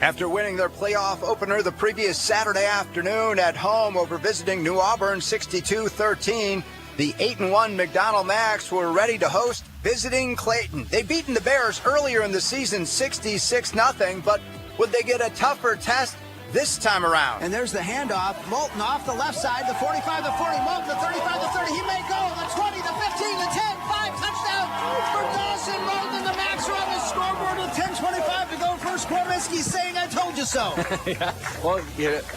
After winning their playoff opener the previous Saturday afternoon at home over visiting New Auburn 62-13, the 8-1 McDonald Macks were ready to host visiting Clayton. They'd beaten the Bears earlier in the season 66-0, but would they get a tougher test this time around? And there's the handoff. Molton off the left side, the 45, the 40, Molton, the 35, the 30. He may go. The 20, the 15, the 10, 5, touchdown for Dawson Molton. The Macks are on the scoreboard with 10:25 to go. First Korminski's saying, I told you so. Yeah, well,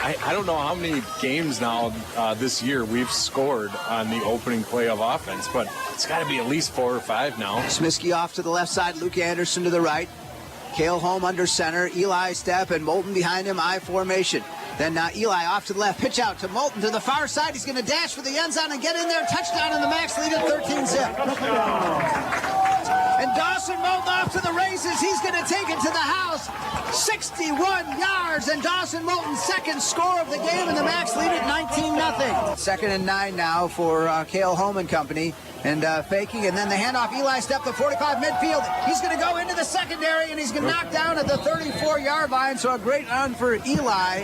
I don't know how many games now this year we've scored on the opening play of offense, but it's got to be at least 4 or 5 now. Smiskey off to the left side, Luke Anderson to the right. Cale Holm under center, Eli step, and Molton behind him, I formation. Then Eli off to the left, pitch out to Molton to the far side. He's going to dash for the end zone and get in there. Touchdown, and the Macks lead at 13-zip. And Dawson Molton off to the races. He's going to take it to the house. 61 yards, and Dawson Molton's second score of the game, and the Macks lead at 19-0. 2nd and 9 now for Cale Holm and company. And faking, and then the handoff, Eli step, the 45 midfield. He's going to go into the secondary, and he's going to knock down at the 34-yard line. So a great run for Eli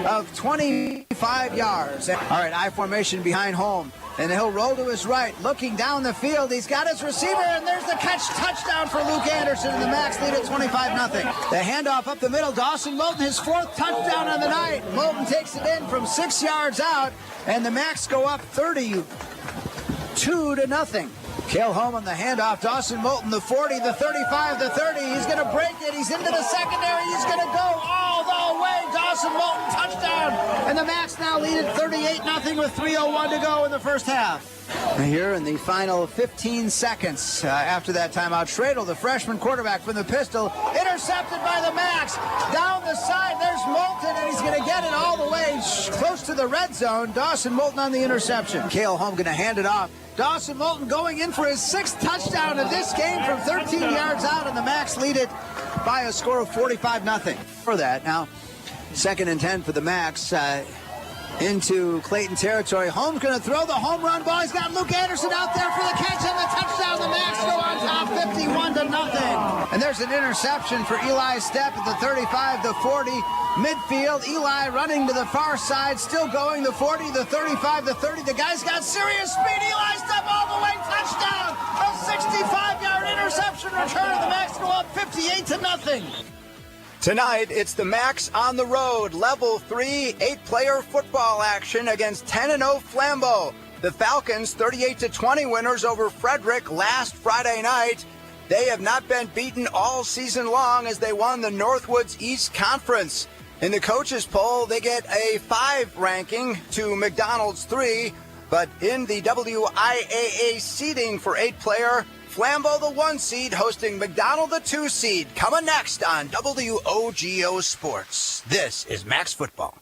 of 25 yards. All right, I formation behind Holm. And he'll roll to his right, looking down the field. He's got his receiver, and there's the catch, touchdown for Luke Anderson, and the Macks lead at 25-0. The handoff up the middle, Dawson Molton, his 4th touchdown of the night. Molton takes it in from 6 yards out, and the Macks go up 32-0. Cale Holm on the handoff, Dawson Molton, the 40, the 35, the 30. He's going to break it. He's into the secondary. He's going to go all the way. Dawson Molton, touchdown. And the Macks now lead at 38-0 with 3:01 to go in the first half. Here in the final 15 seconds after that timeout, Schradel, the freshman quarterback from the pistol, intercepted by the Macks. Down the side, there's Molton, and he's going to get it all the way close to the red zone. Dawson Molton on the interception. Cale Holm going to hand it off. Dawson Molton going in for his 6th touchdown of this game from 13 yards out, and the Macks lead it by a score of 45-0. For that, now 2nd and 10 for the Macks. Into Clayton territory. Holm's going to throw the home run ball. He's got Luke Anderson out there for the catch and the touchdown. The Macks go on top 51-0. And there's an interception for Eli Stepp at the 35, the 40, midfield. Eli running to the far side, still going, the 40, the 35, the 30. The guy's got serious speed. Eli Stepp all the way, touchdown. A 65-yard interception return, and the Macks go up 58-0. Tonight, it's the Macks on the road, level 3, 8-player football action against 10-0 Flambeau. The Falcons, 38-20 winners over Frederick last Friday night. They have not been beaten all season long as they won the Northwoods East Conference. In the coaches poll, they get a 5 ranking to McDonald's 3, but in the WIAA seeding for 8-player, Flambeau the 1 seed hosting McDonald the 2 seed. Coming next on WOGO Sports. This is Macks Football.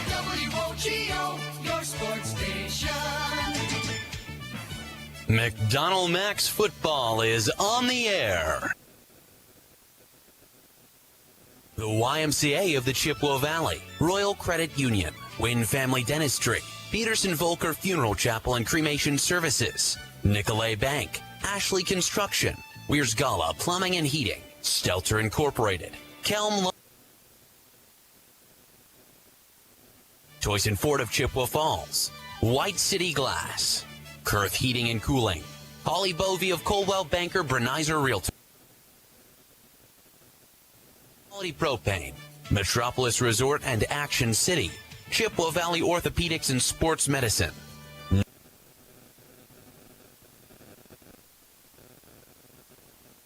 WOGO, your sports station. McDonald Macks Football is on the air. The YMCA of the Chippewa Valley, Royal Credit Union, Wynn Family Dentistry, Peterson Volker Funeral Chapel and Cremation Services, Nicolay Bank, Ashley Construction, Weir's Gala Plumbing and Heating, Stelter Incorporated, Kelm Choice and Ford of Chippewa Falls, White City Glass, Kurth Heating and Cooling, Holly Bovey of Colwell Banker Brenizer Realtor, Quality Propane, Metropolis Resort and Action City, Chippewa Valley Orthopedics and Sports Medicine.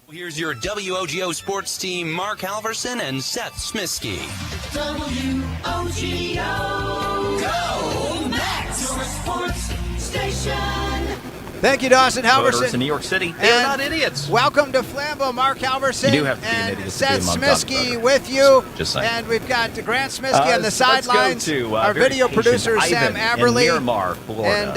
Here's your WOGO sports team, Mark Halverson and Seth Smiskey. WOGO, go Macks, your sports station. Thank you, Dawson Voters Halverson. in New York City, they're not idiots. Welcome to Flambeau, Mark Halverson. You do have to be an and idiot to Seth be a Smiskey voter. with you. Just saying. And we've got Grant Smiskey on the sidelines. Let's go to our very video patient producer, Sam Ivan Aberley. in Miramar, Florida. And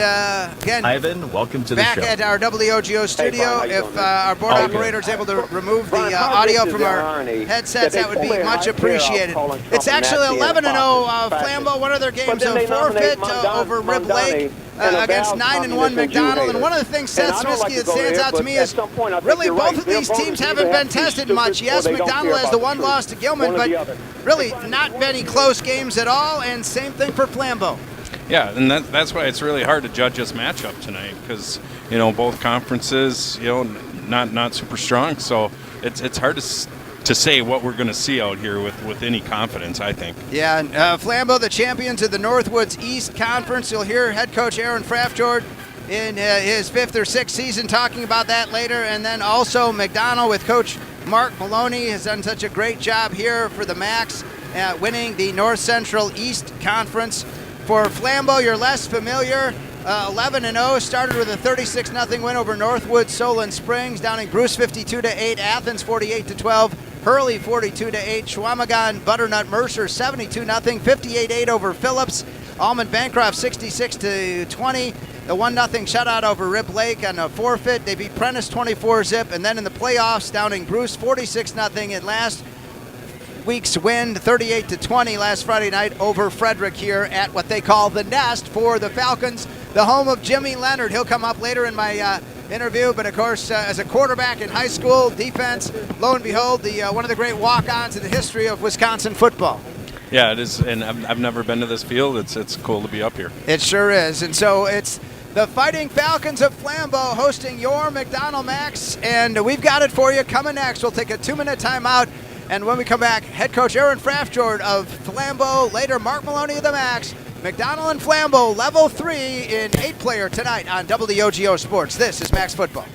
again, Ivan, welcome to the back show. at our WOGO studio. If our board operator is able to remove the audio from our headsets, that would be much appreciated. It's actually 11-0 Flambeau. One of their games, a forfeit over Rib Lake. against 9-1 McDonald. And one of the things, Seth Smisky, that stands out to me is really both of these teams haven't been tested much. Yes, McDonald has the one loss to Gilman, but really not many close games at all, and same thing for Flambeau. Yeah, and that's why it's really hard to judge this matchup tonight because, both conferences, not super strong. So it's hard to say what we're going to see out here with any confidence, I think. Yeah, and Flambeau, the champions of the Northwoods East Conference. You'll hear head coach Aaron Frafjord in his 5th or 6th season talking about that later. And then also McDonald with Coach Mark Maloney has done such a great job here for the Macks, winning the North Central East Conference. For Flambeau, you're less familiar. 11-0, started with a 36-0 win over Northwood Solon Springs, downing Bruce 52-8, Athens 48-12, Hurley 42-8, Chequamegon Butternut Mercer 72-0, 58-8 over Phillips, Almond Bancroft 66-20. The 1-0 shutout over Rib Lake on a forfeit. They beat Prentice 24-zip, and then in the playoffs, downing Bruce 46-0 in last week's win, 38-20 last Friday night over Frederick here at what they call the Nest for the Falcons, the home of Jimmy Leonard. He'll come up later in my interview, but of course, as a quarterback in high school, defense, lo and behold, one of the great walk-ons in the history of Wisconsin football. Yeah, it is, and I've never been to this field. It's cool to be up here. It sure is, and so it's the Fighting Falcons of Flambeau hosting your McDonald Macks, and we've got it for you coming next. We'll take a 2-minute timeout. And when we come back, head coach Aaron Frafjord of Flambeau, later Mark Maloney of the Macks, McDonald and Flambeau, level 3 in 8-player tonight on WOGO Sports. This is Macks Football.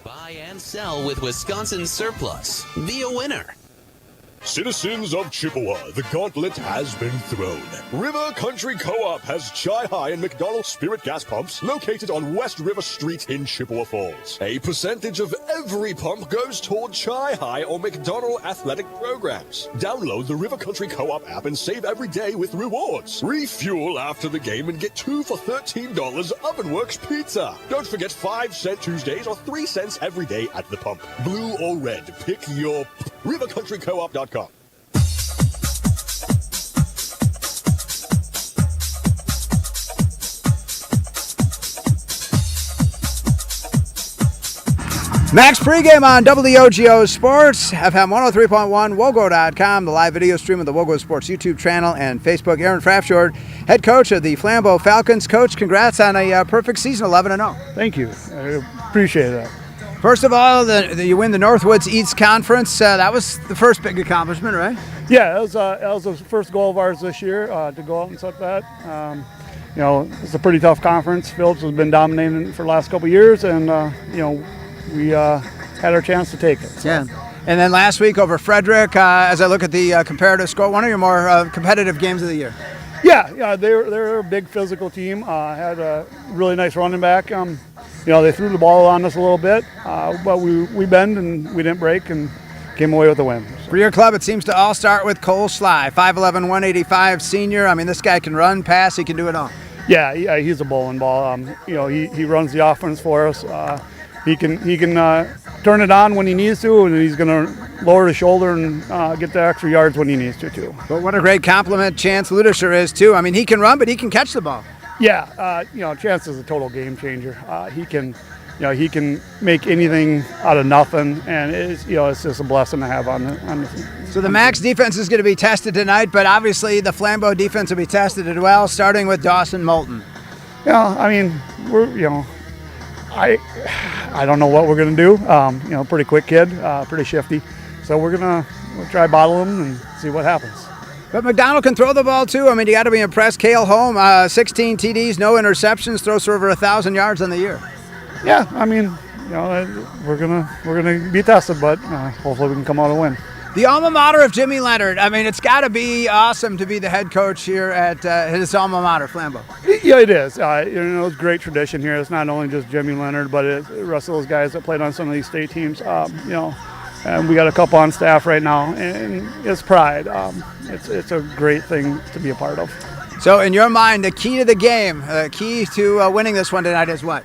Buy and sell with Wisconsin Surplus. Be a winner. Citizens of Chippewa, the gauntlet has been thrown. River Country Co-op has Chi-Hi and McDonald spirit gas pumps located on West River Street in Chippewa Falls. A percentage of every pump goes toward Chi-Hi or McDonald athletic programs. Download the River Country Co-op app and save every day with rewards. Refuel after the game and get 2 for $13 Ovenworks pizza. Don't forget 5-cent Tuesdays or 3 cents every day at the pump. Blue or red, pick your rivercountrycoop.com. Macks pregame on WOGO Sports, FM 103.1, WOGO.com, the live video stream of the WOGO Sports YouTube channel and Facebook. Aaron Frafjord, head coach of the Flambeau Falcons. Coach, congrats on a perfect season, 11-0. Thank you. I appreciate that. First of all, you win the Northwoods East Conference. That was the first big accomplishment, right? Yeah, that was the first goal of ours this year, to go out and set that. It's a pretty tough conference. Phillips has been dominating for the last couple of years, and, we had our chance to take it. So. Yeah. And then last week over Frederick, as I look at the comparative score, one of your more competitive games of the year. Yeah, they're a big physical team. Had a really nice running back. They threw the ball on us a little bit, but we bend and we didn't break and came away with a win. For your club, it seems to all start with Cole Sly, 5'11", 185 senior. I mean, this guy can run, pass, he can do it all. Yeah, he's a bowling ball. He runs the offense for us. He can turn it on when he needs to, and he's going to lower the shoulder and get the extra yards when he needs to, too. But what a great compliment Chance Ludisher is, too. I mean, he can run, but he can catch the ball. Yeah, Chance is a total game changer. He can make anything out of nothing, and it's just a blessing to have on the So the Macks defense is going to be tested tonight, but obviously the Flambeau defense will be tested as well, starting with Dawson Molton. Yeah, I mean, I don't know what we're going to do. Pretty quick kid, pretty shifty. So we'll try bottle him and see what happens. But McDonald can throw the ball too. I mean, you got to be impressed. Cale Holm, 16 TDs, no interceptions, throws for over 1,000 yards on the year. Yeah, I mean, we're gonna be tested, but hopefully we can come out and win. The alma mater of Jimmy Leonard. I mean, it's got to be awesome to be the head coach here at his alma mater, Flambeau. Yeah, it is. It's a great tradition here. It's not only just Jimmy Leonard, but it's the rest of those guys that played on some of these state teams. And we got a couple on staff right now, and it's pride. It's a great thing to be a part of. So, in your mind, the key to the game, the key to winning this one tonight is what?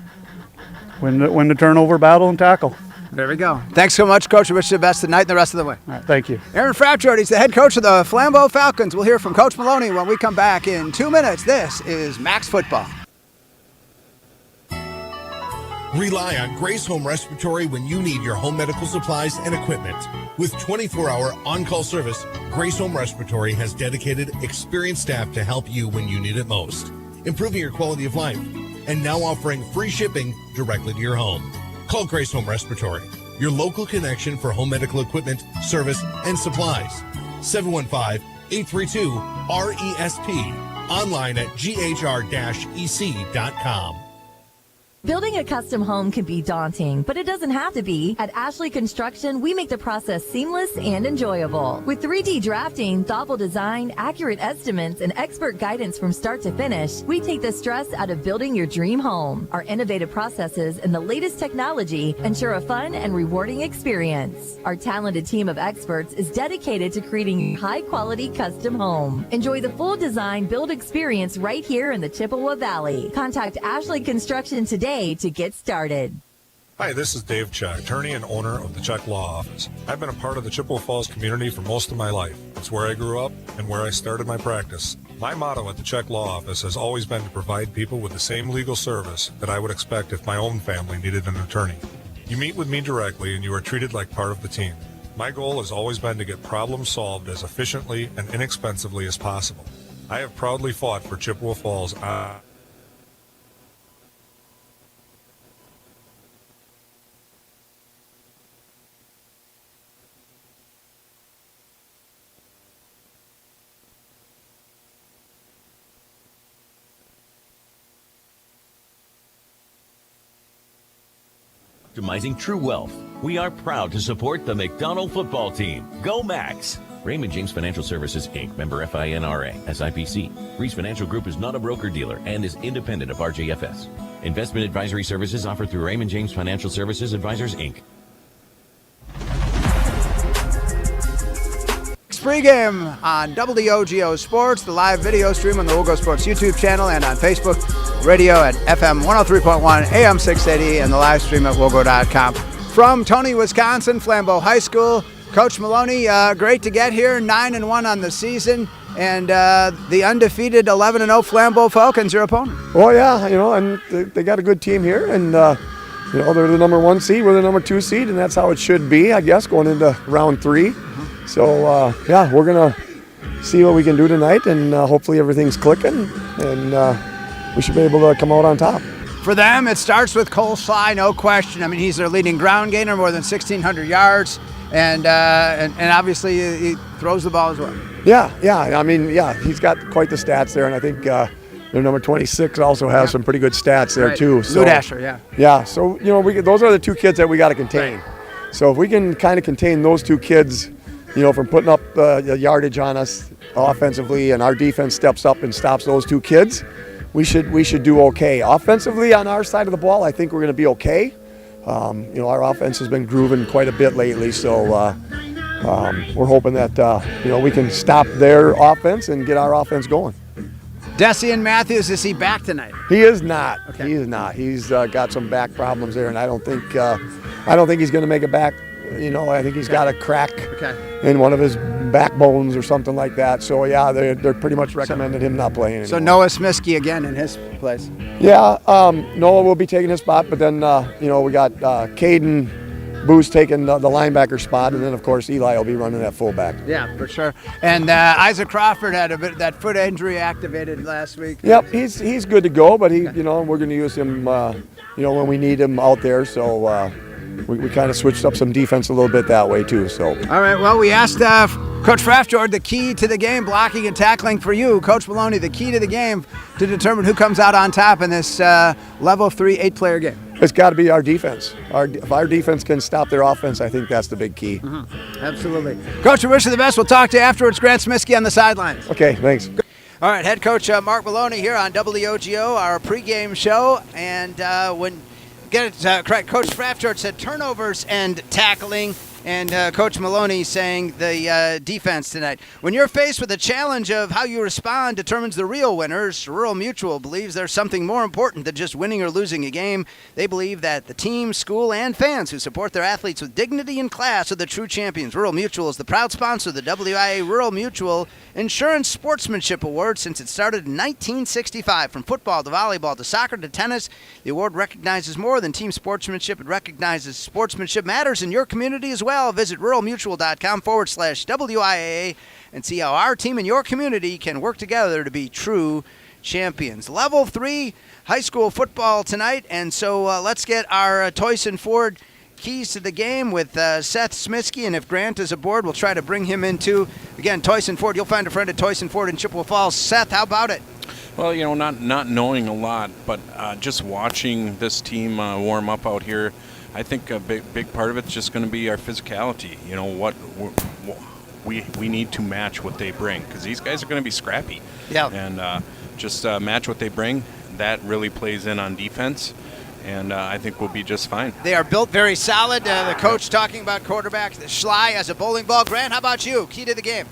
Win the turnover battle and tackle. There we go. Thanks so much, Coach. I wish you the best tonight and the rest of the way. All right, thank you. Aaron Frafjord, he's the head coach of the Flambeau Falcons. We'll hear from Coach Maloney when we come back in 2 minutes. This is Macks Football. Rely on Grace Home Respiratory when you need your home medical supplies and equipment. With 24-hour on-call service, Grace Home Respiratory has dedicated, experienced staff to help you when you need it most, improving your quality of life, and now offering free shipping directly to your home. Call Grace Home Respiratory, your local connection for home medical equipment, service, and supplies. 715-832-RESP. Online at ghr-ec.com. Building a custom home can be daunting, but it doesn't have to be. At Ashley Construction, we make the process seamless and enjoyable. With 3D drafting, thoughtful design, accurate estimates, and expert guidance from start to finish, we take the stress out of building your dream home. Our innovative processes and the latest technology ensure a fun and rewarding experience. Our talented team of experts is dedicated to creating a high-quality custom home. Enjoy the full design build experience right here in the Chippewa Valley. Contact Ashley Construction today to get started. Hi, this is Dave Chuck, attorney and owner of the Chuck Law Office. I've been a part of the Chippewa Falls community for most of my life. It's where I grew up and where I started my practice. My motto at the Chuck Law Office has always been to provide people with the same legal service that I would expect if my own family needed an attorney. You meet with me directly and you are treated like part of the team. My goal has always been to get problems solved as efficiently and inexpensively as possible. I have proudly fought for Chippewa Falls Optimizing true wealth. We are proud to support the McDonald football team. Go Macks! Raymond James Financial Services, Inc., member FINRA, SIPC. Reese Financial Group is not a broker-dealer and is independent of RJFS. Investment advisory services offered through Raymond James Financial Services Advisors, Inc. Pregame on WOGO Sports, the live video stream on the WOGO Sports YouTube channel and on Facebook, radio at FM 103.1, AM 680, and the live stream at WOGO.com. From Tony, Wisconsin, Flambeau High School, Coach Maloney, great to get here, 9-1 on the season, and the undefeated 11-0 Flambeau Falcons, your opponent. Well, yeah, and they got a good team here, and they're the number 1 seed, we're the number 2 seed, and that's how it should be, I guess, going into round 3. So, we're going to see what we can do tonight, and hopefully everything's clicking, and we should be able to come out on top. For them, it starts with Cole Sly, no question. I mean, he's their leading ground gainer, more than 1,600 yards, and obviously he throws the ball as well. Yeah. I mean, he's got quite the stats there, and I think their number 26 also has some pretty good stats there, too. So, Ludasher, yeah. Yeah, so, those are the 2 kids that we got to contain. Right. So if we can kind of contain those 2 kids, from putting up yardage on us offensively, and our defense steps up and stops those 2 kids, we should do okay. Offensively, on our side of the ball, I think we're going to be okay. Our offense has been grooving quite a bit lately, so we're hoping that we can stop their offense and get our offense going. Desian Matthews, is he back tonight? He is not. Okay. He is not. He's got some back problems there, and I don't think he's going to make it back. I think he's got a crack in one of his backbones or something like that. So, they're pretty much recommended him not playing anymore. So Noah Smiskey again in his place. Yeah, Noah will be taking his spot, but then, we got Caden Booth taking the linebacker spot, and then, of course, Eli will be running at fullback. Yeah, for sure. And Isaac Crawford had that foot injury activated last week. Yep, he's good to go, but we're going to use him, when we need him out there. So, we kind of switched up some defense a little bit that way too. So. All right. Well, we asked Coach Frafjord the key to the game, blocking and tackling for you, Coach Maloney. The key to the game to determine who comes out on top in this level 3 8-player game. It's got to be our defense. If our defense can stop their offense, I think that's the big key. Mm-hmm. Absolutely, Coach. We wish you the best. We'll talk to you afterwards. Grant Smiskey on the sidelines. Okay. Thanks. All right. Head coach Mark Maloney here on WOGO, our pregame show, and get it correct. Coach Frafjord said turnovers and tackling, and Coach Maloney saying the defense tonight. When you're faced with the challenge of how you respond determines the real winners, Rural Mutual believes there's something more important than just winning or losing a game. They believe that the team, school, and fans who support their athletes with dignity and class are the true champions. Rural Mutual is the proud sponsor of the WIAA Rural Mutual Insurance Sportsmanship Award since it started in 1965. From football to volleyball to soccer to tennis, the award recognizes more than team sportsmanship. It recognizes sportsmanship matters in your community as well. Visit ruralmutual.com/WIAA and see how our team and your community can work together to be true champions. Level 3 high school football tonight, and so let's get our Toyson Ford keys to the game with Seth Smiskey, and if Grant is aboard, we'll try to bring him into, again, Toyson Ford. You'll find a friend at Toyson Ford in Chippewa Falls. Seth, how about it? Well, not knowing a lot, but just watching this team warm up out here, I think a big part of it's just going to be our physicality. What we need to match what they bring, because these guys are going to be scrappy. Yeah. And just match what they bring. That really plays in on defense. And I think we'll be just fine. They are built very solid. The coach talking about quarterback Schley as a bowling ball. Grant, how about you? Key to the game.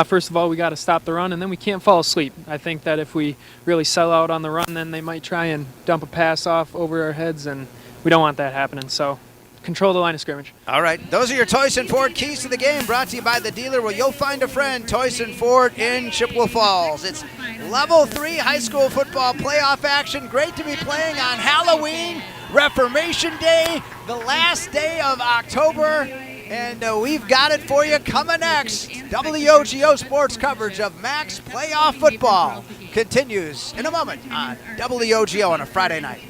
First of all, we got to stop the run, and then we can't fall asleep. I think that if we really sell out on the run, then they might try and dump a pass off over our heads, and we don't want that happening. So control the line of scrimmage. All right. Those are your Toyson Ford keys to the game, brought to you by the dealer where you'll find a friend, Toyson Ford in Chippewa Falls. It's Level 3 high school football playoff action. Great to be playing on Halloween, Reformation Day, the last day of October, and we've got it for you coming next. WOGO Sports coverage of Macks playoff football continues in a moment on WOGO on a Friday night.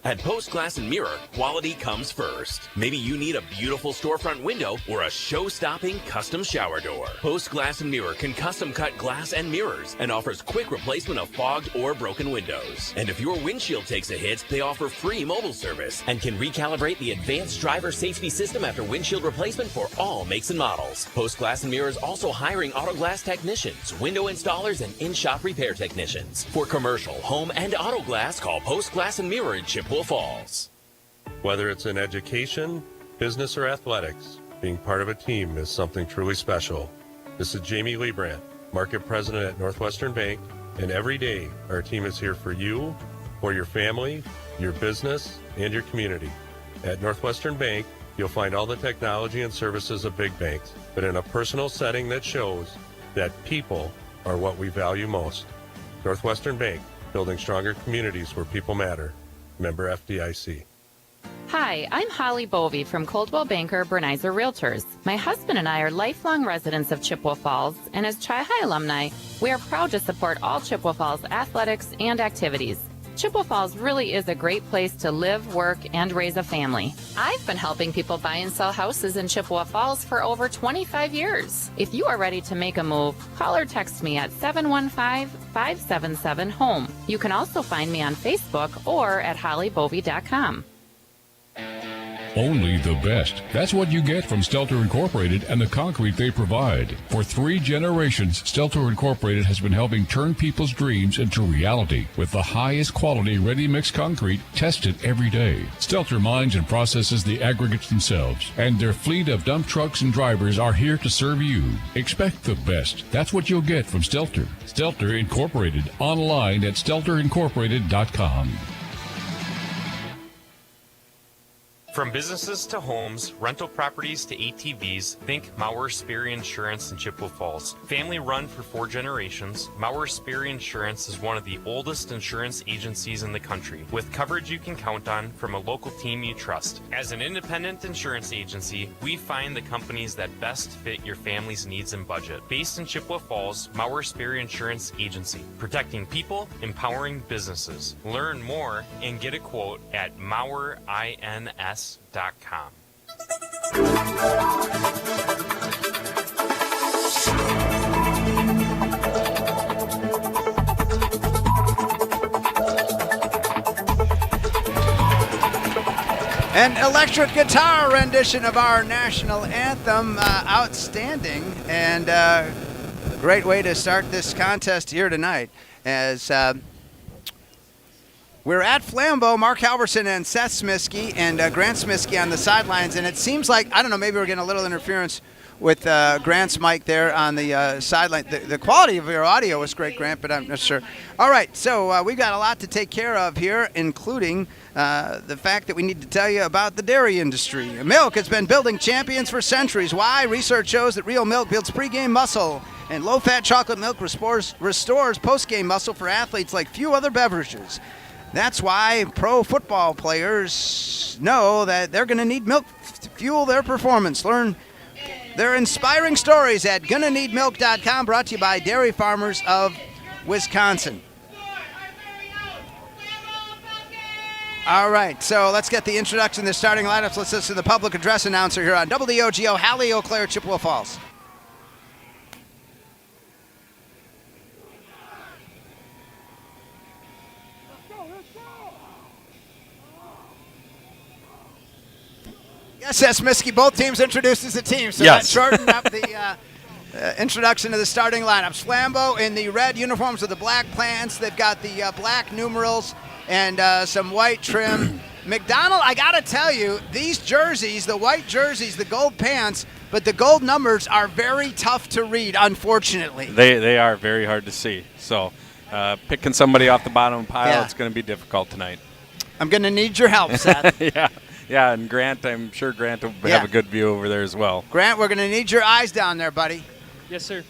At Post Glass and Mirror, quality comes first. Maybe you need a beautiful storefront window or a show-stopping custom shower door. Post Glass and Mirror can custom cut glass and mirrors and offers quick replacement of fogged or broken windows. And if your windshield takes a hit, they offer free mobile service and can recalibrate the advanced driver safety system after windshield replacement for all makes and models. Post Glass and Mirror is also hiring auto glass technicians, window installers, and in-shop repair technicians. For commercial, home, and auto glass, call Post Glass and Mirror in Chippewa Falls. Whether it's in education, business, or athletics, being part of a team is something truly special. This is Jamie Liebrandt, Market President at Northwestern Bank, and every day our team is here for you, for your family, your business, and your community. At Northwestern Bank, you'll find all the technology and services of big banks, but in a personal setting that shows that people are what we value most. Northwestern Bank, building stronger communities where people matter. Member FDIC. Hi, I'm Holly Bovey from Coldwell Banker Bernizer Realtors. My husband and I are lifelong residents of Chippewa Falls, and as Chi-Hi alumni, we are proud to support all Chippewa Falls athletics and activities. Chippewa Falls really is a great place to live, work, and raise a family. I've been helping people buy and sell houses in Chippewa Falls for over 25 years. If you are ready to make a move, call or text me at 715-577-HOME. You can also find me on Facebook or at hollybovey.com. Only the best. That's what you get from Stelter Incorporated and the concrete they provide. For 3 generations, Stelter Incorporated has been helping turn people's dreams into reality with the highest quality ready-mix concrete tested every day. Stelter mines and processes the aggregates themselves, and their fleet of dump trucks and drivers are here to serve you. Expect the best. That's what you'll get from Stelter. Stelter Incorporated, online at stelterincorporated.com. From businesses to homes, rental properties to ATVs, think Maurer Sperry Insurance in Chippewa Falls. Family run for 4 generations, Maurer Sperry Insurance is one of the oldest insurance agencies in the country, with coverage you can count on from a local team you trust. As an independent insurance agency, we find the companies that best fit your family's needs and budget. Based in Chippewa Falls, Maurer Sperry Insurance Agency, protecting people, empowering businesses. Learn more and get a quote at MauerINS.com. An electric guitar rendition of our national anthem, outstanding, and great way to start this contest here tonight. As we're at Flambeau, Mark Halverson and Seth Smisky and Grant Smisky on the sidelines, and it seems like, I don't know, maybe we're getting a little interference with Grant's mic there on the sideline. The quality of your audio was great, Grant, but I'm not sure. All right, so we've got a lot to take care of here, including the fact that we need to tell you about the dairy industry. Milk has been building champions for centuries. Why? Research shows that real milk builds pregame muscle, and low-fat chocolate milk restores post-game muscle for athletes like few other beverages. That's why pro football players know that they're going to need milk to fuel their performance. Learn their inspiring stories at GonnaNeedMilk.com, brought to you by Dairy Farmers of Wisconsin. All right, so let's get the introduction to the starting lineups. Let's listen to the public address announcer here on WOGO, Hallie Eau Claire, Chippewa Falls. Yes, Smisky, both teams introduced as a team, so yes. That shortened up the introduction to the starting lineups. Flambeau in the red uniforms with the black pants. They've got the black numerals and some white trim. McDonald, I got to tell you, these jerseys, the white jerseys, the gold pants, but the gold numbers are very tough to read, unfortunately. They are very hard to see. So picking somebody off the bottom pile, It's going to be difficult tonight. I'm going to need your help, Seth. Yeah, and Grant, I'm sure Grant will have a good view over there as well. Grant, we're going to need your eyes down there, buddy. Yes, sir.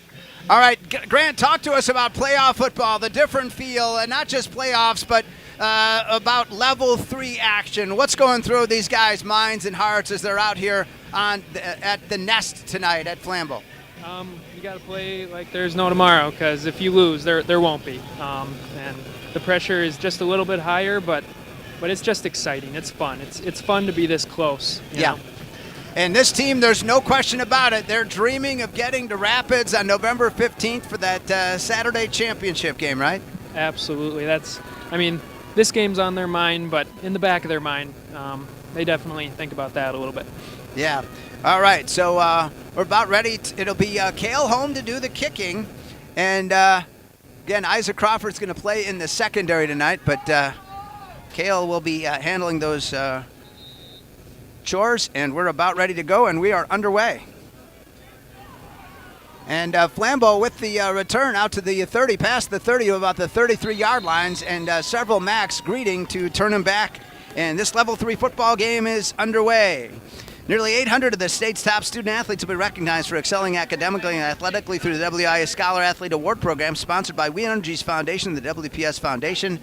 All right, Grant, talk to us about playoff football, the different feel, and not just playoffs, but about level 3 action. What's going through these guys' minds and hearts as they're out here at the Nest tonight at Flambeau? You got to play like there's no tomorrow, because if you lose, there won't be. And the pressure is just a little bit higher, but but it's just exciting. It's fun. It's fun to be this close. You know? And this team, there's no question about it. They're dreaming of getting to Rapids on November 15th for that Saturday championship game, right? Absolutely. This game's on their mind, but in the back of their mind, they definitely think about that a little bit. Yeah. All right. So we're about ready. It'll be Cale home to do the kicking. And, again, Isaac Crawford's going to play in the secondary tonight, but Cale will be handling those chores, and we're about ready to go, and we are underway. And Flambeau with the return out to the 30, past the 30 to about the 33-yard lines, and several Macks greeting to turn him back. And this Level 3 football game is underway. Nearly 800 of the state's top student-athletes will be recognized for excelling academically and athletically through the WIAA Scholar Athlete Award Program, sponsored by We Energies Foundation and the WPS Foundation.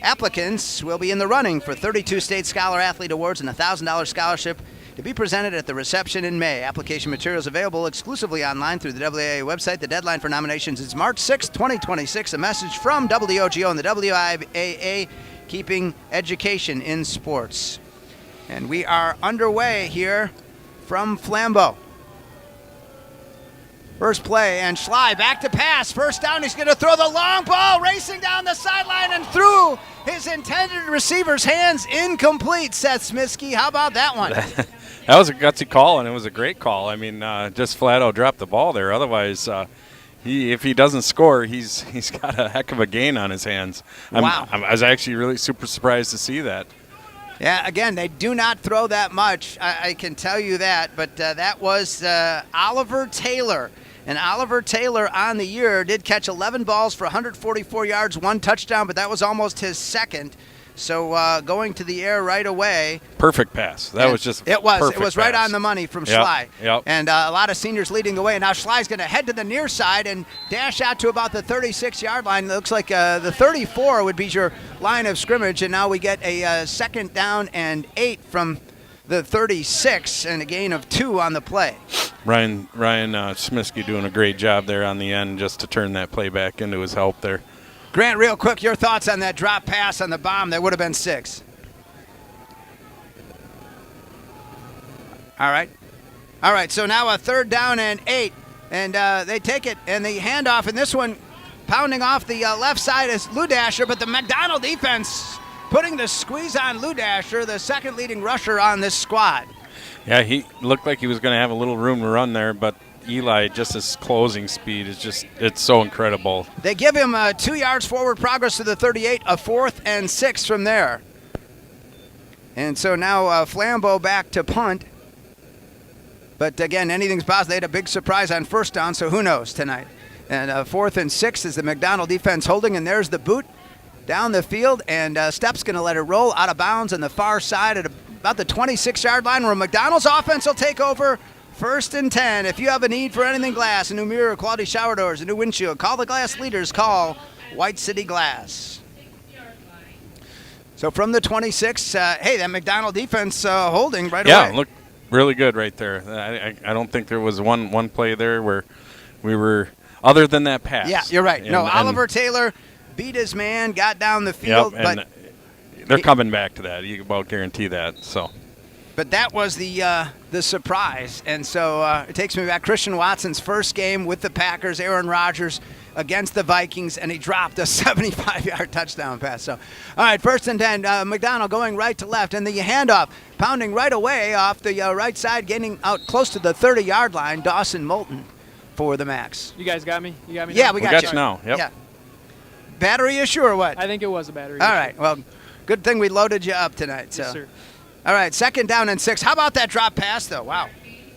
Applicants will be in the running for 32 state Scholar Athlete Awards and a $1,000 scholarship to be presented at the reception in May. Application materials available exclusively online through the WIAA website. The deadline for nominations is March 6, 2026. A message from WOGO and the WIAA, keeping education in sports. And we are underway here from Flambeau. First play, and Schley back to pass. First down, he's going to throw the long ball, racing down the sideline and through his intended receiver's hands. Incomplete, Seth Smiskey. How about that one? That was a gutsy call, and it was a great call. I mean, just flat out dropped the ball there. Otherwise, if he doesn't score, he's got a heck of a gain on his hands. Wow. I was actually really super surprised to see that. Yeah, again, they do not throw that much. I can tell you that. But that was Oliver Taylor. And Oliver Taylor on the year did catch 11 balls for 144 yards, 1 touchdown, but that was almost his second. So going to the air right away. Perfect pass. That was just It was. perfect It was right pass. on the money from Yep, Schley. yep. And a lot of seniors leading the way. And now Schley's going to head to the near side and dash out to about the 36-yard line. It looks like the 34 would be your line of scrimmage. And now we get a second down and 8 from the 36 and a gain of 2 on the play. Ryan Smiskey doing a great job there on the end just to turn that play back into his help there. Grant, real quick, your thoughts on that drop pass on the bomb that would have been 6. All right, so now a third down and 8, and they take it, and the handoff, and this one pounding off the left side is Ludasher, but the McDonald defense putting the squeeze on Ludasher, the second leading rusher on this squad. Yeah, he looked like he was going to have a little room to run there, but Eli, just his closing speed is it's so incredible. They give him 2 yards forward progress to the 38, a 4th and 6 from there. And so now Flambeau back to punt. But again, anything's possible. They had a big surprise on first down, so who knows tonight. And 4th and 6 is the McDonald defense holding, and there's the boot down the field, and Stepp's going to let it roll out of bounds on the far side at about the 26-yard line, where McDonald's offense will take over. 1st and 10. If you have a need for anything glass, a new mirror, quality shower doors, a new windshield, call the glass leaders. Call White City Glass. So from the 26, hey, that McDonald defense holding right away. Yeah, looked really good right there. I don't think there was one play there where we were, other than that pass. Yeah, you're right. Oliver Taylor beat his man, got down the field. Yep, and they're coming back to that. You can about guarantee that. But that was the surprise. And so it takes me back. Christian Watson's first game with the Packers, Aaron Rodgers against the Vikings, and he dropped a 75-yard touchdown pass. So, all right, 1st and 10. McDonald going right to left, and the handoff pounding right away off the right side, getting out close to the 30-yard line. Dawson Molton for the Macks. You guys got me? You got me? Yeah, now? we got you now. Yep. Yeah. Battery issue or what? I think it was a battery All issue. right. Well, good thing we loaded you up tonight. So. Yes, sir. All right, 2nd down and 6. How about that drop pass, though? Wow.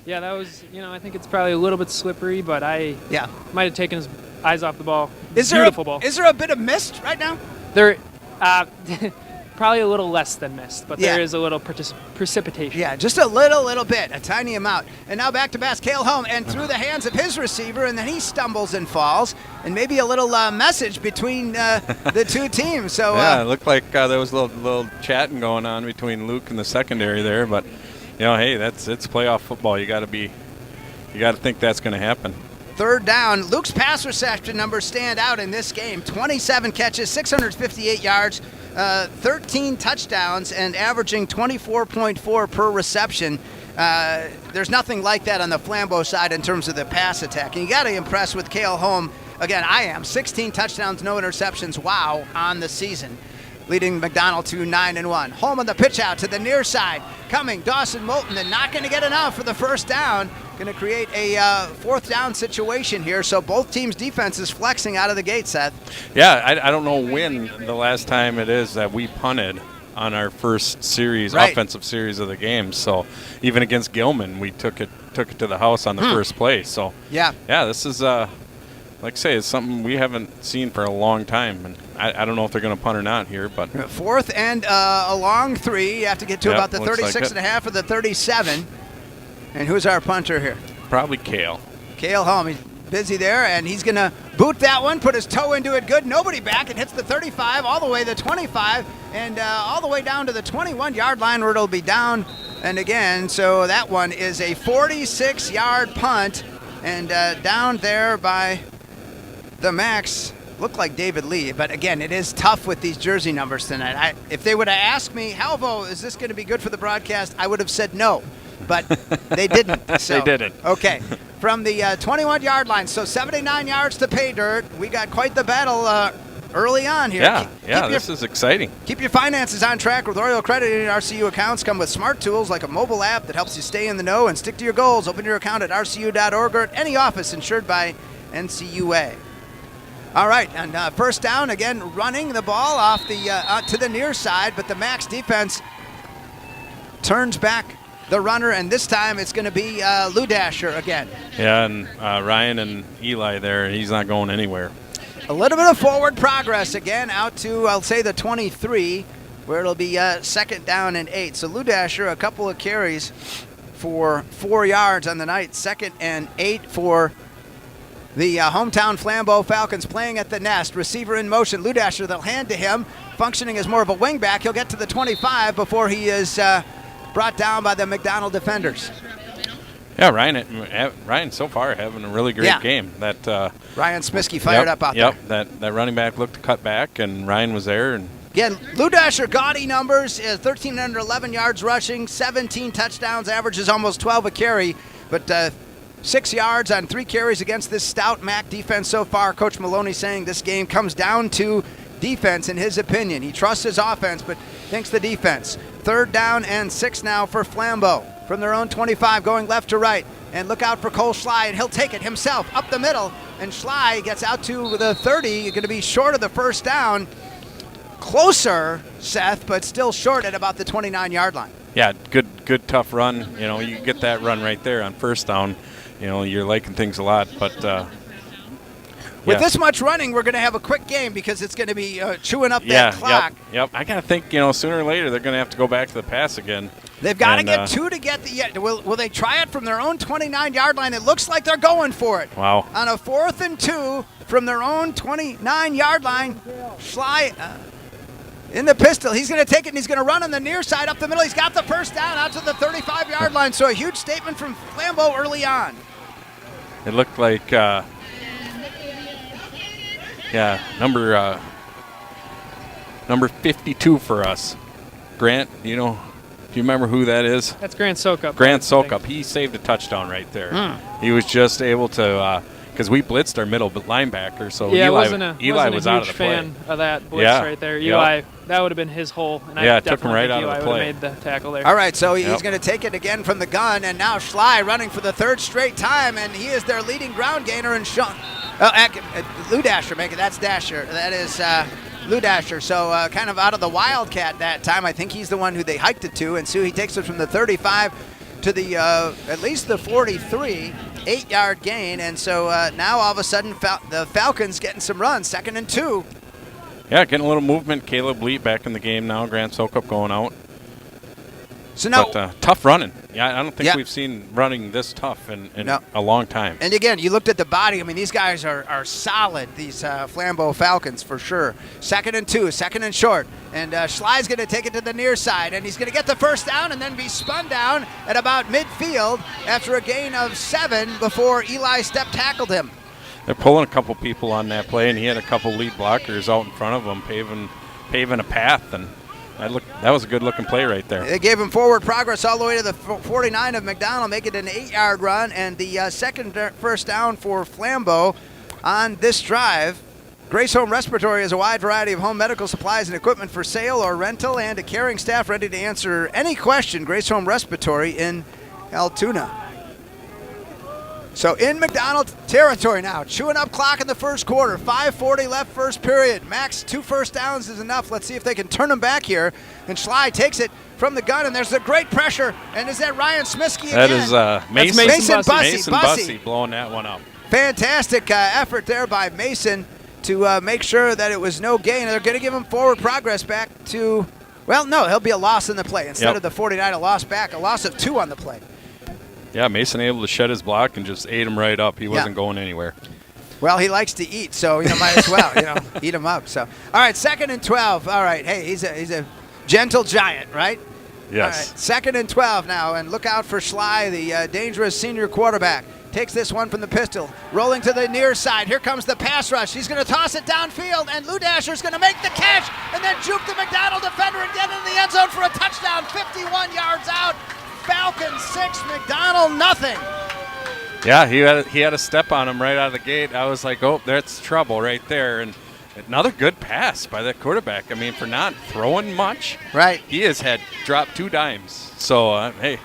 Yeah, that was, I think it's probably a little bit slippery, but I might have taken his eyes off the ball. Beautiful ball. Is there a bit of mist right now? There, probably a little less than mist, but there is a little precipitation. Yeah, just a little bit, a tiny amount. And now back to pass, Cale home, and through the hands of his receiver, and then he stumbles and falls, and maybe a little message between the two teams. So yeah, it looked like there was a little chatting going on between Luke and the secondary there, but hey, it's playoff football. You got to think that's going to happen. 3rd down. Luke's pass reception numbers stand out in this game. 27 catches, 658 yards, 13 touchdowns and averaging 24.4 per reception. There's nothing like that on the Flambeau side in terms of the pass attack. And you got to impress with Cale Holm. Again, I am. 16 touchdowns, no interceptions. Wow, on the season. Leading McDonald to 9-1. Holm on the pitch out to the near side. Coming, Dawson Molton, and not going to get enough for the first down. Going to create a fourth down situation here. So both teams' defenses flexing out of the gate, Seth. Yeah, I don't know when the last time it is that we punted on our first series, offensive series of the game. So even against Gilman, we took it to the house on the first play. So yeah, this is like I say, it's something we haven't seen for a long time, and I don't know if they're going to punt or not here. But fourth and a long 3. You have to get to about the 36.5 or the 37. And who's our punter here? Probably Cale. Cale Holm. He's busy there, and he's going to boot that one, put his toe into it good. Nobody back. It hits the 35, all the way to the 25, and all the way down to the 21-yard line where it'll be down. And again, so that one is a 46-yard punt, and down there by the Macks. Looked like David Lee, but again, it is tough with these jersey numbers tonight. If they would have asked me, Halvo, is this going to be good for the broadcast? I would have said no, but they didn't. So, they didn't. Okay, from the 21-yard line, so 79 yards to pay dirt. We got quite the battle early on here. Yeah, this is exciting. Keep your finances on track with Royal Credit Union. RCU accounts come with smart tools like a mobile app that helps you stay in the know and stick to your goals. Open your account at rcu.org or at any office insured by NCUA. All right, and first down, again, running the ball off the to the near side, but the Macks defense turns back the runner, and this time it's going to be Lou Dasher again. Yeah, and Ryan and Eli there, he's not going anywhere. A little bit of forward progress again out to, I'll say, the 23, where it'll be second down and 8. So Lou Dasher, a couple of carries for 4 yards on the night, 2nd and 8 for the hometown Flambeau Falcons playing at the nest. Receiver in motion. Lou Dasher, they'll hand to him, functioning as more of a wingback. He'll get to the 25 before he is brought down by the McDonald defenders. Yeah, Ryan so far having a really great game. That Ryan Smiskey fired up out there. That running back looked to cut back, and Ryan was there. And again, Lou Dasher, gaudy numbers, 1,311 yards rushing, 17 touchdowns, averages almost 12 a carry, but 6 yards on 3 carries against this stout Mac defense so far. Coach Maloney saying this game comes down to defense in his opinion. He trusts his offense, but thinks the defense. 3rd down and 6 now for Flambeau. From their own 25, going left to right. And look out for Cole Schley, and he'll take it himself up the middle. And Schley gets out to the 30. Going to be short of the first down. Closer, Seth, but still short at about the 29-yard line. Yeah, good tough run. You know, you get that run right there on first down. You know, you're liking things a lot, but with this much running, we're going to have a quick game because it's going to be chewing up that clock. Yep. I got to think, sooner or later they're going to have to go back to the pass again. They've got to get 2 to get the. Will they try it from their own 29-yard line? It looks like they're going for it. Wow. On a 4th and 2 from their own 29-yard line, Schley in the pistol. He's going to take it, and he's going to run on the near side up the middle. He's got the first down out to the 35-yard line. So a huge statement from Flambeau early on. It looked like, number 52 for us. Grant, do you remember who that is? That's Grant Sokup. Grant Sokup. He saved a touchdown right there. He was just able to, because we blitzed our middle linebacker, so Eli was out of the play. Fan of that blitz right there. Eli, that would have been his hole. And I took him right out of the play. Eli would have made the tackle there. All right, so he's going to take it again from the gun, and now Schley running for the 3rd straight time, and he is their leading ground gainer. And Lou Dasher, that's Dasher. That is Lou Dasher. So kind of out of the Wildcat that time. I think he's the one who they hiked it to, and so he takes it from the 35 to the at least the 43. 8-yard gain, and so now all of a sudden the Falcons getting some runs, 2nd and 2. Yeah, getting a little movement. Caleb Lee back in the game now. Grant Sokup going out. So now, but tough running. Yeah, I don't think we've seen running this tough in a long time. And again, you looked at the body. I mean, these guys are solid, these Flambeau Falcons for sure. 2nd and 2, 2nd and short. And Schley's going to take it to the near side, and he's going to get the first down and then be spun down at about midfield after a gain of 7 before Eli step tackled him. They're pulling a couple people on that play, and he had a couple lead blockers out in front of him, paving paving a path, and that was a good-looking play right there. They gave him forward progress all the way to the 49 of McDonald, make it an 8-yard run, and the second first down for Flambeau on this drive. Grace Home Respiratory has a wide variety of home medical supplies and equipment for sale or rental, and a caring staff ready to answer any question. Grace Home Respiratory in Altoona. So in McDonald territory now, chewing up clock in the first quarter, 5:40 left first period. Macks 2 first downs is enough. Let's see if they can turn them back here. And Schley takes it from the gun, and there's a great pressure. And is that Ryan Smiskey again? That is Mason Bussey. Bussey blowing that one up. Fantastic effort there by Mason to make sure that it was no gain. They're going to give him forward progress back to, well, no, he'll be a loss in the play. Instead of the 49, a loss back, a loss of 2 on the play. Yeah, Mason able to shed his block and just ate him right up. He wasn't going anywhere. Well, he likes to eat, so might as well eat him up. So, all right, 2nd and 12. All right, hey, he's a gentle giant, right? Yes. All right, 2nd and 12 now, and look out for Schley, the dangerous senior quarterback. Takes this one from the pistol, rolling to the near side. Here comes the pass rush. He's going to toss it downfield, and Lou Dasher's going to make the catch, and then juke the McDonald defender and get into the end zone for a touchdown, 51 yards out. Falcons 6, McDonald nothing. Yeah, he had a step on him right out of the gate. I was like, oh, that's trouble right there. And another good pass by that quarterback. I mean, for not throwing much, right? He has had dropped 2 dimes. So hey,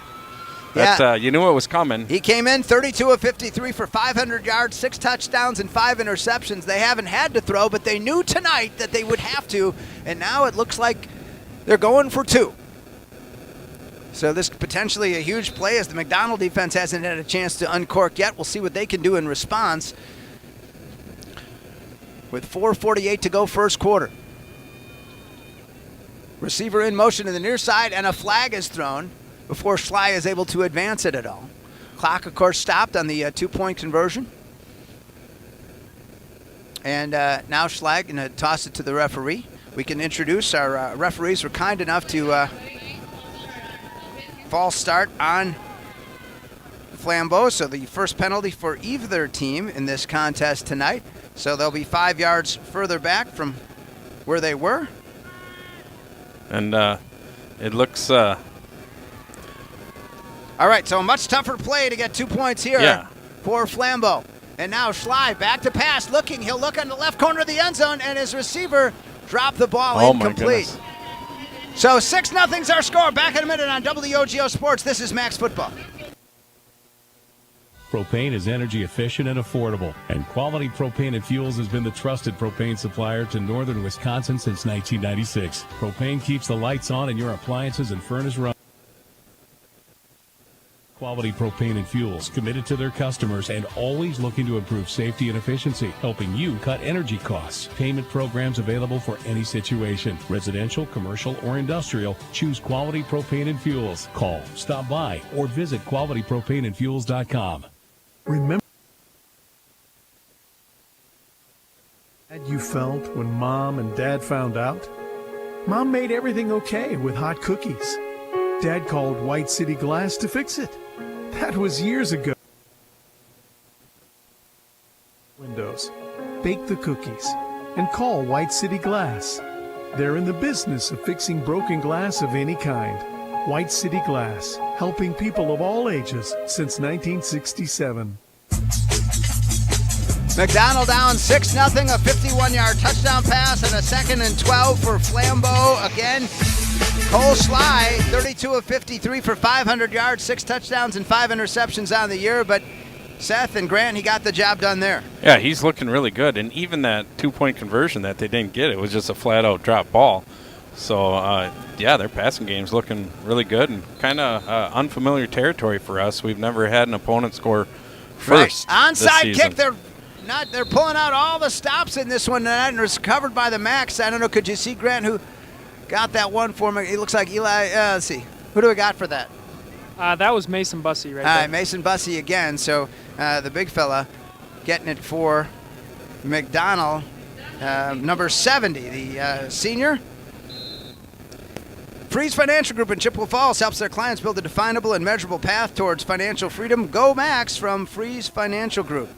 that you knew it was coming. He came in 32 of 53 for 500 yards, 6 touchdowns, and 5 interceptions. They haven't had to throw, but they knew tonight that they would have to, and now it looks like they're going for 2. So this is potentially a huge play as the McDonald defense hasn't had a chance to uncork yet. We'll see what they can do in response. With 4:48 to go first quarter. Receiver in motion to the near side, and a flag is thrown before Schley is able to advance it at all. Clock, of course, stopped on the 2-point conversion. And now Schley going to toss it to the referee. We can introduce our referees were kind enough to false start on Flambeau, so the first penalty for either team in this contest tonight. So they'll be 5 yards further back from where they were. And it looks... All right, so a much tougher play to get 2 points here for Flambeau. And now Schley back to pass, looking. He'll look on the left corner of the end zone, and his receiver dropped the ball incomplete. So 6-0's our score. Back in a minute on WOGO Sports. This is Macks Football. Propane is energy efficient and affordable, and Quality Propane and Fuels has been the trusted propane supplier to northern Wisconsin since 1996. Propane keeps the lights on and your appliances and furnace running. Quality Propane and Fuels, committed to their customers and always looking to improve safety and efficiency, helping you cut energy costs. Payment programs available for any situation. Residential, commercial, or industrial, choose Quality Propane and Fuels. Call, stop by, or visit qualitypropaneandfuels.com. Remember how you felt when Mom and Dad found out? Mom made everything okay with hot cookies. Dad called White City Glass to fix it. That was years ago. Windows. Bake the cookies and call White City Glass. They're in the business of fixing broken glass of any kind. White City Glass, helping people of all ages since 1967. McDonald down 6-0, a 51-yard touchdown pass, and a 2nd and 12 for Flambeau. Again, Cole Schley, 32 of 53 for 500 yards, 6 touchdowns, and 5 interceptions on the year. But Seth and Grant, he got the job done there. Yeah, he's looking really good. And even that 2-point conversion that they didn't get, it was just a flat-out drop ball. So, their passing game's looking really good and kind of unfamiliar territory for us. We've never had an opponent score first. Right. Onside this season. kick. They're pulling out all the stops in this one tonight, and it was covered by the Macks. I don't know, could you see Grant who got that one for me? It looks like Eli. Let's see. Who do we got for that? That was Mason Bussey right there. there. Mason Bussey again. So the big fella getting it for McDonald. Number 70, the senior. Freeze Financial Group in Chippewa Falls helps their clients build a definable and measurable path towards financial freedom. Go Macks from Freeze Financial Group.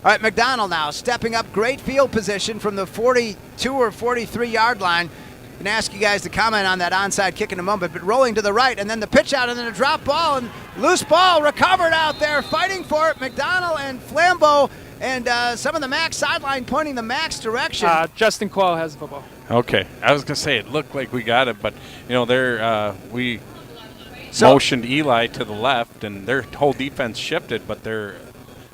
All right, McDonald now stepping up, great field position from the 42 or 43-yard line. I'm going to ask you guys to comment on that onside kick in a moment, but rolling to the right, and then the pitch out, and then a drop ball, and loose ball recovered out there, fighting for it. McDonald and Flambeau, and some of the Macks sideline pointing the Macks direction. Justin Quall has the football. Okay. I was going to say it looked like we got it, but, we motioned Eli to the left, and their whole defense shifted, but their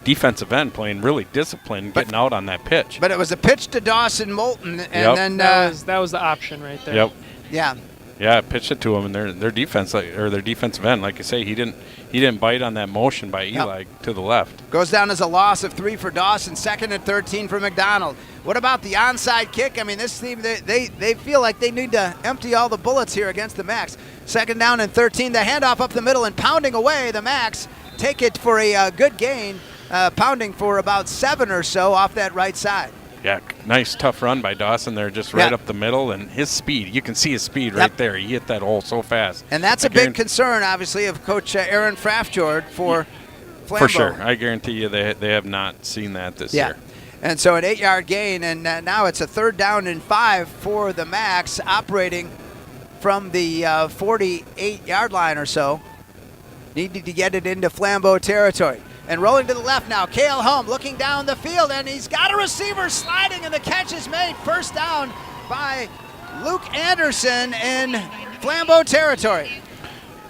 defensive end playing really disciplined, getting out on that pitch. But it was a pitch to Dawson Molton, and then that was the option right there. Yep. Yeah. Yeah, pitched it to him, and their defense, or their defensive end, like I say, he didn't bite on that motion by Eli to the left. Goes down as a loss of 3 for Dawson, 2nd and 13 for McDonald. What about the onside kick? I mean, this team, they feel like they need to empty all the bullets here against the Macks. 2nd down and 13, the handoff up the middle and pounding away. The Macks take it for a good gain, pounding for about 7 or so off that right side. Yeah, nice tough run by Dawson there, just right up the middle, and his speed. You can see his speed right there. He hit that hole so fast. And that's a big concern, obviously, of Coach Aaron Frafjord for Flambeau. For sure. I guarantee you they have not seen that this year. And so an 8-yard gain, and now it's a 3rd down and 5 for the Macks, operating from the 48-yard line or so. Needed to get it into Flambeau territory. And rolling to the left now, Cale Home looking down the field, and he's got a receiver sliding, and the catch is made. 1st down by Luke Anderson in Flambeau territory.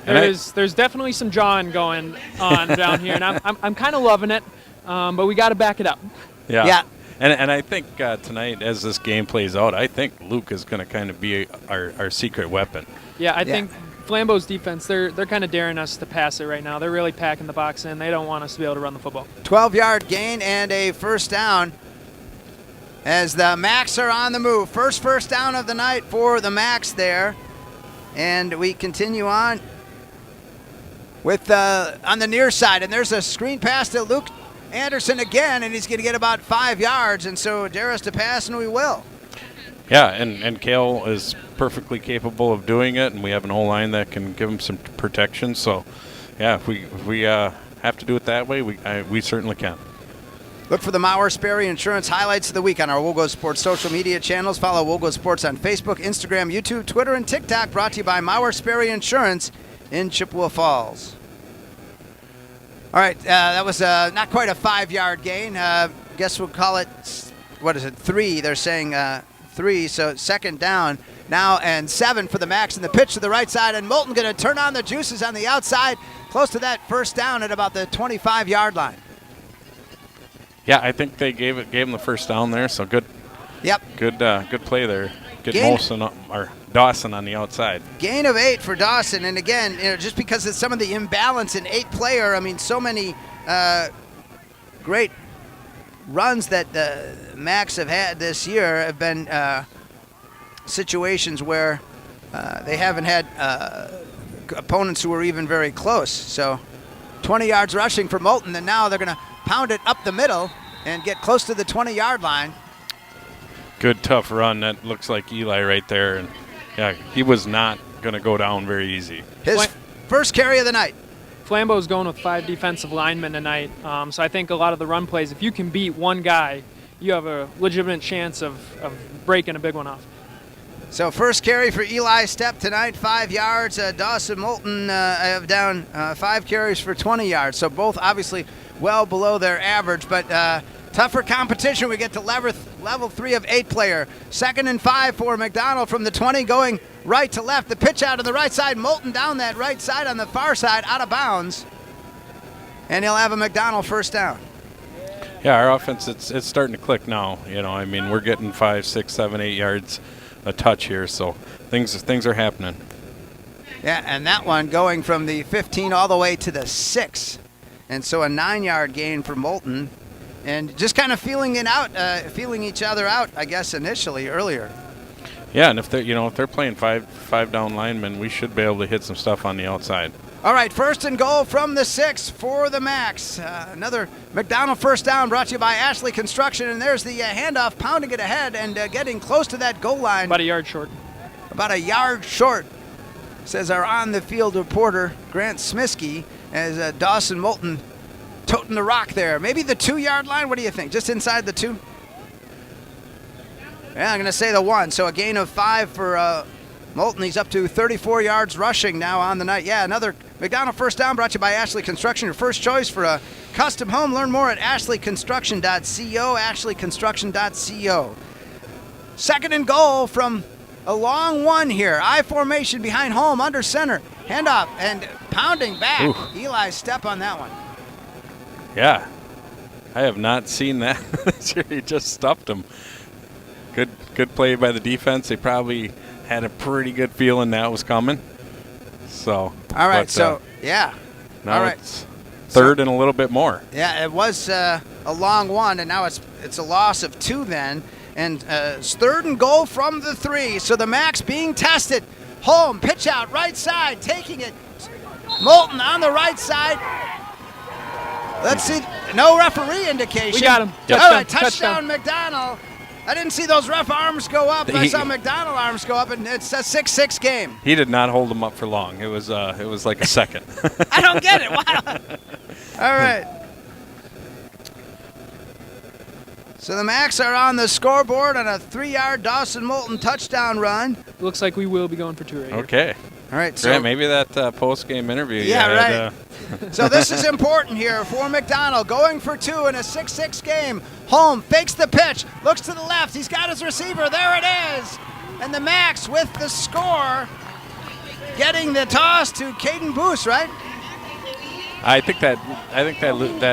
There's definitely some jawing going on down here, and I'm kind of loving it, but we got to back it up. Yeah. And I think tonight, as this game plays out, I think Luke is going to kind of be our secret weapon. Yeah, I think Flambeau's defense, they're kind of daring us to pass it right now. They're really packing the box in. They don't want us to be able to run the football. 12-yard gain and a 1st down as the Macks are on the move. First down of the night for the Macks there. And we continue on with on the near side. And there's a screen pass to Luke Anderson again, and he's going to get about 5 yards. And so dare us to pass, and we will. Yeah, and Cale is perfectly capable of doing it, and we have an O-line that can give him some protection. So, yeah, if we have to do it that way, we certainly can. Look for the Mauer Sperry Insurance highlights of the week on our WOGO Sports social media channels. Follow WOGO Sports on Facebook, Instagram, YouTube, Twitter, and TikTok. Brought to you by Mauer Sperry Insurance in Chippewa Falls. All right, that was not quite a 5-yard gain. Guess we'll call it, 3? They're saying 3, so 2nd down now and 7 for the Macks, and the pitch to the right side, and Molton going to turn on the juices on the outside, close to that 1st down at about the 25-yard line. Yeah, I think they gave him the 1st down there, so good. Yep. Good play there. Get Dawson on the outside. Gain of 8 for Dawson, and again, just because of some of the imbalance in 8-player, I mean, so many great runs that the Macks have had this year have been situations where they haven't had opponents who are even very close. So 20 yards rushing for Molton, and now they're going to pound it up the middle and get close to the 20-yard line. Good, tough run. That looks like Eli right there. And yeah, he was not going to go down very easy. His first carry of the night. Flambeau's going with 5 defensive linemen tonight. So I think a lot of the run plays, if you can beat one guy, you have a legitimate chance of breaking a big one off. So first carry for Eli Stepp tonight, 5 yards. Dawson Molton have down 5 carries for 20 yards. So both obviously well below their average, but tougher competition. We get to level 3 of 8-player. 2nd and 5 for McDonald from the 20, going right to left. The pitch out to the right side. Molton down that right side on the far side, out of bounds. And he'll have a McDonald 1st down. Yeah, our offense, it's starting to click now. I mean, we're getting 5, 6, 7, 8 yards a touch here, so things are happening. Yeah, and that one going from the 15 all the way to the 6. And so a 9-yard gain for Molton. And just kind of feeling each other out, I guess, initially, earlier. Yeah, and if they're playing five down linemen, we should be able to hit some stuff on the outside. All right, 1st and goal from the 6 for the Macks. Another McDonald 1st down brought to you by Ashley Construction. And there's the handoff, pounding it ahead and getting close to that goal line. About a yard short. About a yard short, says our on-the-field reporter, Grant Smiskey, as Dawson Molton toting the rock there. Maybe the 2-yard line. What do you think? Just inside the 2? Yeah, I'm going to say the 1. So a gain of 5 for Molton. He's up to 34 yards rushing now on the night. Yeah, another McDonald first down brought to you by Ashley Construction. Your first choice for a custom home. Learn more at ashleyconstruction.co, ashleyconstruction.co. Second and goal from a long one here. I formation behind home, under center. Handoff and pounding back. Ooh. Eli's step on that one. Yeah. I have not seen that. He just stuffed him. Good play by the defense. They probably had a pretty good feeling that was coming. So. All right, yeah. Now all right. it's third and a little bit more. Yeah, it was a long one, and now it's a loss of 2 then. And it's third and goal from the 3. So the Macks being tested. Home, pitch out, right side, taking it. Molton on the right side. Let's see. No referee indication. We got him. Yep. All right, touchdown McDonald. I didn't see those ref arms go up. I saw McDonald arms go up, and it's a 6-6 game. He did not hold him up for long. It was like a second. I don't get it. Wow. All right. So the Macks are on the scoreboard on a 3-yard Dawson Molton touchdown run. Looks like we will be going for 2 right here. Okay. All right. So Grant, maybe that post-game interview. Yeah, right. So this is important here for McDonald. Going for 2 in a 6-6 game. Home fakes the pitch. Looks to the left. He's got his receiver. There it is. And the Macks with the score. Getting the toss to Caden Boos, right? I think that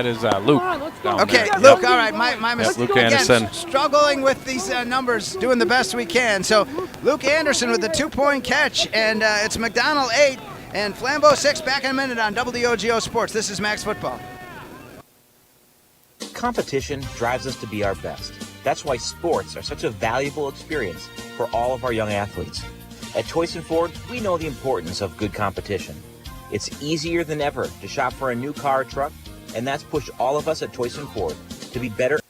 is Luke. Okay, Luke. All right, my mistake. Luke Anderson. Again, struggling with these numbers, doing the best we can. So Luke Anderson with the 2-point catch, and it's McDonald 8 and Flambeau 6. Back in a minute on WOGO Sports. This is Macks Football. Competition drives us to be our best. That's why sports are such a valuable experience for all of our young athletes. At Choice & Ford, we know the importance of good competition. It's easier than ever to shop for a new car or truck, and that's pushed all of us at Choice & Ford to be better.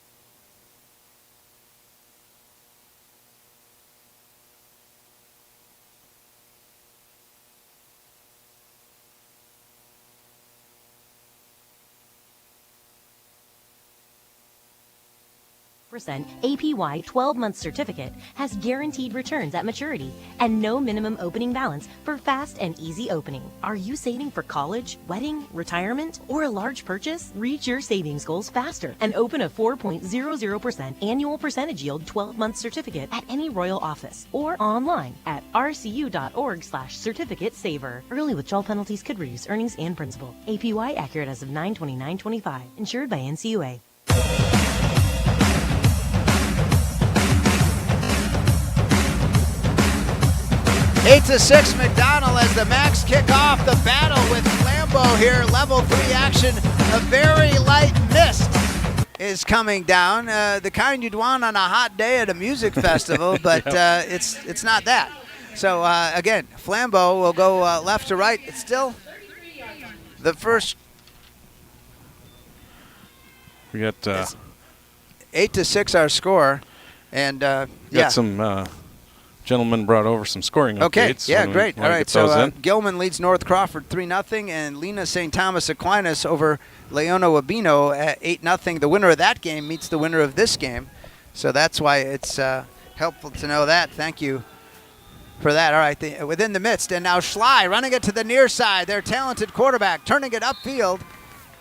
APY 12-month certificate has guaranteed returns at maturity and no minimum opening balance for fast and easy opening. Are you saving for college, wedding, retirement, or a large purchase? Reach your savings goals faster and open a 4.00% annual percentage yield 12-month certificate at any Royal office or online at rcu.org/certificate saver. Early withdrawal penalties could reduce earnings and principal. APY accurate as of 9/29/25. Insured by NCUA. 8-6 McDonald as the Macks kick off the battle with Flambeau here. Level 3 action. A very light mist is coming down. The kind you'd want on a hot day at a music festival, but it's not that. So, again, Flambeau will go left to right. It's still the first. We got 8-6 our score. And, got some gentlemen brought over some scoring okay, updates. yeah, great. All right, so Gilman leads North Crawford 3-0, and Lena St. Thomas Aquinas over Leona Wabino at 8-0. The winner of that game meets the winner of this game. So that's why it's helpful to know that. Thank you for that. All right, within the midst. And now Schley running it to the near side. Their talented quarterback turning it upfield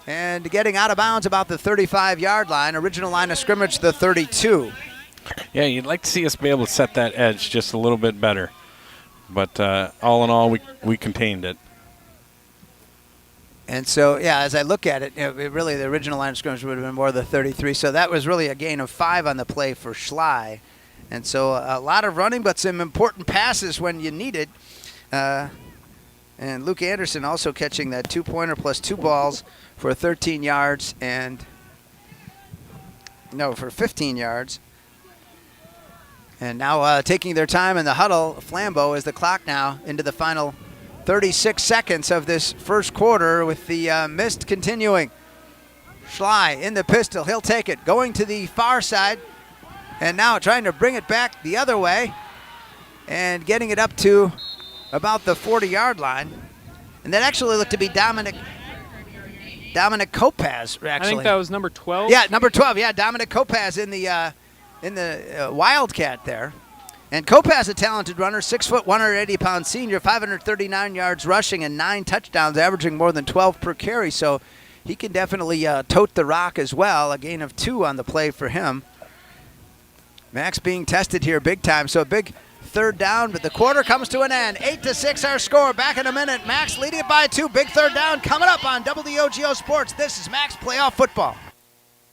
and getting out of bounds about the 35-yard line. Original line of scrimmage, the 32. Yeah, you'd like to see us be able to set that edge just a little bit better. But all in all, we contained it. And so, yeah, as I look at it, really the original line of scrimmage would have been more the 33. So that was really a gain of 5 on the play for Schley. And so a lot of running, but some important passes when you need it. And Luke Anderson also catching that 2-pointer plus 2 balls for 13 yards for 15 yards. And now taking their time in the huddle, Flambeau, as the clock now into the final 36 seconds of this first quarter with the mist continuing. Schley in the pistol. He'll take it. Going to the far side. And now trying to bring it back the other way. And getting it up to about the 40-yard line. And that actually looked to be Dominic Dominic Kopaz, actually. I think that was number 12. Yeah, number 12. Yeah, Dominic Kopaz in the Wildcat there. And Kopaz, a talented runner, 6 foot, 180-pound senior, 539 yards rushing and 9 touchdowns, averaging more than 12 per carry. So he can definitely tote the rock as well. A gain of 2 on the play for him. Macks being tested here big time. So a big third down, but the quarter comes to an end. 8-6 our score. Back in a minute. Macks leading it by 2. Big third down coming up on WOGO Sports. This is Macks Playoff Football.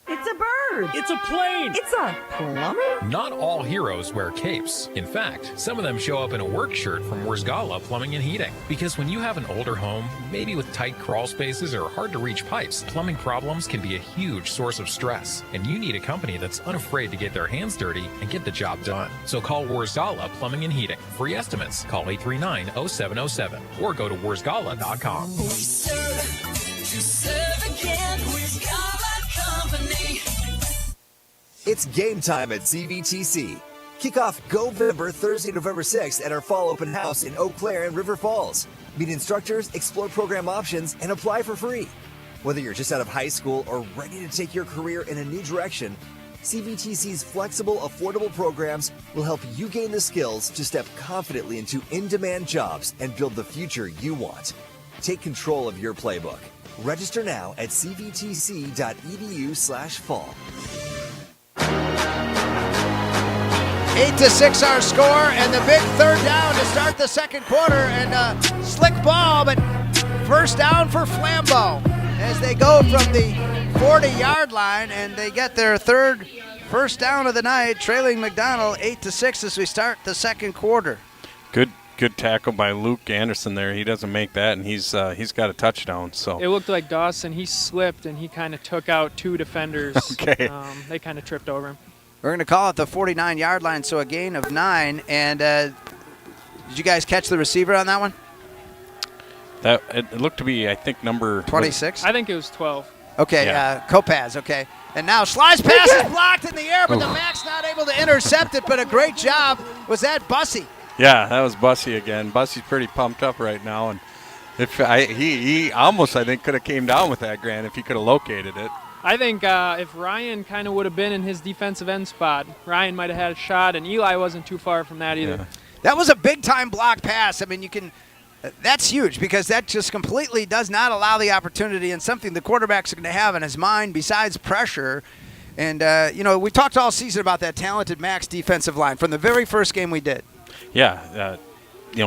It's a bird. It's a plane. It's a plumber. Not all heroes wear capes. In fact, some of them show up in a work shirt from WIAA Plumbing and Heating. Because when you have an older home, maybe with tight crawl spaces or hard-to-reach pipes, plumbing problems can be a huge source of stress. And you need a company that's unafraid to get their hands dirty and get the job done. So call WIAA Plumbing and Heating. Free estimates. Call 839-0707 or go to WIAA.com. We serve again. WIAA Company. It's game time at CVTC. Kick off Go-Vember Thursday, November 6th at our fall open house in Eau Claire and River Falls. Meet instructors, explore program options, and apply for free. Whether you're just out of high school or ready to take your career in a new direction, CVTC's flexible, affordable programs will help you gain the skills to step confidently into in-demand jobs and build the future you want. Take control of your playbook. Register now at cvtc.edu/fall. 8-6 our score, and the big third down to start the second quarter, and a slick ball, but first down for Flambeau as they go from the 40-yard line, and they get their third first down of the night, trailing McDonald 8-6 as we start the second quarter. Good tackle by Luke Anderson there. He doesn't make that, and he's got a touchdown. So it looked like Dawson. He slipped, and he kind of took out 2 defenders. Okay. They kind of tripped over him. We're going to call it the 49-yard line, so a gain of 9. And did you guys catch the receiver on that one? That it looked to be, I think, number 26. I think it was 12. Okay, Yeah. Kopaz. Okay, and now Sly's pass is blocked in the air, but the Macks not able to intercept it. But a great job. Was that Bussy? Yeah, that was Bussy again. Bussy's pretty pumped up right now, and he almost, I think, could have came down with that, Grant, if he could have located it. I think if Ryan kind of would have been in his defensive end spot, Ryan might have had a shot, and Eli wasn't too far from that either. Yeah. That was a big-time block pass. I mean, that's huge because that just completely does not allow the opportunity and something the quarterback's going to have in his mind besides pressure. And, we talked all season about that talented Macks defensive line from the very first game we did. Yeah,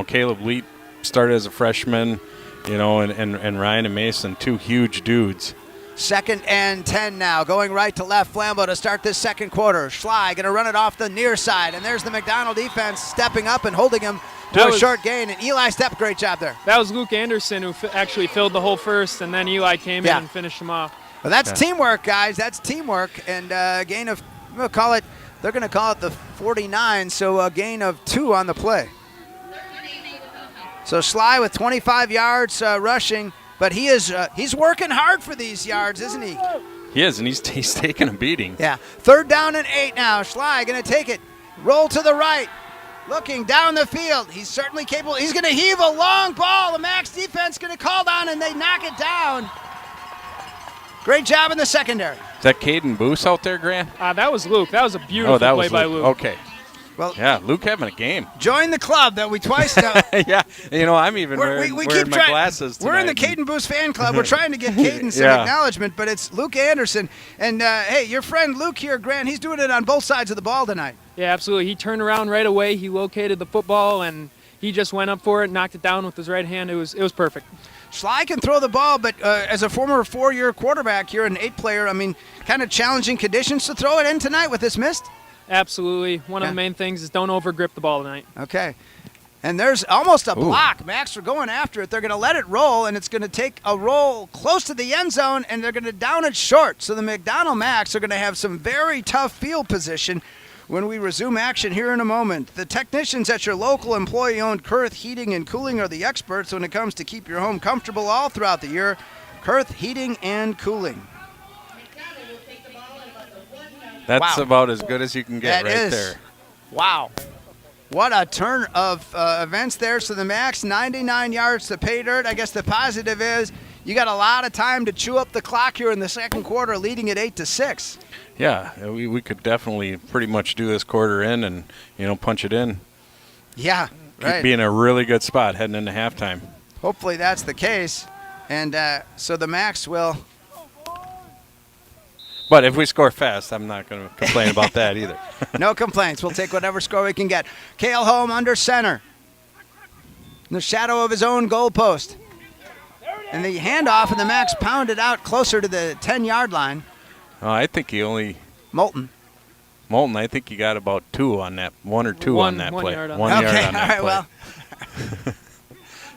Caleb Leet started as a freshman, and Ryan and Mason, 2 huge dudes. 2nd and 10 now, going right to left. Flambeau to start this second quarter. Schley going to run it off the near side, and there's the McDonald defense stepping up and holding him to a short gain, and Eli Stepp, great job there. That was Luke Anderson who actually filled the whole first, and then Eli came in and finished him off. Well, that's teamwork, guys. That's teamwork, and a gain of, they're going to call it the 49, so a gain of 2 on the play. So Schley with 25 yards rushing, but he's working hard for these yards, isn't he? He is, and he's taking a beating. Yeah. 3rd down and 8 now. Schley going to take it. Roll to the right. Looking down the field. He's certainly capable. He's going to heave a long ball. The Macks defense going to call down, and they knock it down. Great job in the secondary. Is that Caden Boose out there, Grant? That was Luke. That was a beautiful play by Luke. Okay. Well, yeah, Luke having a game. Join the club that we twice know. Yeah, I'm even wearing my glasses tonight. We're in the Caden Boose fan club. We're trying to get Caden some acknowledgement, but it's Luke Anderson. And, hey, your friend Luke here, Grant, he's doing it on both sides of the ball tonight. Yeah, absolutely. He turned around right away. He located the football, and he just went up for it, knocked it down with his right hand. It was perfect. Schley can throw the ball, but as a former 4-year quarterback here, an 8-player, I mean, kind of challenging conditions to throw it in tonight with this missed? Absolutely. One of the main things is don't overgrip the ball tonight. Okay. And there's almost a block. Macks are going after it. They're going to let it roll, and it's going to take a roll close to the end zone, and they're going to down it short. So the McDonald Macks are going to have some very tough field position when we resume action here in a moment. The technicians at your local employee-owned Kurth Heating and Cooling are the experts when it comes to keep your home comfortable all throughout the year. Kurth Heating and Cooling. That's about as good as you can get there. Wow. What a turn of events there. So the Macks, 99 yards to pay dirt. I guess the positive is You got a lot of time to chew up the clock here in the second quarter, leading at 8-6. Yeah, we could definitely pretty much do this quarter in and, punch it in. Yeah, right. Be in a really good spot heading into halftime. Hopefully that's the case. And so the Macks will. But if we score fast, I'm not going to complain about that either. No complaints. We'll take whatever score we can get. Cale Holm under center. In the shadow of his own goalpost. And the handoff, and the Macks pounded out closer to the 10-yard line. I think he only. Molton, I think he got about 2 on that, 1 or 2 on that play. Yard on One that. yard Okay, on that all right, play. well.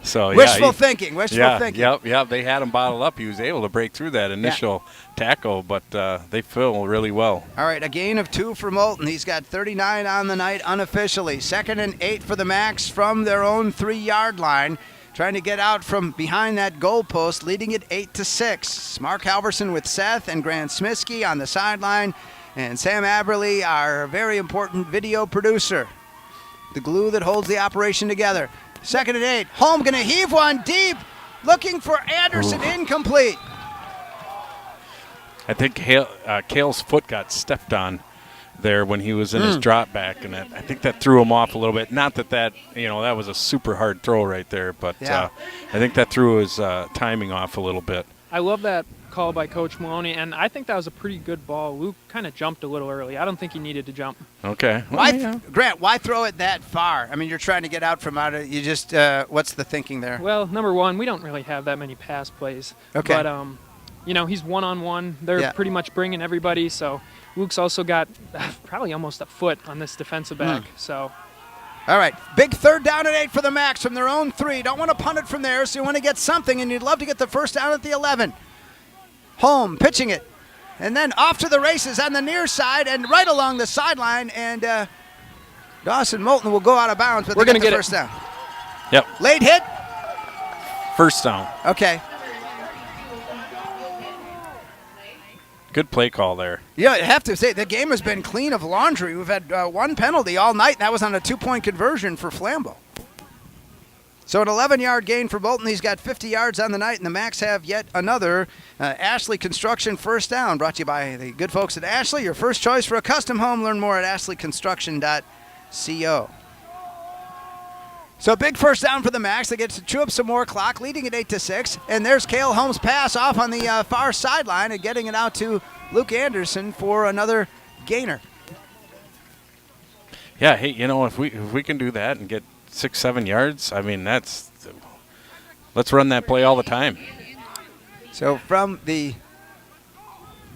So wishful thinking. Yep. They had him bottled up. He was able to break through that initial tackle, but they fill really well. All right, a gain of 2 for Molton. He's got 39 on the night unofficially. 2nd and 8 for the Macks from their own 3-yard line. Trying to get out from behind that goalpost, leading it 8-6. Mark Halverson with Seth and Grant Smiskey on the sideline. And Sam Aberley, our very important video producer. The glue that holds the operation together. 2nd and 8. Holm going to heave one deep. Looking for Anderson. Incomplete. I think Cale's foot got stepped on there when he was in his drop back, and I think that threw him off a little bit. Not that was a super hard throw right there, but I think that threw his timing off a little bit. I love that call by Coach Maloney, and I think that was a pretty good ball. Luke kind of jumped a little early. I don't think he needed to jump. Okay. Grant, why throw it that far? I mean, you're trying to get out from out of you. Just what's the thinking there? Well, number one, we don't really have that many pass plays. Okay. But he's one-on-one. They're pretty much bringing everybody. So Luke's also got probably almost a foot on this defensive back. So. All right, big 3rd down and 8 for the Macks from their own 3. Don't want to punt it from there, so you want to get something, and you'd love to get the first down at the 11. Holm pitching it, and then off to the races on the near side and right along the sideline, and Dawson Molton will go out of bounds, but we're going to get the first down. Yep. Late hit? First down. Okay. Good play call there. Yeah, I have to say, the game has been clean of laundry. We've had 1 penalty all night, and that was on a 2-point conversion for Flambeau. So an 11-yard gain for Bolton. He's got 50 yards on the night, and the Macks have yet another Ashley Construction first down, brought to you by the good folks at Ashley, your first choice for a custom home. Learn more at ashleyconstruction.co. So big first down for the Macks. They get to chew up some more clock, leading at 8-6. And there's Cale Holmes' pass off on the far sideline and getting it out to Luke Anderson for another gainer. Yeah, hey, if we can do that and get 6-7 yards, I mean, let's run that play all the time. So after the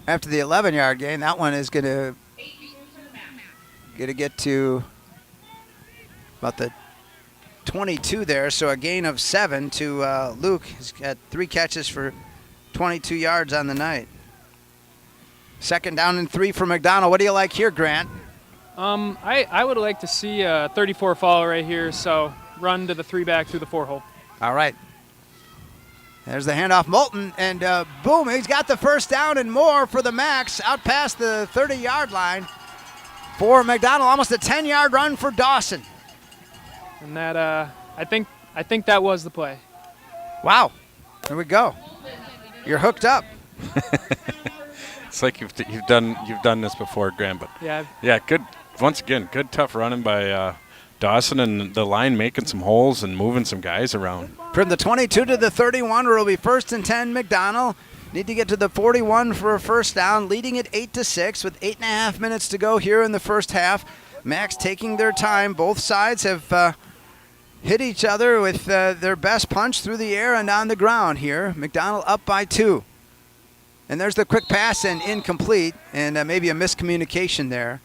11-yard gain, that one is going to get to about the 22 there, so a gain of 7 to Luke. He's got 3 catches for 22 yards on the night. 2nd down and 3 for McDonald. What do you like here, Grant? I would like to see a 34 follow right here, so run to the 3-back through the 4-hole. All right. There's the handoff, Molton, and boom, he's got the first down and more for the Macks out past the 30-yard line for McDonald. Almost a 10-yard run for Dawson. And that, I think that was the play. Wow. There we go. You're hooked up. It's like you've done this before, Graham. But yeah, good. Once again, good tough running by Dawson and the line making some holes and moving some guys around. From the 22 to the 31, where it'll be 1st and 10. McDonald need to get to the 41 for a first down, leading it 8-6 with 8.5 minutes to go here in the first half. Macks taking their time. Both sides have hit each other with their best punch through the air and on the ground here. McDonald up by 2. And there's the quick pass and incomplete, and maybe a miscommunication there.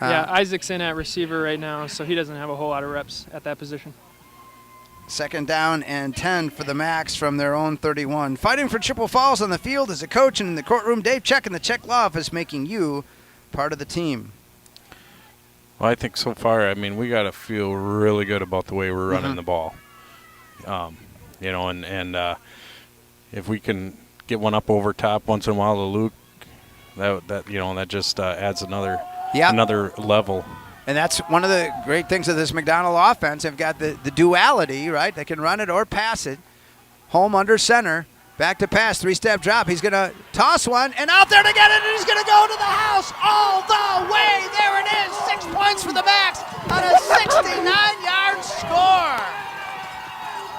Yeah, Isaac's in at receiver right now, so he doesn't have a whole lot of reps at that position. 2nd down and 10 for the Macks from their own 31. Fighting for Chippewa Falls on the field as a coach and in the courtroom. Dave Check in the Check Law Office, making you part of the team. Well, I think so far, I mean, we got to feel really good about the way we're running the ball. And if we can get one up over top once in a while to Luke, that just adds another level. And that's one of the great things of this McDonald offense. They've got the duality, right? They can run it or pass it. Home under center. Back to pass, three-step drop. He's going to toss one, and out there to get it, and he's going to go to the house all the way. There it is, 6 points for the Macks on a 69-yard score.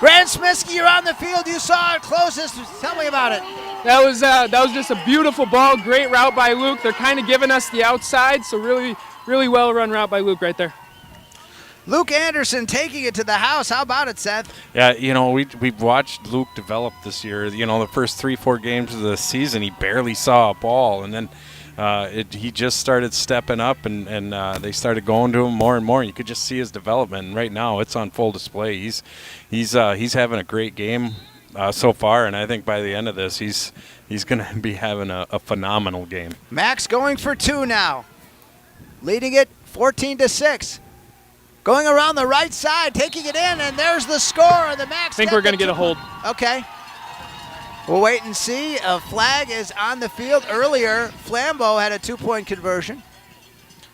Grant Smisky, you're on the field. You saw it closest. Tell me about it. That was just a beautiful ball. Great route by Luke. They're kind of giving us the outside, so really, really well run route by Luke right there. Luke Anderson taking it to the house. How about it, Seth? Yeah, we've watched Luke develop this year. The first 3-4 games of the season, he barely saw a ball, and then he just started stepping up, and they started going to him more and more. You could just see his development. And right now, it's on full display. He's having a great game so far, and I think by the end of this, he's going to be having a phenomenal game. Macks going for 2 now, leading it 14-6. Going around the right side, taking it in, and there's the score. The Macks. I think we're going to get a hold. Okay. We'll wait and see. A flag is on the field. Earlier, Flambeau had a 2-point conversion.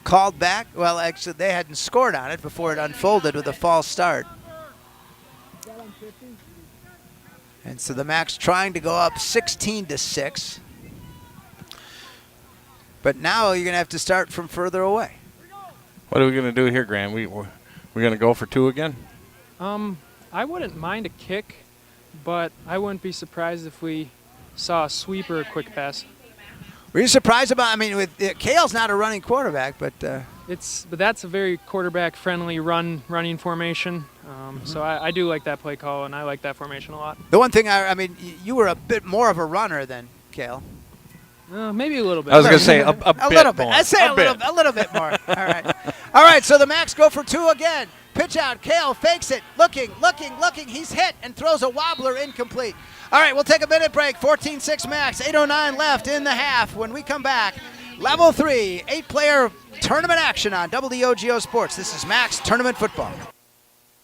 Called back. Well, actually, they hadn't scored on it before it unfolded with a false start. And so the Macks trying to go up 16-6. But now you're going to have to start from further away. What are we going to do here, Grant? We're going to go for 2 again? I wouldn't mind a kick, but I wouldn't be surprised if we saw a sweep or a quick pass. Were you surprised about? With Kale's not a running quarterback, but that's a very quarterback-friendly running formation. So I do like that play call, and I like that formation a lot. The one thing you were a bit more of a runner than Kale. Maybe a little bit. I was going to say a little bit. More. I'd say a little bit more. All right. So the Macks go for 2 again. Pitch out. Kale fakes it. Looking. He's hit and throws a wobbler incomplete. All right, we'll take a minute break. 14-6 Macks. 8:09 left in the half. When we come back, Level 3 8-player tournament action on WOGO Sports. This is Macks Tournament Football.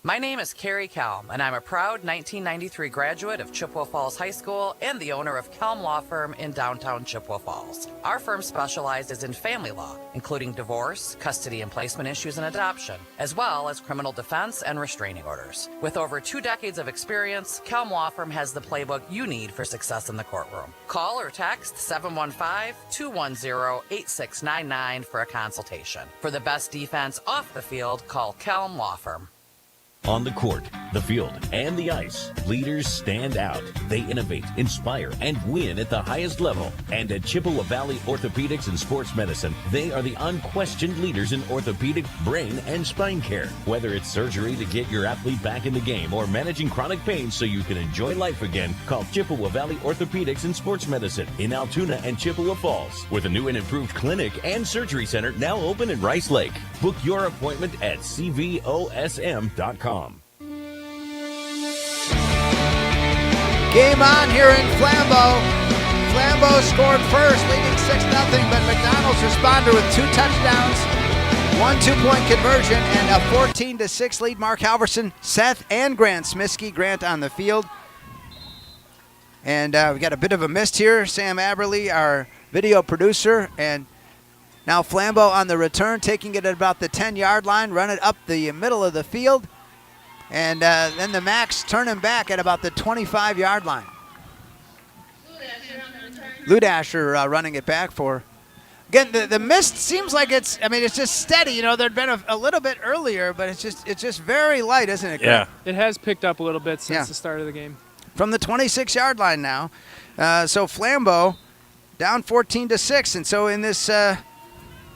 My name is Carrie Kelm, and I'm a proud 1993 graduate of Chippewa Falls High School and the owner of Kelm Law Firm in downtown Chippewa Falls. Our firm specializes in family law, including divorce, custody and placement issues, and adoption, as well as criminal defense and restraining orders. With over 2 decades of experience, Kelm Law Firm has the playbook you need for success in the courtroom. Call or text 715-210-8699 for a consultation. For the best defense off the field, call Kelm Law Firm. On the court, the field, and the ice, leaders stand out. They innovate, inspire, and win at the highest level. And at Chippewa Valley Orthopedics and Sports Medicine, they are the unquestioned leaders in orthopedic, brain, and spine care. Whether it's surgery to get your athlete back in the game or managing chronic pain so you can enjoy life again, call Chippewa Valley Orthopedics and Sports Medicine in Altoona and Chippewa Falls, with a new and improved clinic and surgery center now open in Rice Lake. Book your appointment at cvosm.com. Game on here in Flambeau. Flambeau scored first, leading 6-0, but McDonald's responded with 2 touchdowns, 1 2-point conversion, and a 14-6 lead. Mark Halverson, Seth, and Grant Smisky. Grant on the field. And we got a bit of a mist here. Sam Aberley, our video producer, and now Flambeau on the return, taking it at about the 10-yard line, run it up the middle of the field. And then the Macks turn him back at about the 25-yard line. Ludasher running it back for. Again, the mist seems like it's just steady. There'd been a little bit earlier, but it's just very light, isn't it, Greg? Yeah. It has picked up a little bit since the start of the game. From the 26-yard line now. So Flambeau down 14-6. And so in this,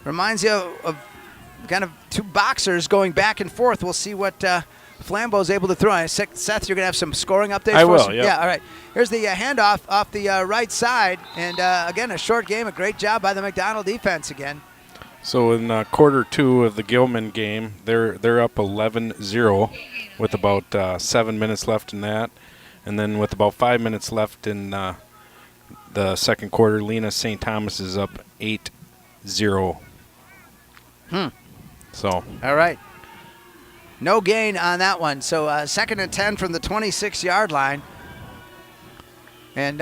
reminds you of kind of 2 boxers going back and forth. We'll see what Flambeau's able to throw. Seth, you're going to have some scoring updates for us? Yeah, all right. Here's the handoff off the right side. And, again, a short game. A great job by the McDonald defense again. So in quarter 2 of the Gilman game, they're up 11-0 with about 7 minutes left in that. And then with about 5 minutes left in the second quarter, Lena St. Thomas is up 8-0. So. All right. No gain on that one. So 2nd and 10 from the 26-yard line. And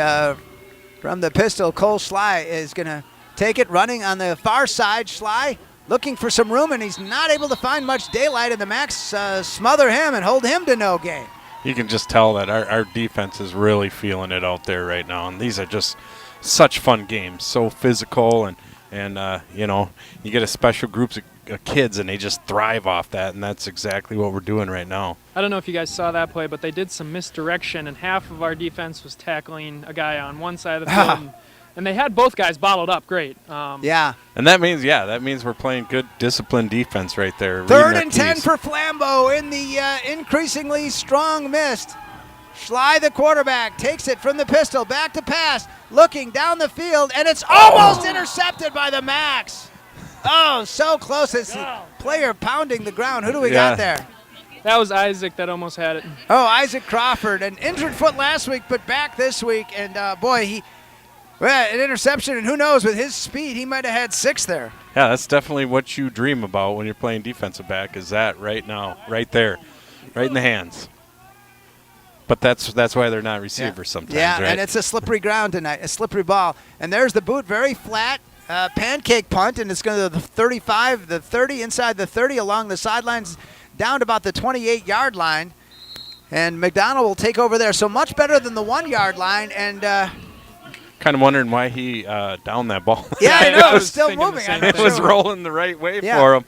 from the pistol, Cole Schley is going to take it, running on the far side. Schley looking for some room, and he's not able to find much daylight, and the Macks smother him and hold him to no gain. You can just tell that our defense is really feeling it out there right now. And these are just such fun games, so physical. And you know, you get a special groups of kids, and they just thrive off that. And that's exactly what we're doing right now. I don't know if you guys saw that play, but they did some misdirection, and half of our defense was tackling a guy on one side of the field. And they had both guys bottled up great. Yeah. And that means we're playing good disciplined defense right there. 3rd and 10 for Flambeau in the increasingly strong mist. Schley, the quarterback, takes it from the pistol, back to pass, looking down the field, and it's almost intercepted by the Macks. Oh, so close. It's the player pounding the ground. Who do we got there? That was Isaac that almost had it. Oh, Isaac Crawford, an injured foot last week, but back this week. And, boy, an interception, and who knows, with his speed, he might have had 6 there. Yeah, that's definitely what you dream about when you're playing defensive back, is that right now, right there, right in the hands. But that's why they're not receivers sometimes, Yeah, right? and it's a slippery ground tonight, a slippery ball. And there's the boot, very flat, pancake punt, and it's going to the 35, the 30, inside the 30, along the sidelines, down to about the 28-yard line. And McDonald will take over there. So much better than the 1-yard line, and kind of wondering why he downed that ball. Yeah, I know. It was still moving. It was rolling the right way for him.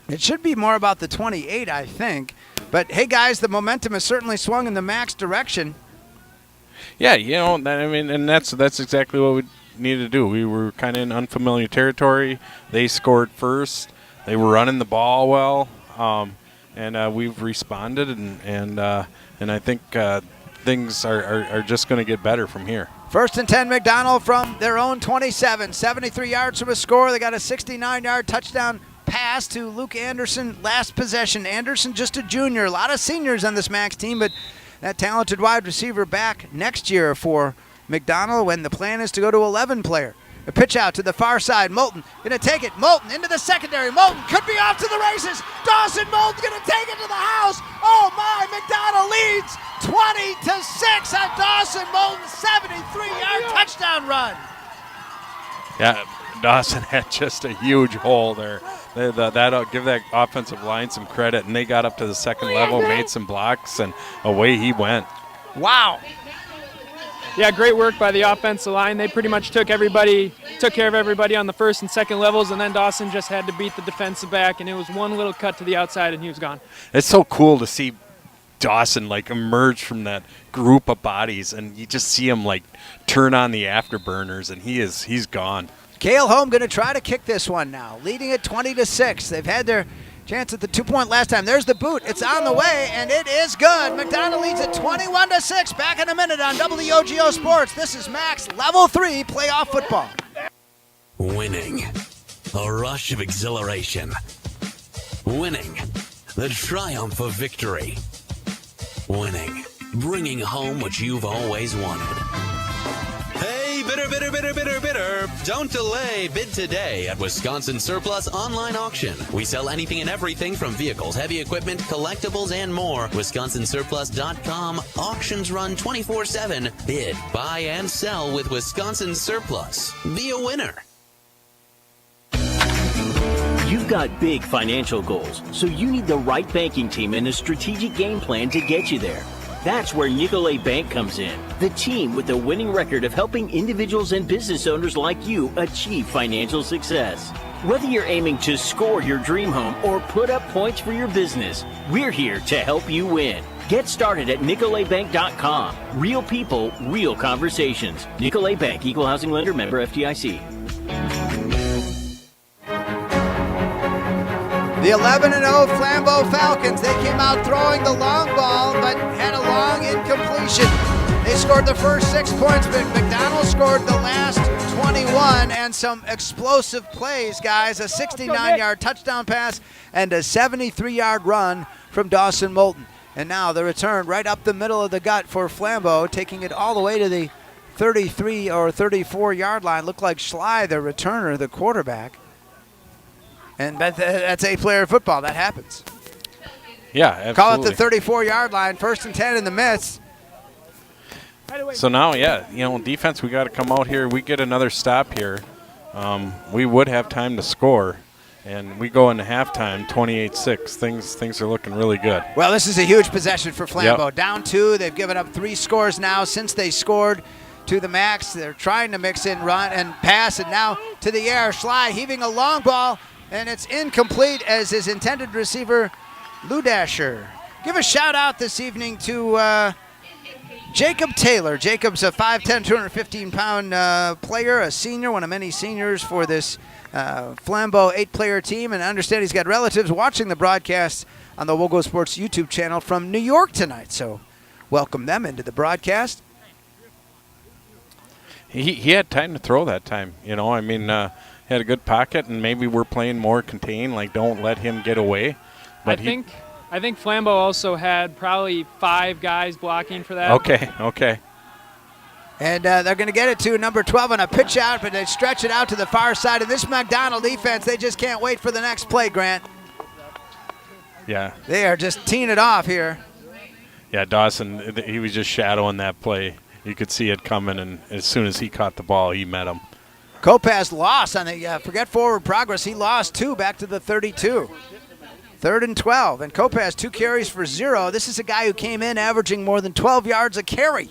It should be more about the 28, I think. But, hey, guys, the momentum has certainly swung in the Macks direction. Yeah, you know, I mean, and that's exactly what we needed to do. We were kind of in unfamiliar territory. They scored first. They were running the ball well, and we've responded, and I think things are just going to get better from here. 1st and 10, McDonald from their own 27. 73 yards from a score. They got a 69-yard touchdown pass to Luke Anderson last possession. Anderson just a junior. A lot of seniors on this Macks team, but that talented wide receiver back next year for McDonald when the plan is to go to 11-player. A pitch out to the far side. Molton going to take it. Molton into the secondary. Molton could be off to the races. Dawson Molton's going to take it to the house. Oh, my. McDonald leads 20-6 on Dawson Molton's 73-yard touchdown run. Yeah, Dawson had just a huge hole there. That'll give that offensive line some credit, and they got up to the second level, made some blocks, and away he went. Wow. Yeah, great work by the offensive line. They pretty much took care of everybody on the first and second levels, and then Dawson just had to beat the defensive back, and it was one little cut to the outside, and he was gone. It's so cool to see Dawson emerge from that group of bodies, and you just see him turn on the afterburners, and he's gone. Cale Holm going to try to kick this one now, leading it 20-6. They've had their chance at the 2-point last time. There's the boot. It's on the way, and it is good. McDonald leads it 21-6. Back in a minute on WOGO Sports. This is Macks Level 3 Playoff Football. Winning. A rush of exhilaration. Winning. The triumph of victory. Winning. Bringing home what you've always wanted. Hey, bidder, bidder, bidder, bidder, bidder. Don't delay. Bid today at Wisconsin Surplus Online Auction. We sell anything and everything from vehicles, heavy equipment, collectibles, and more. WisconsinSurplus.com. Auctions run 24/7. Bid, buy, and sell with Wisconsin Surplus. Be a winner. You've got big financial goals, so you need the right banking team and a strategic game plan to get you there. That's where Nicolet Bank comes in, the team with a winning record of helping individuals and business owners like you achieve financial success. Whether you're aiming to score your dream home or put up points for your business, we're here to help you win. Get started at NicoletBank.com. Real people, real conversations. Nicolet Bank, Equal Housing Lender, member FDIC. The 11-0 Flambeau Falcons, they came out throwing the long ball, but had a long incompletion. They scored the first 6 points, but McDonald scored the last 21, and some explosive plays, guys. A 69-yard touchdown pass and a 73-yard run from Dawson Molton. And now the return right up the middle of the gut for Flambeau, taking it all the way to the 33 or 34-yard line. Looked like Schley, the returner, the quarterback. And that's A-player football. That happens. Yeah, absolutely. Call it the 34-yard line, 1st and 10 in the midst. So now, defense, we got to come out here. We get another stop here. We would have time to score. And we go into halftime 28-6. Things are looking really good. Well, this is a huge possession for Flambeau. Yep. Down 2. They've given up 3 scores now since they scored to the Macks. They're trying to mix in run and pass, and now to the air. Schley heaving a long ball, and it's incomplete as his intended receiver, Ludasher. Give a shout out this evening to Jacob Taylor. Jacob's a 5'10", 215-pound player, a senior, one of many seniors for this Flambeau 8-player team, and I understand he's got relatives watching the broadcast on the WOGO Sports YouTube channel from New York tonight. So welcome them into the broadcast. He had time to throw that time. You know, I mean, he had a good pocket, and maybe we're playing more contain, like don't let him get away. But I think Flambeau also had probably 5 guys blocking for that. Okay. And they're going to get it to number 12 on a pitch out, but they stretch it out to the far side. And this McDonald defense, they just can't wait for the next play, Grant. Yeah. They are just teeing it off here. Yeah, Dawson, he was just shadowing that play. You could see it coming, and as soon as he caught the ball, he met him. Kopaz lost on the forget forward progress. He lost 2 back to the 32. 3rd and 12, and Kopaz 2 carries for 0. This is a guy who came in averaging more than 12 yards a carry.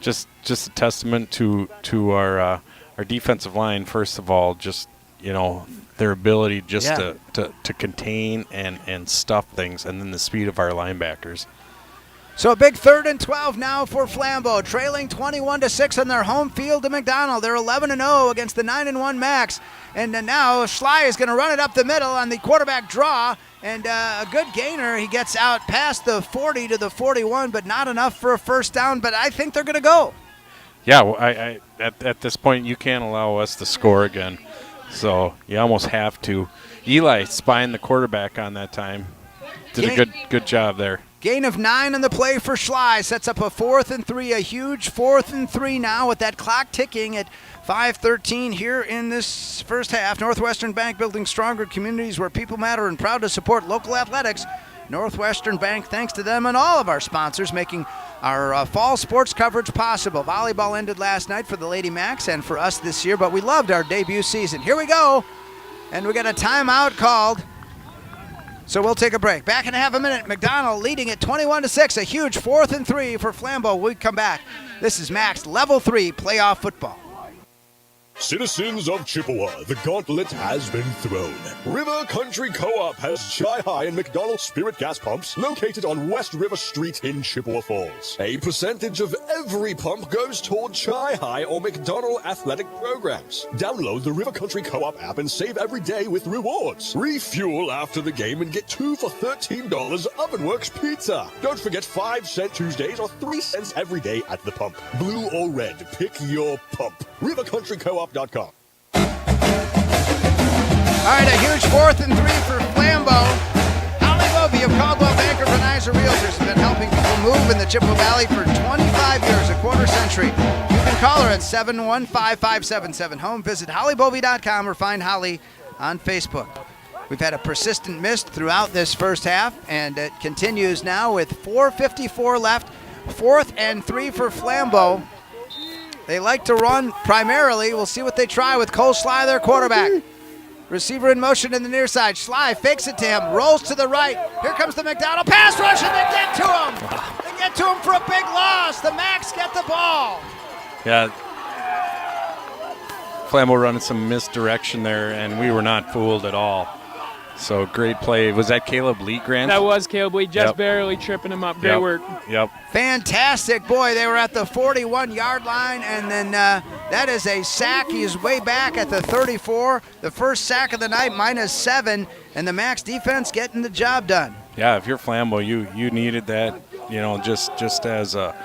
Just a testament to our defensive line, first of all, just, you know, their ability just to contain and stuff things, and then the speed of our linebackers. So a big 3rd and 12 now for Flambeau, trailing 21-6 on their home field to McDonald. They're 11-0 against the 9-1 Macks. And now Schley is going to run it up the middle on the quarterback draw. And a good gainer. He gets out past the 40 to the 41, but not enough for a first down. But I think they're going to go. Yeah, well, at this point, you can't allow us to score again. So you almost have to. Eli spying the quarterback on that time. Did a good job there. Gain of 9 on the play for Schley. Sets up a 4th and 3, a huge 4th and 3 now with that clock ticking at 5:13 here in this first half. Northwestern Bank, building stronger communities where people matter, and proud to support local athletics. Northwestern Bank, thanks to them and all of our sponsors, making our fall sports coverage possible. Volleyball ended last night for the Lady Macks and for us this year, but we loved our debut season. Here we go, and we got a timeout called. So we'll take a break. Back in half a minute. McDonald leading at 21-6. A huge 4th and 3 for Flambeau. We come back. This is Macks Level 3 Playoff Football. Citizens of Chippewa, the gauntlet has been thrown. River Country Co-op has Chi-Hi and McDonald Spirit gas pumps located on West River Street in Chippewa Falls. A percentage of every pump goes toward Chi-Hi or McDonald athletic programs. Download the River Country Co-op app and save every day with rewards. Refuel after the game and get 2 for $13 Ovenworks pizza. Don't forget 5-cent Tuesdays or 3 cents every day at the pump. Blue or red, pick your pump. RiverCountryCoop.com. All right, a huge 4th and 3 for Flambeau. Holly Bovey of Caldwell Banker Benizer Realtors has been helping people move in the Chippewa Valley for 25 years, a quarter century. You can call her at 715-577-HOME. Visit hollybovey.com or find Holly on Facebook. We've had a persistent mist throughout this first half, and it continues now with 4:54 left. 4th and 3 for Flambeau. They like to run primarily. We'll see what they try with Cole Schley, their quarterback. Receiver in motion in the near side. Schley fakes it to him, rolls to the right. Here comes the McDonald pass rush, and they get to him. They get to him for a big loss. The Macks get the ball. Yeah. Flambeau running some misdirection there, and we were not fooled at all. So great play. Was that Caleb Lee, Grant? That was Caleb Lee, just barely tripping him up. Great work. Yep. Fantastic. Boy, they were at the 41-yard line, and then that is a sack. He's way back at the 34. The first sack of the night, -7, and the Macks defense getting the job done. Yeah, if you're Flambeau, you needed that, you know, just as a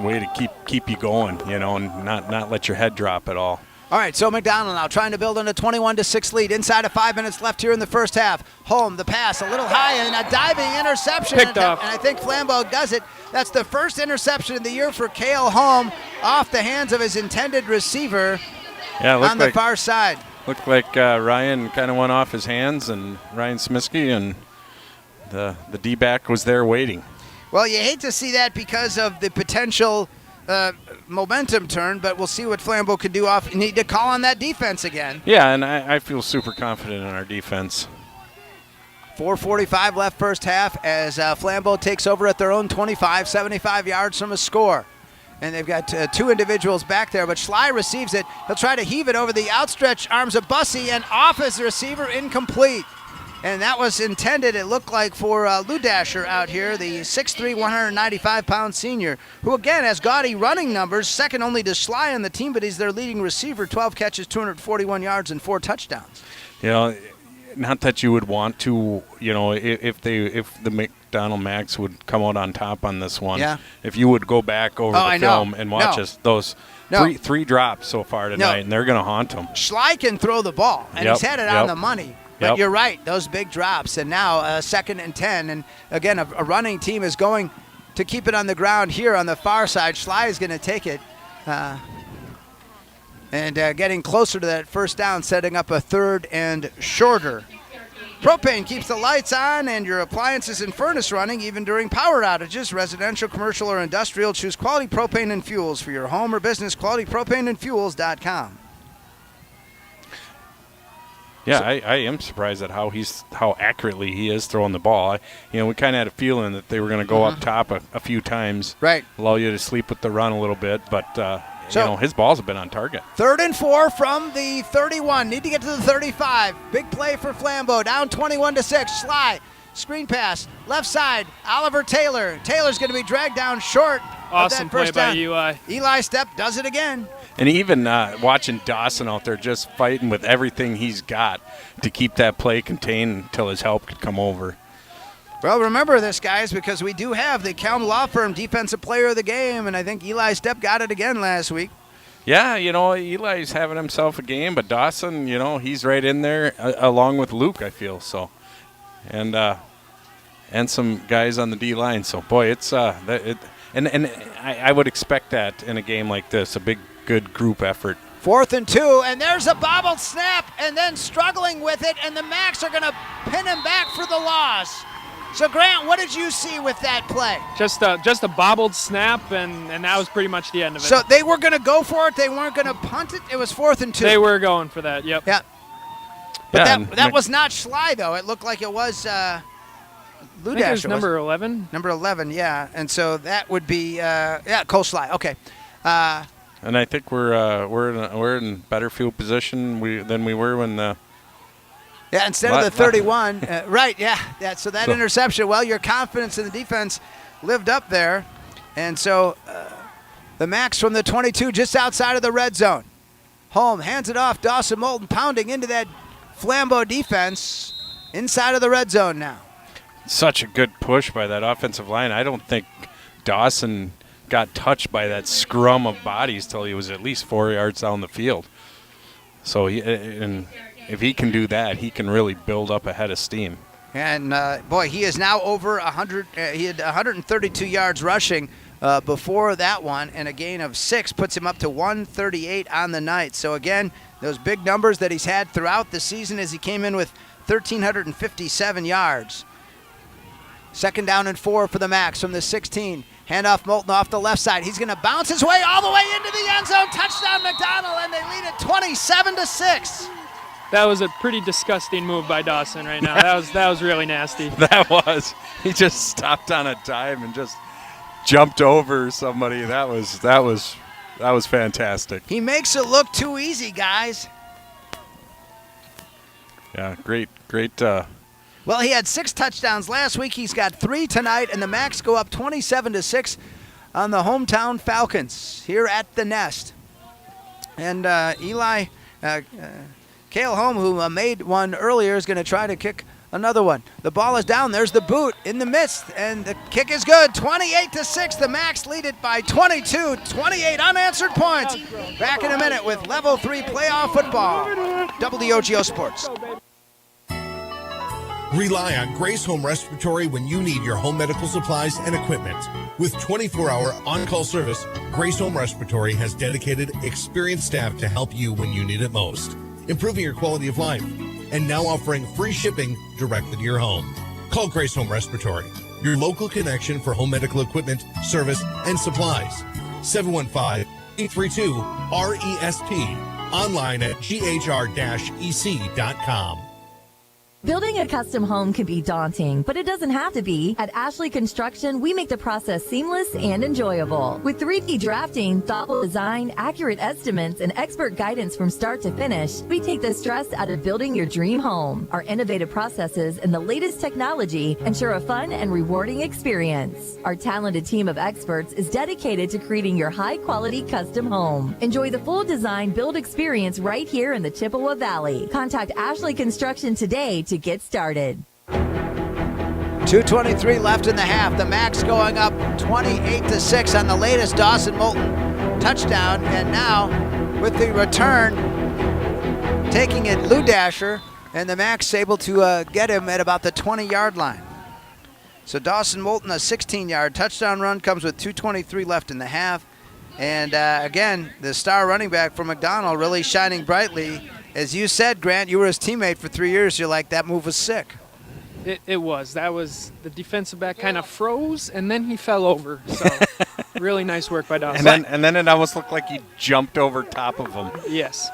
way to keep you going, you know, and not let your head drop at all. All right, so McDonald now trying to build on a 21-6 lead. Inside of 5 minutes left here in the first half. Home, the pass, a little high, and a diving interception. Picked off. And I think Flambeau does it. That's the first interception of the year for Cale Home, off the hands of his intended receiver on the far side. Looked like Ryan kind of went off his hands, and Ryan Smiskey, and the D-back was there waiting. Well, you hate to see that because of the potential momentum turn, but we'll see what Flambeau can do off. Need to call on that defense again. Yeah, and I feel super confident in our defense. 4:45 left first half as Flambeau takes over at their own 25, 75 yards from a score. And they've got two individuals back there, but Schley receives it. He'll try to heave it over the outstretched arms of Bussey, and off his receiver, incomplete. And that was intended, it looked like, for Ludasher out here, the 6'3", 195-pound senior, who again has gaudy running numbers, second only to Schley on the team, but he's their leading receiver, 12 catches, 241 yards, and 4 touchdowns. You know, not that you would want to, you know, if the McDonald Macks would come out on top on this one. Yeah. If you would go back over the film and watch those three drops so far tonight, and they're going to haunt them. Schley can throw the ball, and he's had it on the money. But you're right, those big drops. And now 2nd and 10. And, again, a running team is going to keep it on the ground here on the far side. Schley is going to take it. And getting closer to that first down, setting up a 3rd and shorter. Propane keeps the lights on and your appliances and furnace running even during power outages. Residential, commercial, or industrial, choose Quality Propane and Fuels for your home or business. QualityPropaneandFuels.com. Yeah, I am surprised at how accurately he is throwing the ball. We kind of had a feeling that they were going to go up top a few times, right? Allow you to sleep with the run a little bit, but his balls have been on target. 3rd and 4 from the 31. Need to get to the 35. Big play for Flambeau. Down 21-6. Schley, screen pass, left side. Oliver Taylor. Taylor's going to be dragged down short. Awesome of that first play by down. Eli. Eli Step does it again. And even watching Dawson out there just fighting with everything he's got to keep that play contained until his help could come over. Well, remember this, guys, because we do have the Kelm Law Firm Defensive Player of the Game, and I think Eli Step got it again last week. Yeah, Eli's having himself a game, but Dawson, he's right in there along with Luke, I feel. So, and some guys on the D-line. So, boy, it's and I would expect that in a game like this, a big, good group effort. 4th and 2, and there's a bobbled snap, and then struggling with it, and the Macks are going to pin him back for the loss. So, Grant, what did you see with that play? Just a bobbled snap, and that was pretty much the end of it. So they were going to go for it. They weren't going to punt it. It was 4th and 2. They were going for that, yep. Yeah. But that was not Schley, though. It looked like it was Ludash. I think it was number 11. Number 11, yeah. And so that would be, Cole Schley. Okay. And I think we're in better field position than we were when the. Yeah, instead of the 31. Right, yeah. So that interception, well, your confidence in the defense lived up there. And so the Macks from the 22 just outside of the red zone. Holm hands it off. Dawson Molton pounding into that Flambeau defense inside of the red zone now. Such a good push by that offensive line. I don't think Dawson got touched by that scrum of bodies till he was at least 4 yards down the field. So if he can do that, he can really build up a head of steam. And, he is now over 100. He had 132 yards rushing before that one, and a gain of 6 puts him up to 138 on the night. So, again, those big numbers that he's had throughout the season as he came in with 1,357 yards. 2nd down and 4 for the Macks from the 16. Handoff Molton off the left side. He's going to bounce his way all the way into the end zone. Touchdown McDonald, and they lead it 27-6. That was a pretty disgusting move by Dawson right now. That was really nasty. That was. He just stopped on a dime and just jumped over somebody. That was fantastic. He makes it look too easy, guys. Yeah, great. Well, he had 6 touchdowns last week. He's got 3 tonight, and the Macks go up 27-6 on the hometown Falcons here at the Nest. And Eli, Cale Holm, who made one earlier, is going to try to kick another one. The ball is down. There's the boot in the midst, and the kick is good. 28-6. The Macks lead it by 22. 28 unanswered points. Back in a minute with Level 3 playoff football. WOGO Sports. Rely on Grace Home Respiratory when you need your home medical supplies and equipment. With 24-hour on-call service, Grace Home Respiratory has dedicated, experienced staff to help you when you need it most, improving your quality of life, and now offering free shipping directly to your home. Call Grace Home Respiratory, your local connection for home medical equipment, service, and supplies. 715-832-RESP. Online at ghr-ec.com. Building a custom home can be daunting, but it doesn't have to be. At Ashley Construction, we make the process seamless and enjoyable. With 3D drafting, thoughtful design, accurate estimates, and expert guidance from start to finish, we take the stress out of building your dream home. Our innovative processes and the latest technology ensure a fun and rewarding experience. Our talented team of experts is dedicated to creating your high-quality custom home. Enjoy the full design build experience right here in the Chippewa Valley. Contact Ashley Construction today to get started. 2:23 left in the half. The Macks going up 28-6 on the latest Dawson Molton touchdown. And now with the return, taking it Lou Dasher, and the Macks able to get him at about the 20-yard line. So Dawson Molton, a 16-yard touchdown run, comes with 2:23 left in the half. And again, the star running back for McDonald really shining brightly. As you said, Grant, you were his teammate for 3 years. You're like, that move was sick. It was. That was the defensive back kind of froze, and then he fell over. So really nice work by Dawson. And then it almost looked like he jumped over top of him. Yes.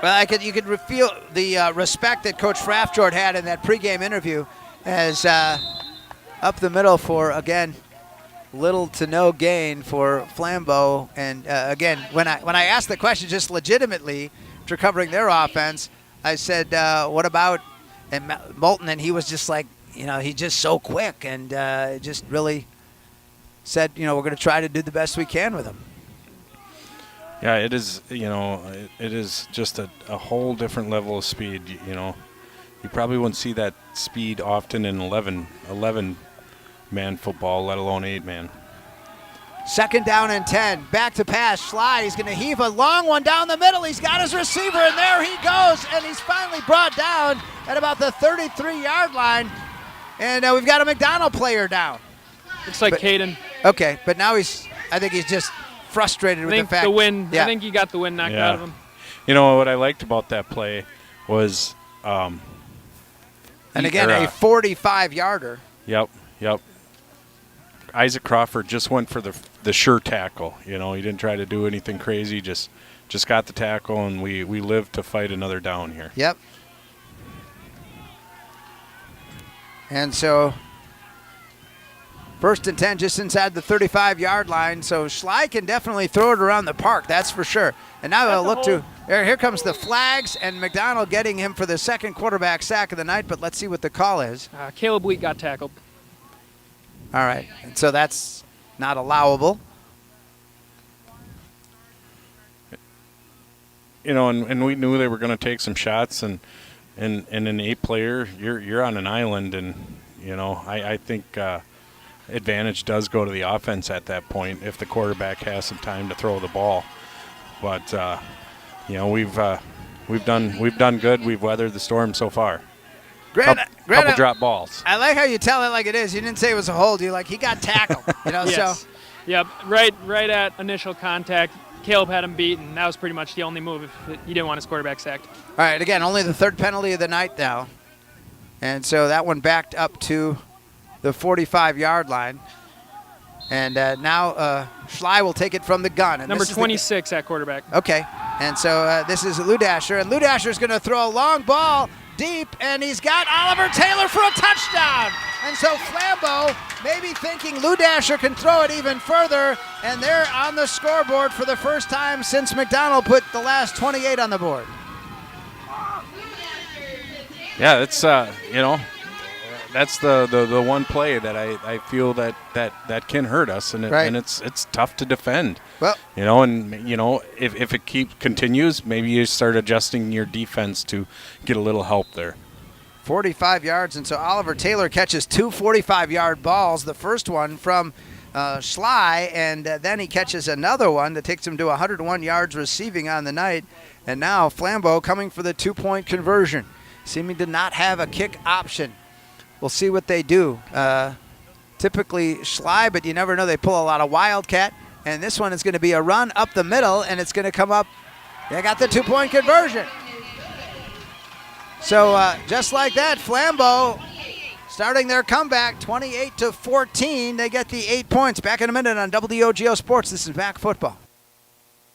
Well, you could feel the respect that Coach Fraftjord had in that pregame interview as up the middle for, again, little to no gain for Flambeau. And again, when I asked the question just legitimately, after covering their offense, I said, what about Molton? And he was just like, he's just so quick, and just really said, we're going to try to do the best we can with him. Yeah, it is, it is just a whole different level of speed. You probably wouldn't see that speed often in 11-man football, let alone 8-man. 2nd down and 10. Back to pass. Schley, he's going to heave a long one down the middle. He's got his receiver, and there he goes. And he's finally brought down at about the 33-yard line. And we've got a McDonald player down. Looks like Caden. Okay, but now I think he's just frustrated with the fact. I think he got the wind knocked out of him. What I liked about that play was a 45-yarder. Yep. Isaac Crawford just went for the sure tackle. He didn't try to do anything crazy. Just got the tackle, and we live to fight another down here. Yep. And so 1st and 10 just inside the 35-yard line. So Schley can definitely throw it around the park, that's for sure. And now they'll look to here comes the flags, and McDonald getting him for the 2nd quarterback sack of the night. But let's see what the call is. Caleb Wheat got tackled. All right, and so that's not allowable. And we knew they were going to take some shots, and an 8-player, you're on an island, and I think advantage does go to the offense at that point if the quarterback has some time to throw the ball. But we've done good. We've weathered the storm so far. Grant, couple drop balls. I like how you tell it like it is. You didn't say it was a hold. You're like, he got tackled. Yes. So. Yep, right at initial contact, Caleb had him beat, and that was pretty much the only move if you didn't want his quarterback sacked. All right, again, only the 3rd penalty of the night now. And so that one backed up to the 45-yard line. And now Schley will take it from the gun. And Number 26 at quarterback. Okay, and so this is Lou Dasher. And Lou Dasher's going to throw a long ball deep, and he's got Oliver Taylor for a touchdown. And so Flambeau maybe thinking Lou Dasher can throw it even further, and they're on the scoreboard for the first time since McDonald put the last 28 on the board. Yeah, it's that's the one play that I feel that can hurt us, and it's tough to defend. Well, if it continues, maybe you start adjusting your defense to get a little help there. 45 yards, and so Oliver Taylor catches 2 45-yard balls. The first one from Schley, and then he catches another one that takes him to 101 yards receiving on the night. And now Flambeau coming for the 2-point conversion, seeming to not have a kick option. We'll see what they do. Typically Schley, but you never know. They pull a lot of wildcat. And this one is going to be a run up the middle, and it's going to come up. They got the 2-point conversion. So just like that, Flambeau starting their comeback, 28-14. They get the 8 points. Back in a minute on WOGO Sports. This is Mac Football.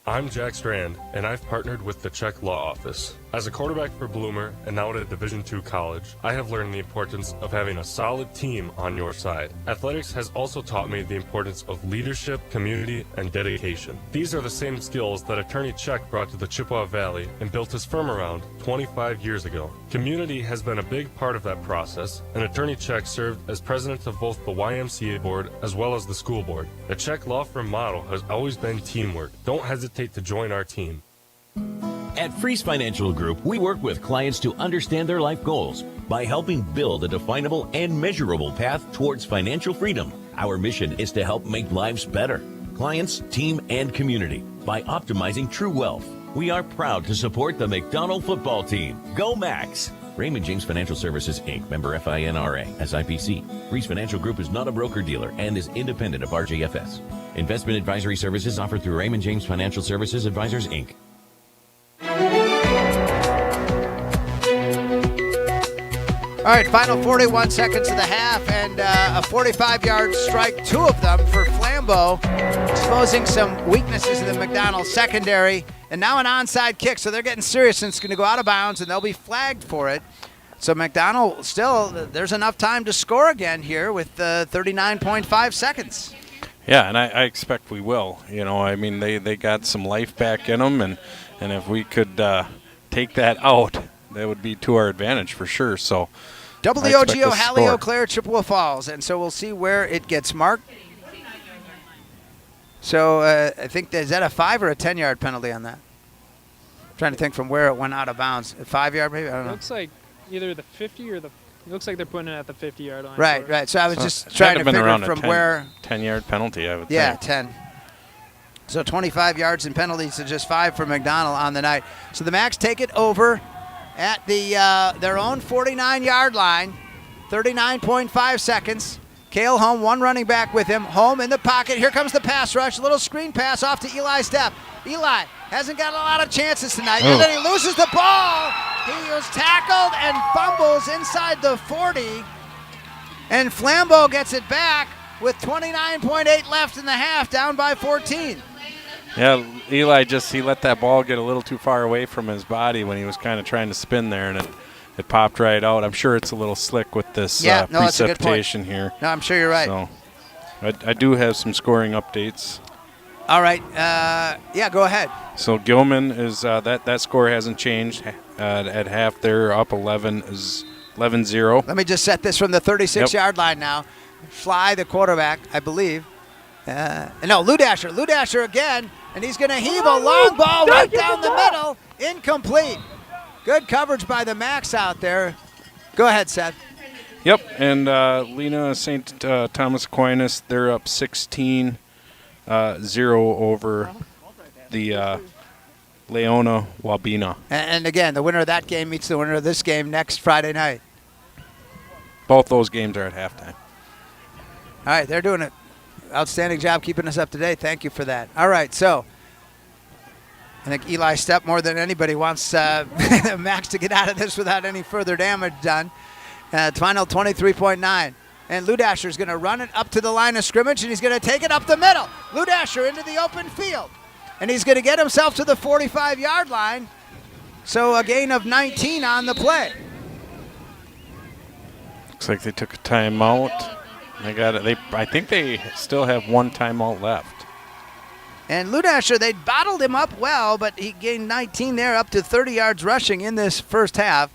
I'm Jack Strand, and I've partnered with the Czech Law Office. As a quarterback for Bloomer and now at a Division II college, I have learned the importance of having a solid team on your side. Athletics has also taught me the importance of leadership, community, and dedication. These are the same skills that Attorney Czech brought to the Chippewa Valley and built his firm around 25 years ago. Community has been a big part of that process, and Attorney Czech served as president of both the YMCA board as well as the school board. The Czech law firm motto has always been teamwork. Don't hesitate to join our team. At Freeze Financial Group, we work with clients to understand their life goals by helping build a definable and measurable path towards financial freedom. Our mission is to help make lives better, clients, team, and community by optimizing true wealth. We are proud to support the McDonald football team. Go Macks! Raymond James Financial Services, Inc., member FINRA, SIPC. Freeze Financial Group is not a broker-dealer and is independent of RJFS. Investment advisory services offered through Raymond James Financial Services Advisors, Inc. All right, final 41 seconds of the half, and a 45-yard strike, 2 of them for Flambeau, exposing some weaknesses in the McDonald secondary, and now an onside kick, so they're getting serious, and it's going to go out of bounds, and they'll be flagged for it. So McDonald still, there's enough time to score again here with 39.5 seconds. Yeah, and I expect we will. You know, I mean, they got some life back in them, and if we could take that out, that would be to our advantage for sure. So WOGO, Halley, Eau Claire, Chippewa Falls, and so we'll see where it gets marked. So I think, is that a 5 or a 10-yard penalty on that? I'm trying to think from where it went out of bounds. A 5-yard maybe? I don't know. It looks like either the 50 or the. It looks like they're putting it at the 50-yard line. Right. So I was just trying to figure from where. 10-yard penalty, I would think. Yeah, 10. So 25 yards in penalties to just 5 for McDonald on the night. So the Macks take it over at their own 49-yard line, 39.5 seconds. Cale Home, one running back with him. Home in the pocket. Here comes the pass rush. A little screen pass off to Eli Stepp. Eli hasn't got a lot of chances tonight. And then he loses the ball. He was tackled and fumbles inside the 40. And Flambeau gets it back with 29.8 left in the half, down by 14. Yeah, Eli he let that ball get a little too far away from his body when he was kind of trying to spin there, and it popped right out. I'm sure it's a little slick with this precipitation here. No, I'm sure you're right. So I do have some scoring updates. All right. Go ahead. So Gilman is that score hasn't changed. At half, they're up 11-0. Let me just set this from the 36-yard line now. Fly, the quarterback, I believe. Lou Dasher again, and he's going to heave a long ball right down the middle. Incomplete. Good coverage by the Macks out there. Go ahead, Seth. Yep, and Lena St. Thomas Aquinas, they're up 16-0 over the Leona Wabena. And again, the winner of that game meets the winner of this game next Friday night. Both those games are at halftime. All right, they're doing an outstanding job keeping us up to date. Thank you for that. All right, so I think Eli Stepp more than anybody wants Macks to get out of this without any further damage done. Final 23.9. And Lou Dasher is going to run it up to the line of scrimmage, and he's going to take it up the middle. Lou Dasher into the open field. And he's going to get himself to the 45-yard line. So a gain of 19 on the play. Looks like they took a timeout. I think they still have one timeout left. And Lou Dasher, they bottled him up well, but he gained 19 there, up to 30 yards rushing in this first half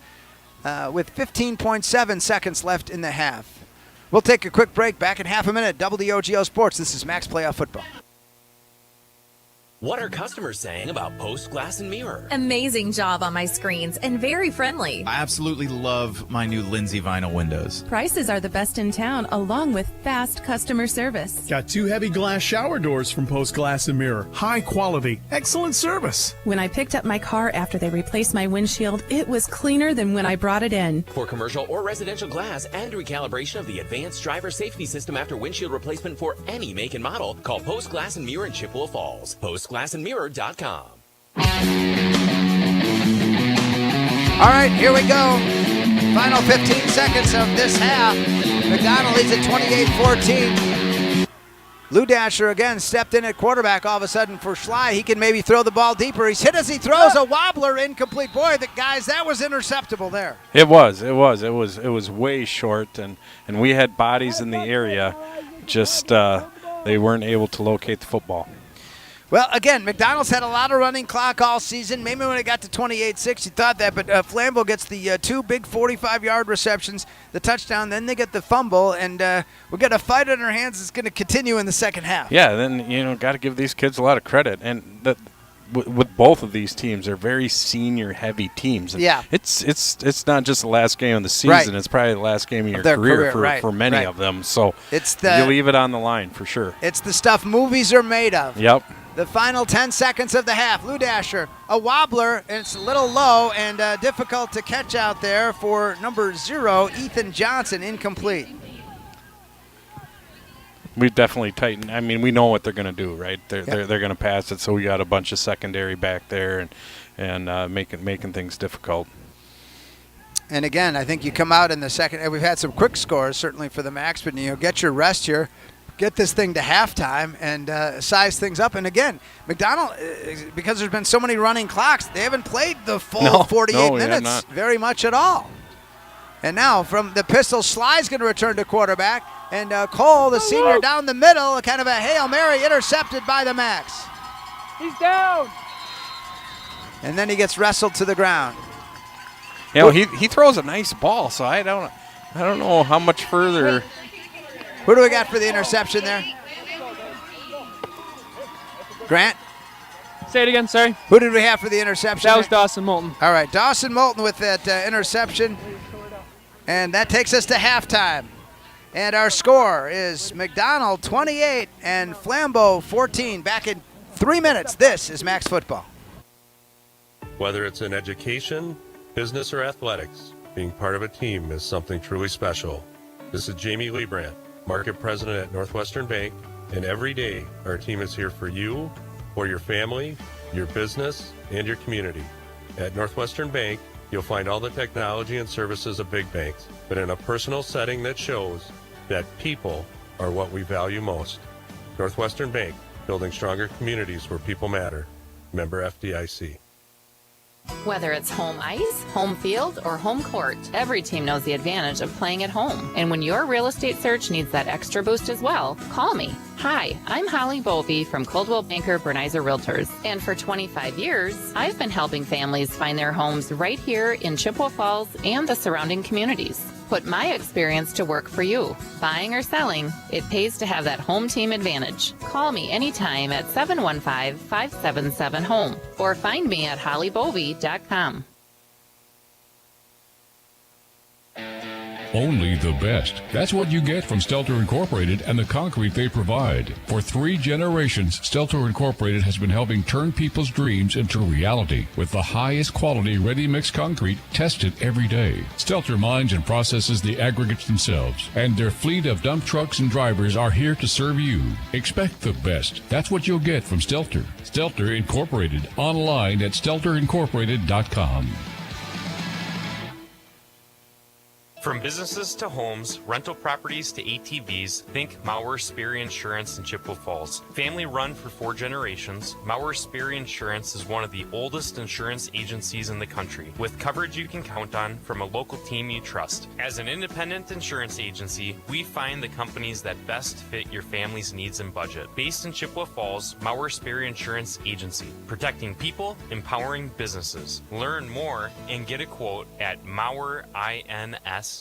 with 15.7 seconds left in the half. We'll take a quick break. Back in half a minute. WOGO Sports. This is Macks Playoff Football. What are customers saying about Post Glass and Mirror? Amazing job on my screens and very friendly. I absolutely love my new Lindsay vinyl windows. Prices are the best in town, along with fast customer service. Got 2 heavy glass shower doors from Post Glass and Mirror. High quality, excellent service. When I picked up my car after they replaced my windshield, it was cleaner than when I brought it in. For commercial or residential glass and recalibration of the advanced driver safety system after windshield replacement for any make and model, call Post Glass and Mirror in Chippewa Falls. PostGlassandMirror.com. All right, here we go. Final 15 seconds of this half. McDonald leads at 28-14. Lou Dasher again stepped in at quarterback all of a sudden for Schley. He can maybe throw the ball deeper. He's hit as he throws a wobbler, incomplete. Boy, guys, that was interceptable there. It was way short, and we had bodies in the area. Just they weren't able to locate the football. Well, again, McDonald's had a lot of running clock all season. Maybe when it got to 28-6, you thought that, but Flambeau gets the two big 45-yard receptions, the touchdown, then they get the fumble, and we've got a fight on our hands that's going to continue in the second half. Yeah, then, got to give these kids a lot of credit. And with both of these teams, they're very senior-heavy teams. And yeah. It's not just the last game of the season. Right. It's probably the last game of your career for many of them. So you leave it on the line for sure. It's the stuff movies are made of. Yep. The final 10 seconds of the half. Lou Dasher, a wobbler, and it's a little low and difficult to catch out there for number 0, Ethan Johnson, incomplete. We definitely tighten. I mean, we know what they're going to do, right? They're going to pass it, so we got a bunch of secondary back there and making things difficult. And again, I think you come out in the second. And we've had some quick scores certainly for the Macks, but get your rest here. Get this thing to halftime and size things up. And again, McDonald, because there's been so many running clocks, they haven't played the full 48 minutes very much at all. And now from the pistol, Schley's going to return to quarterback. And Cole, the senior, down the middle, kind of a Hail Mary, intercepted by the Macks. He's down. And then he gets wrestled to the ground. He throws a nice ball, so I don't know how much further. Who do we got for the interception there? Grant? Say it again, sorry. Who did we have for the interception? That was Dawson Molton. All right, Dawson Molton with that interception. And that takes us to halftime. And our score is McDonald 28 and Flambeau 14. Back in 3 minutes. This is Macks Football. Whether it's in education, business, or athletics, being part of a team is something truly special. This is Jamie Lebrand, Market President at Northwestern Bank, and every day our team is here for you, for your family, your business, and your community. At Northwestern Bank, you'll find all the technology and services of big banks, but in a personal setting that shows that people are what we value most. Northwestern Bank, building stronger communities where people matter. Member FDIC. Whether it's home ice, home field, or home court, every team knows the advantage of playing at home. And when your real estate search needs that extra boost as well, call me. Hi, I'm Holly Bovey from Coldwell Banker Bernizer Realtors. And for 25 years, I've been helping families find their homes right here in Chippewa Falls and the surrounding communities. Put my experience to work for you. Buying or selling, it pays to have that home team advantage. Call me anytime at 715-577-HOME or find me at hollybovey.com. Only the best. That's what you get from Stelter Incorporated and the concrete they provide. For 3 generations, Stelter Incorporated has been helping turn people's dreams into reality with the highest quality ready-mix concrete tested every day. Stelter mines and processes the aggregates themselves, and their fleet of dump trucks and drivers are here to serve you. Expect the best. That's what you'll get from Stelter. Stelter Incorporated, online at stelterincorporated.com. From businesses to homes, rental properties to ATVs, think Mauer Sperry Insurance in Chippewa Falls. Family run for 4 generations, Mauer Sperry Insurance is one of the oldest insurance agencies in the country, with coverage you can count on from a local team you trust. As an independent insurance agency, we find the companies that best fit your family's needs and budget. Based in Chippewa Falls, Mauer Sperry Insurance Agency, protecting people, empowering businesses. Learn more and get a quote at MauerINS.com.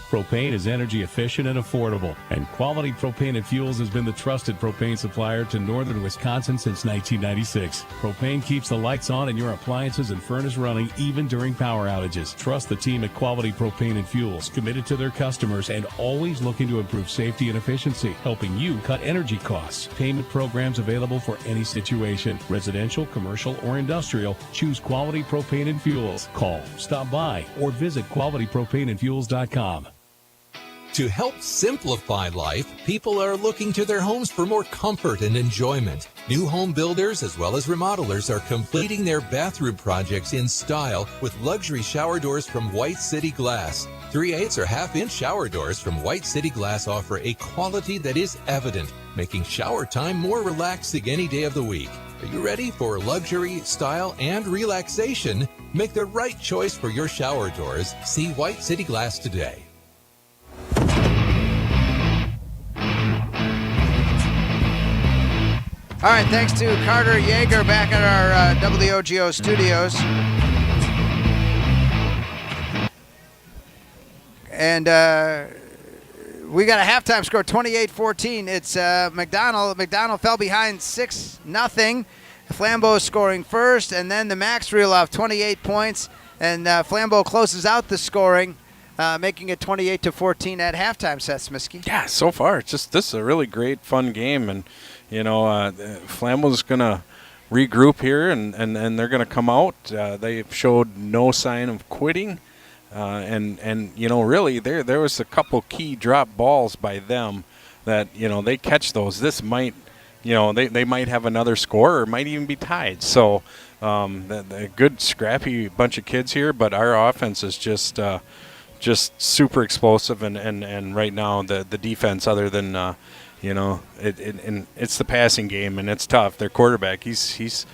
Propane is energy efficient and affordable, and Quality Propane and Fuels has been the trusted propane supplier to northern Wisconsin since 1996. Propane keeps the lights on and your appliances and furnace running even during power outages. Trust the team at Quality Propane and Fuels, committed to their customers and always looking to improve safety and efficiency, helping you cut energy costs. Payment programs available for any situation, residential, commercial, or industrial. Choose Quality Propane and Fuels. Call, stop by, or visit qualitypropaneandfuels.com. To help simplify life, people are looking to their homes for more comfort and enjoyment. New home builders as well as remodelers are completing their bathroom projects in style with luxury shower doors from White City Glass. 3/8 or half-inch shower doors from White City Glass offer a quality that is evident, making shower time more relaxing any day of the week. Are you ready for luxury, style, and relaxation? Make the right choice for your shower doors. See White City Glass today. All right, thanks to Carter Yeager back at our WOGO studios. And we got a halftime score, 28-14. It's McDonald. McDonald fell behind 6-0. Flambeau scoring first, and then the Macks reel off 28 points, and Flambeau closes out the scoring, making it 28-14 at halftime, Seth Smisky. Yeah, so far, this is a really great, fun game, and Flambeau's going to regroup here, and they're going to come out. They've showed no sign of quitting, and really, there was a couple key drop balls by them that, they catch those. This might, they might have another score or might even be tied. So the good, scrappy bunch of kids here, but our offense is just super explosive, and right now the defense, other than it's the passing game, and it's tough. Their quarterback, he's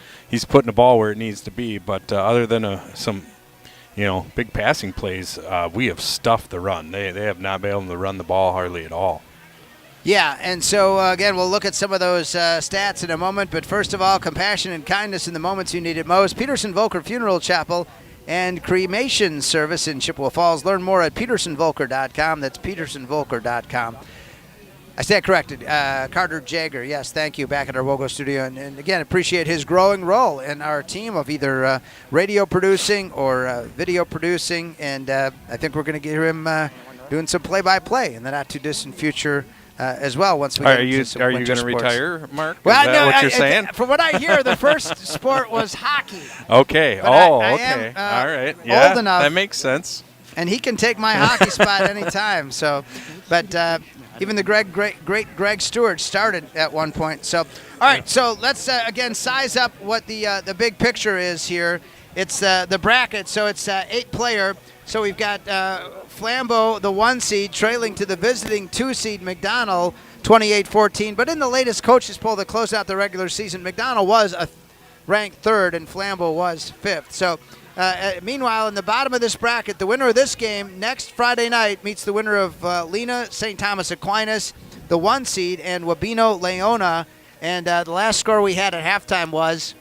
putting the ball where it needs to be, but other than some big passing plays, we have stuffed the run. They have not been able to run the ball hardly at all. Yeah, and so, again, we'll look at some of those stats in a moment. But first of all, compassion and kindness in the moments you need it most. Peterson-Volker Funeral Chapel and Cremation Service in Chippewa Falls. Learn more at petersonvolker.com. That's petersonvolker.com. I stand corrected. Carter Jager, yes, thank you, back at our WOGO studio. And again, appreciate his growing role in our team of either radio producing or video producing. And I think we're going to get him doing some play-by-play in the not-too-distant future as well. Once we get into some are you winter going to sports. retire, Mark? Well, Is that what you're saying? From what I hear, the first sport was hockey. Okay. But I okay. am, all right. Yeah, old enough. that makes sense. And he can take my hockey spot anytime. So, but even the great Greg Stewart started at one point. So, all right. So let's again size up what the big picture is here. It's the bracket. So it's 8-player. So we've got Flambeau, the 1 seed, trailing to the visiting 2 seed McDonald, 28-14. But in the latest coaches poll that closed out the regular season, McDonald was ranked 3rd and Flambeau was 5th. So meanwhile, in the bottom of this bracket, the winner of this game next Friday night meets the winner of Lena St. Thomas Aquinas, the 1 seed, and Wabeno Leona. And the last score we had at halftime was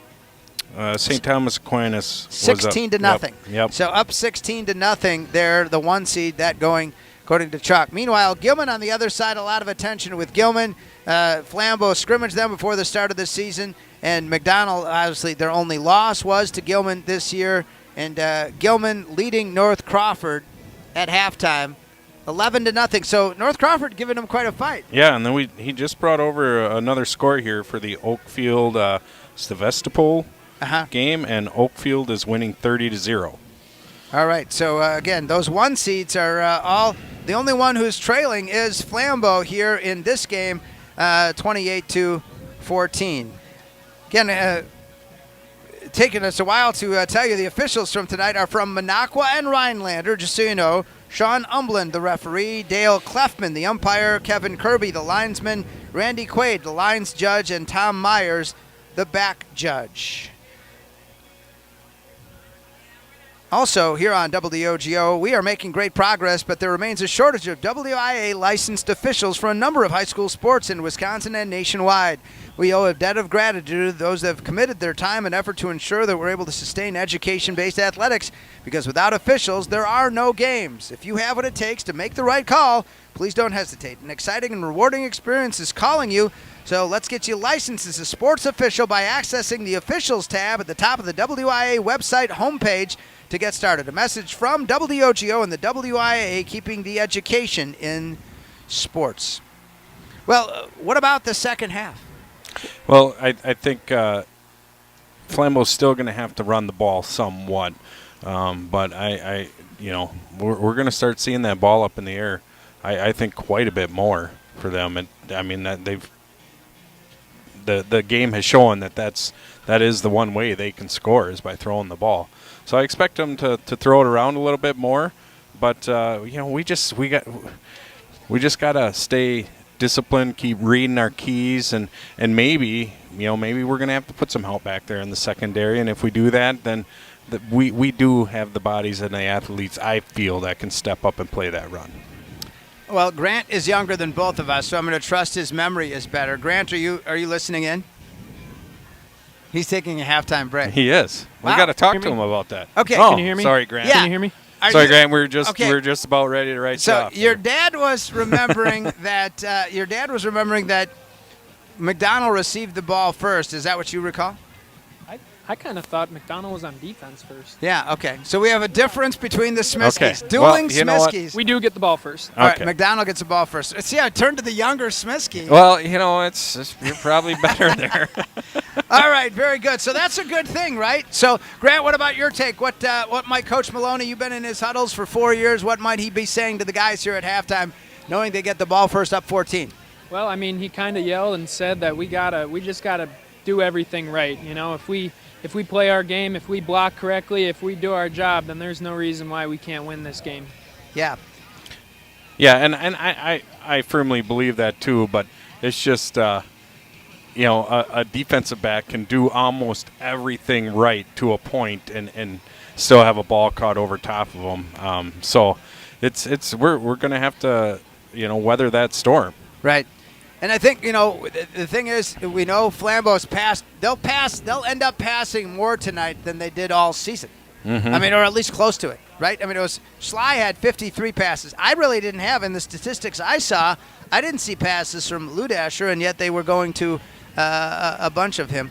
St. Thomas Aquinas 16-0. Yep. So up 16-0 there, the 1 seed, that going according to Chuck. Meanwhile, Gilman on the other side, a lot of attention with Gilman. Flambeau scrimmaged them before the start of the season, and McDonald, obviously, their only loss was to Gilman this year. And Gilman leading North Crawford at halftime, 11-0. So North Crawford giving them quite a fight. Yeah, and then he just brought over another score here for the Oakfield Sevastopol game, and Oakfield is winning 30-0. All right. So again, those 1 seeds are all. The only one who's trailing is Flambeau here in this game, 28-14. Again. Taking us a while to tell you the officials from tonight are from Minocqua and Rhinelander, just so you know. Sean Umblin, the referee, Dale Clefman, the umpire, Kevin Kirby, the linesman, Randy Quaid, the lines judge, and Tom Myers, the back judge. Also, here on WOGO, we are making great progress, but there remains a shortage of WIAA licensed officials for a number of high school sports in Wisconsin and nationwide. We owe a debt of gratitude to those that have committed their time and effort to ensure that we're able to sustain education-based athletics, because without officials, there are no games. If you have what it takes to make the right call, please don't hesitate. An exciting and rewarding experience is calling you, so let's get you licensed as a sports official by accessing the Officials tab at the top of the WIAA website homepage to get started. A message from WOGO and the WIAA, keeping the education in sports. Well, what about the second half? Well, I think Flambeau's still going to have to run the ball somewhat, but we're going to start seeing that ball up in the air. I think quite a bit more for them. I mean that the game has shown that is the one way they can score is by throwing the ball. So I expect them to throw it around a little bit more, but we just got to stay disciplined, keep reading our keys, and maybe we're going to have to put some help back there in the secondary. And if we do that, then we do have the bodies and the athletes, I feel, that can step up and play that run. Well, Grant is younger than both of us, so I'm going to trust his memory is better. Grant, are you listening in? He's taking a halftime break. He is. Wow. We got to talk to him about that. Okay. Oh, Can you hear me? Sorry, Grant. Yeah. Can you hear me? Grant. We were just about ready to write. So your dad was remembering that McDonald received the ball first. Is that what you recall? I kind of thought McDonald was on defense first. Yeah. Okay. So we have a difference between the Smiskies. Okay. Dueling Well, you know what? Smiskies. We do get the ball first. All right. Okay. McDonald gets the ball first. See, I turned to the younger Smisky. Well, you're probably better there. All right, very good. So that's a good thing, right? So, Grant, what about your take? What might Coach Maloney, you've been in his huddles for 4 years, what might he be saying to the guys here at halftime, knowing they get the ball first up 14? Well, I mean, he kind of yelled and said that we just gotta do everything right. If we play our game, if we block correctly, if we do our job, then there's no reason why we can't win this game. Yeah. Yeah, and I firmly believe that too, but it's just a defensive back can do almost everything right to a point and still have a ball caught over top of them. So we're going to have to weather that storm. Right. And I think, the thing is, we know Flambeau's passed. They'll end up passing more tonight than they did all season. Mm-hmm. I mean, or at least close to it, right? I mean, Schley had 53 passes. I really didn't have, in the statistics I saw, I didn't see passes from Ludasher, and yet they were going to a bunch of him.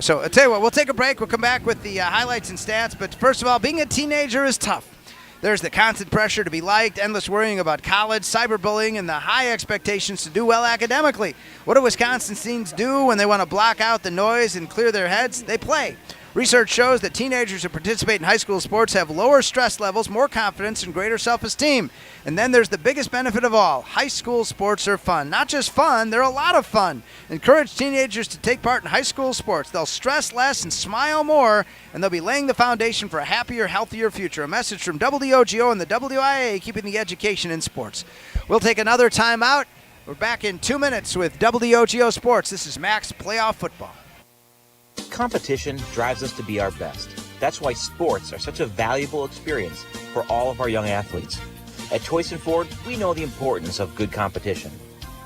So I'll tell you what, we'll take a break. We'll come back with the highlights and stats. But first of all, being a teenager is tough. There's the constant pressure to be liked, endless worrying about college, cyberbullying, and the high expectations to do well academically. What do Wisconsin teens do when they want to block out the noise and clear their heads? They play. Research shows that teenagers who participate in high school sports have lower stress levels, more confidence, and greater self-esteem. And then there's the biggest benefit of all. High school sports are fun. Not just fun, they're a lot of fun. Encourage teenagers to take part in high school sports. They'll stress less and smile more, and they'll be laying the foundation for a happier, healthier future. A message from WOGO and the WIAA, keeping the education in sports. We'll take another time out. We're back in 2 minutes with WOGO Sports. This is Macks Playoff Football. Competition drives us to be our best. That's why sports are such a valuable experience for all of our young athletes. At Toyson Ford, we know the importance of good competition.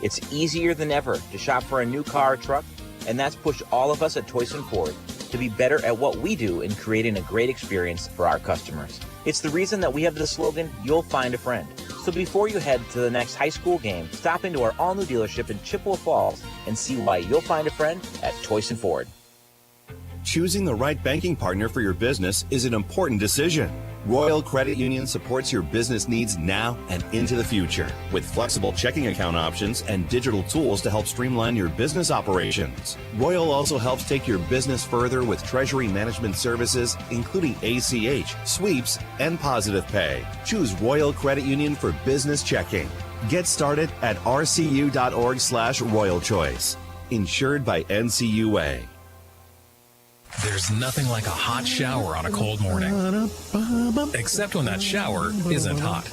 It's easier than ever to shop for a new car or truck, and that's pushed all of us at Toyson Ford to be better at what we do in creating a great experience for our customers. It's the reason that we have the slogan, "You'll find a friend." So before you head to the next high school game, stop into our all-new dealership in Chippewa Falls and see why you'll find a friend at Toyson Ford. Choosing the right banking partner for your business is an important decision. Royal Credit Union supports your business needs now and into the future with flexible checking account options and digital tools to help streamline your business operations. Royal also helps take your business further with treasury management services, including ACH, sweeps, and positive pay. Choose Royal Credit Union for business checking. Get started at rcu.org/Royal Choice. Insured by NCUA. There's nothing like a hot shower on a cold morning. Except when that shower isn't hot.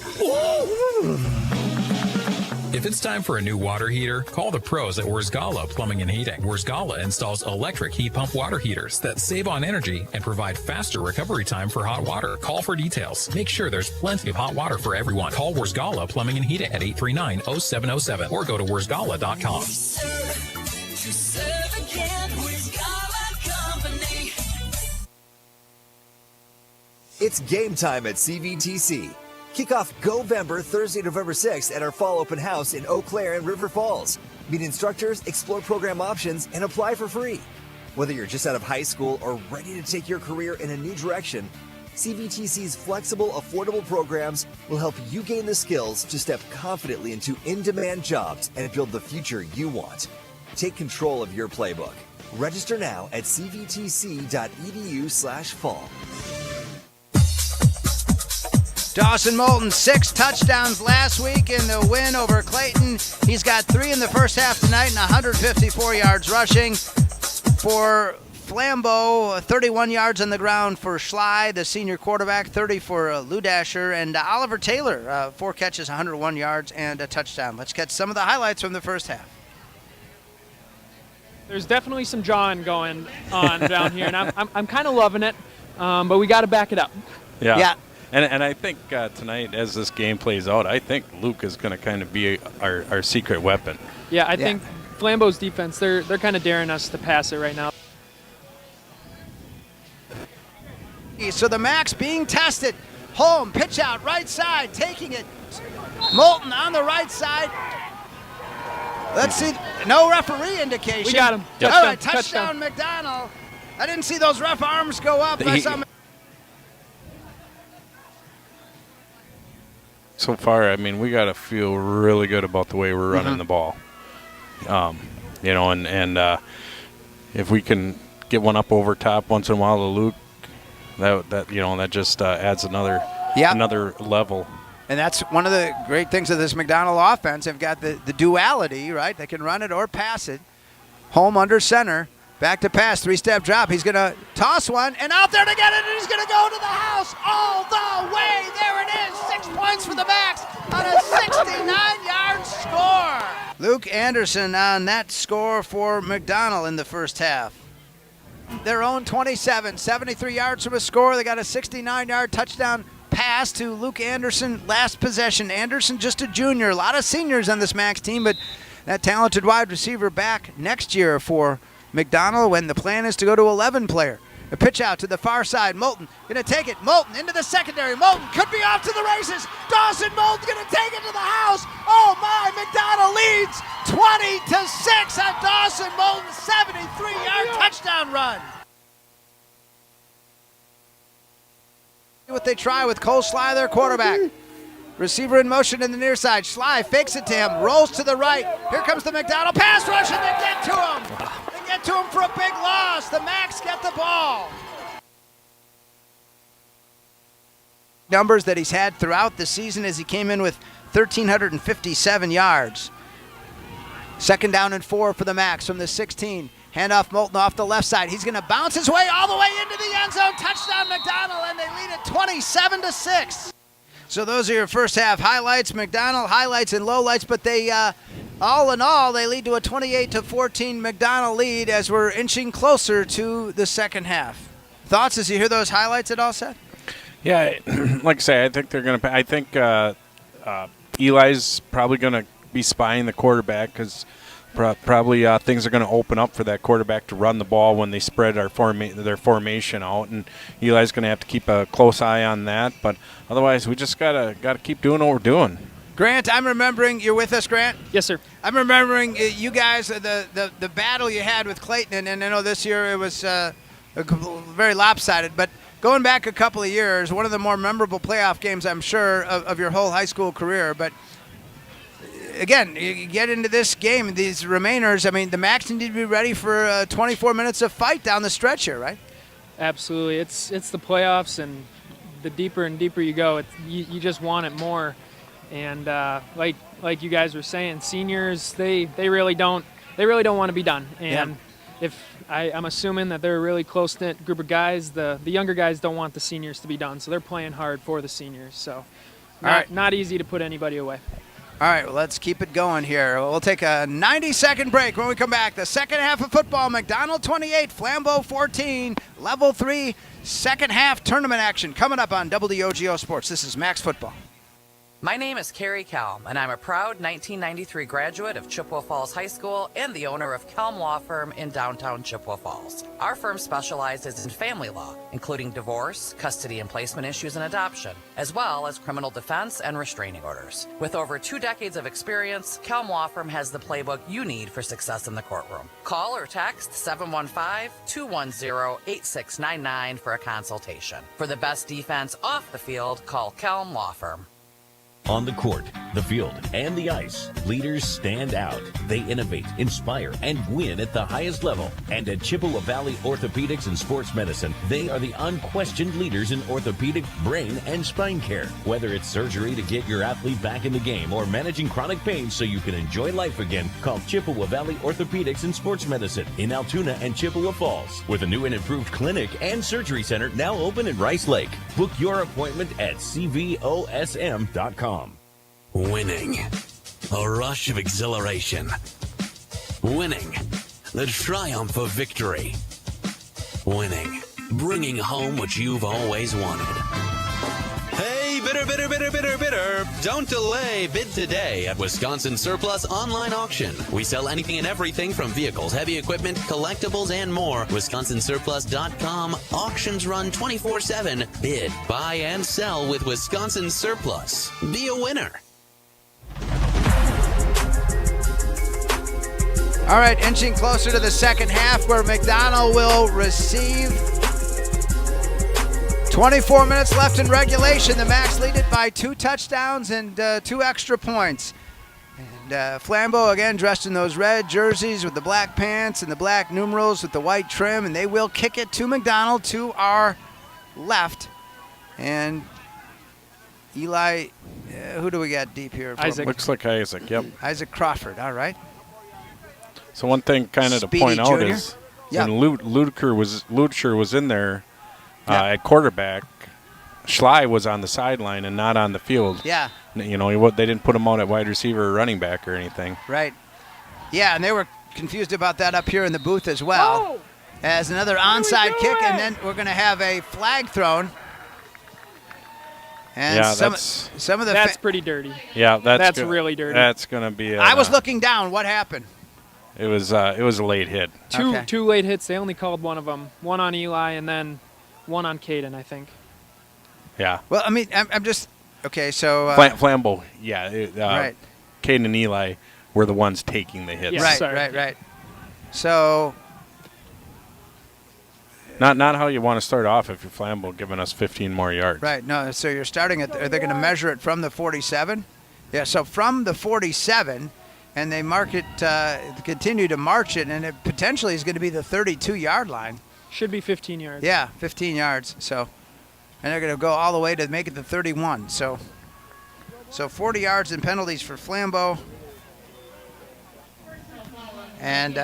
If it's time for a new water heater, call the pros at Wurzgala Plumbing and Heating. Wurzgala installs electric heat pump water heaters that save on energy and provide faster recovery time for hot water. Call for details. Make sure there's plenty of hot water for everyone. Call Wurzgala Plumbing and Heating at 839-0707 or go to wurzgala.com. It's game time at CVTC. Kick off Go-Vember Thursday, November 6th at our fall open house in Eau Claire and River Falls. Meet instructors, explore program options, and apply for free. Whether you're just out of high school or ready to take your career in a new direction, CVTC's flexible, affordable programs will help you gain the skills to step confidently into in-demand jobs and build the future you want. Take control of your playbook. Register now at cvtc.edu/fall. Dawson Molton, 6 touchdowns last week in the win over Clayton. He's got 3 in the first half tonight and 154 yards rushing. For Flambeau, 31 yards on the ground for Schley, the senior quarterback, 30 for Ludasher, and Oliver Taylor, 4 catches, 101 yards, and a touchdown. Let's get some of the highlights from the first half. There's definitely some jawing going on down here, and I'm kind of loving it, but we got to back it up. Yeah. And I think tonight, as this game plays out, I think Luke is going to kind of be our secret weapon. Yeah, I think Flambeau's defense, they're kind of daring us to pass it right now. So the Macks being tested. Home, pitch out, right side, taking it. Molton on the right side. Let's see. No referee indication. We got him. Yep. All right, touchdown McDonald. I didn't see those ref arms go up. So far, I mean, we got to feel really good about the way we're running the ball. And if we can get one up over top once in a while to Luke, that just adds another level. And that's one of the great things of this McDonald offense. They've got the duality, right? They can run it or pass it. Home under center. Back to pass, 3-step drop. He's going to toss one, and out there to get it, and he's going to go to the house all the way. There it is, 6 points for the Macks on a 69-yard score. Luke Anderson on that score for McDonald in the first half. Their own 27, 73 yards from a score. They got a 69-yard touchdown pass to Luke Anderson last possession. Anderson just a junior. A lot of seniors on this Macks team, but that talented wide receiver back next year for McDonald when the plan is to go to 11-player. A pitch out to the far side. Molton going to take it. Molton into the secondary. Molton could be off to the races. Dawson Molton's going to take it to the house. Oh my, McDonald leads 20-6 on Dawson Molton's 73-yard touchdown run. What they try with Cole Schley, their quarterback. Receiver in motion in the near side. Schley fakes it to him, rolls to the right. Here comes the McDonald pass rush, and they get to him. They get to him for a big loss. The Macks get the ball. Numbers that he's had throughout the season as he came in with 1,357 yards. 2nd down and 4 for the Macks from the 16. Handoff Molton off the left side. He's going to bounce his way all the way into the end zone. Touchdown McDonald, and they lead it 27-6. So those are your first half highlights. McDonald highlights and lowlights, but they, all in all, they lead to a 28-14 McDonald lead as we're inching closer to the second half. Thoughts as you hear those highlights at all, Seth? Yeah, like I say, I think they're going to. I think Eli's probably going to be spying the quarterback because probably things are going to open up for that quarterback to run the ball when they spread their formation out, and Eli's going to have to keep a close eye on that. But otherwise, we just gotta keep doing what we're doing. Grant, I'm remembering you're with us, Grant. Yes, sir. I'm remembering you guys the battle you had with Clayton, and I know this year it was very lopsided, but. Going back a couple of years, one of the more memorable playoff games, I'm sure, of your whole high school career. But, again, you get into this game, these remainers, I mean, the Macks need to be ready for 24 minutes of fight down the stretch here, right? Absolutely. It's the playoffs, and the deeper and deeper you go, you just want it more. And like you guys were saying, seniors, they really don't want to be done. And I'm assuming that they're a really close-knit group of guys. The younger guys don't want the seniors to be done, so they're playing hard for the seniors. So not easy to put anybody away. All right, well, let's keep it going here. We'll take a 90-second break. When we come back, the second half of football, McDonald 28, Flambeau 14, Level 3, second half tournament action coming up on WOGO Sports. This is Macks Football. My name is Carrie Kelm, and I'm a proud 1993 graduate of Chippewa Falls High School and the owner of Kelm Law Firm in downtown Chippewa Falls. Our firm specializes in family law, including divorce, custody and placement issues, and adoption, as well as criminal defense and restraining orders. With over 2 decades of experience, Kelm Law Firm has the playbook you need for success in the courtroom. Call or text 715-210-8699 for a consultation. For the best defense off the field, call Kelm Law Firm. On the court, the field, and the ice, leaders stand out. They innovate, inspire, and win at the highest level. And at Chippewa Valley Orthopedics and Sports Medicine, they are the unquestioned leaders in orthopedic, brain, and spine care. Whether it's surgery to get your athlete back in the game or managing chronic pain so you can enjoy life again, call Chippewa Valley Orthopedics and Sports Medicine in Altoona and Chippewa Falls, with a new and improved clinic and surgery center now open in Rice Lake. Book your appointment at cvosm.com. Winning. A rush of exhilaration. Winning. The triumph of victory. Winning. Bringing home what you've always wanted. Hey, bidder, bidder, bidder, bidder, bidder. Don't delay. Bid today at Wisconsin Surplus Online Auction. We sell anything and everything from vehicles, heavy equipment, collectibles, and more. WisconsinSurplus.com. Auctions run 24/7. Bid, buy, and sell with Wisconsin Surplus. Be a winner. All right, inching closer to the second half where McDonell will receive. 24 minutes left in regulation. The Macks lead it by 2 touchdowns and 2 extra points. And Flambeau, again, dressed in those red jerseys with the black pants and the black numerals with the white trim, and they will kick it to McDonald to our left. And Eli, who do we got deep here? Isaac. Looks like Isaac, yep. Isaac Crawford, all right. So one thing kind of to point out is when Ludker was in there at quarterback, Schley was on the sideline and not on the field. Yeah. You know, they didn't put him out at wide receiver or running back or anything. Right. Yeah, and they were confused about that up here in the booth as well. Oh. As another onside kick, and then we're going to have a flag thrown. And yeah, some of the that's pretty dirty. Yeah, that's really dirty. That's going to be. I was looking down. What happened? It was a late hit. Two late hits. They only called one of them. One on Eli and then one on Caden, I think. Yeah. Well, I mean, I'm just okay. So Flambeau, yeah. Right. Caden and Eli were the ones taking the hits. Yeah, right. So. Not how you want to start off if you're Flambeau giving us 15 more yards. Right. No. So you're starting at. Are they going to measure it from the 47? Yeah. So from the 47. And they mark it, continue to march it, and it potentially is going to be the 32-yard line. Should be 15 yards. Yeah, 15 yards. So, and they're going to go all the way to make it the 31. So 40 yards and penalties for Flambeau. And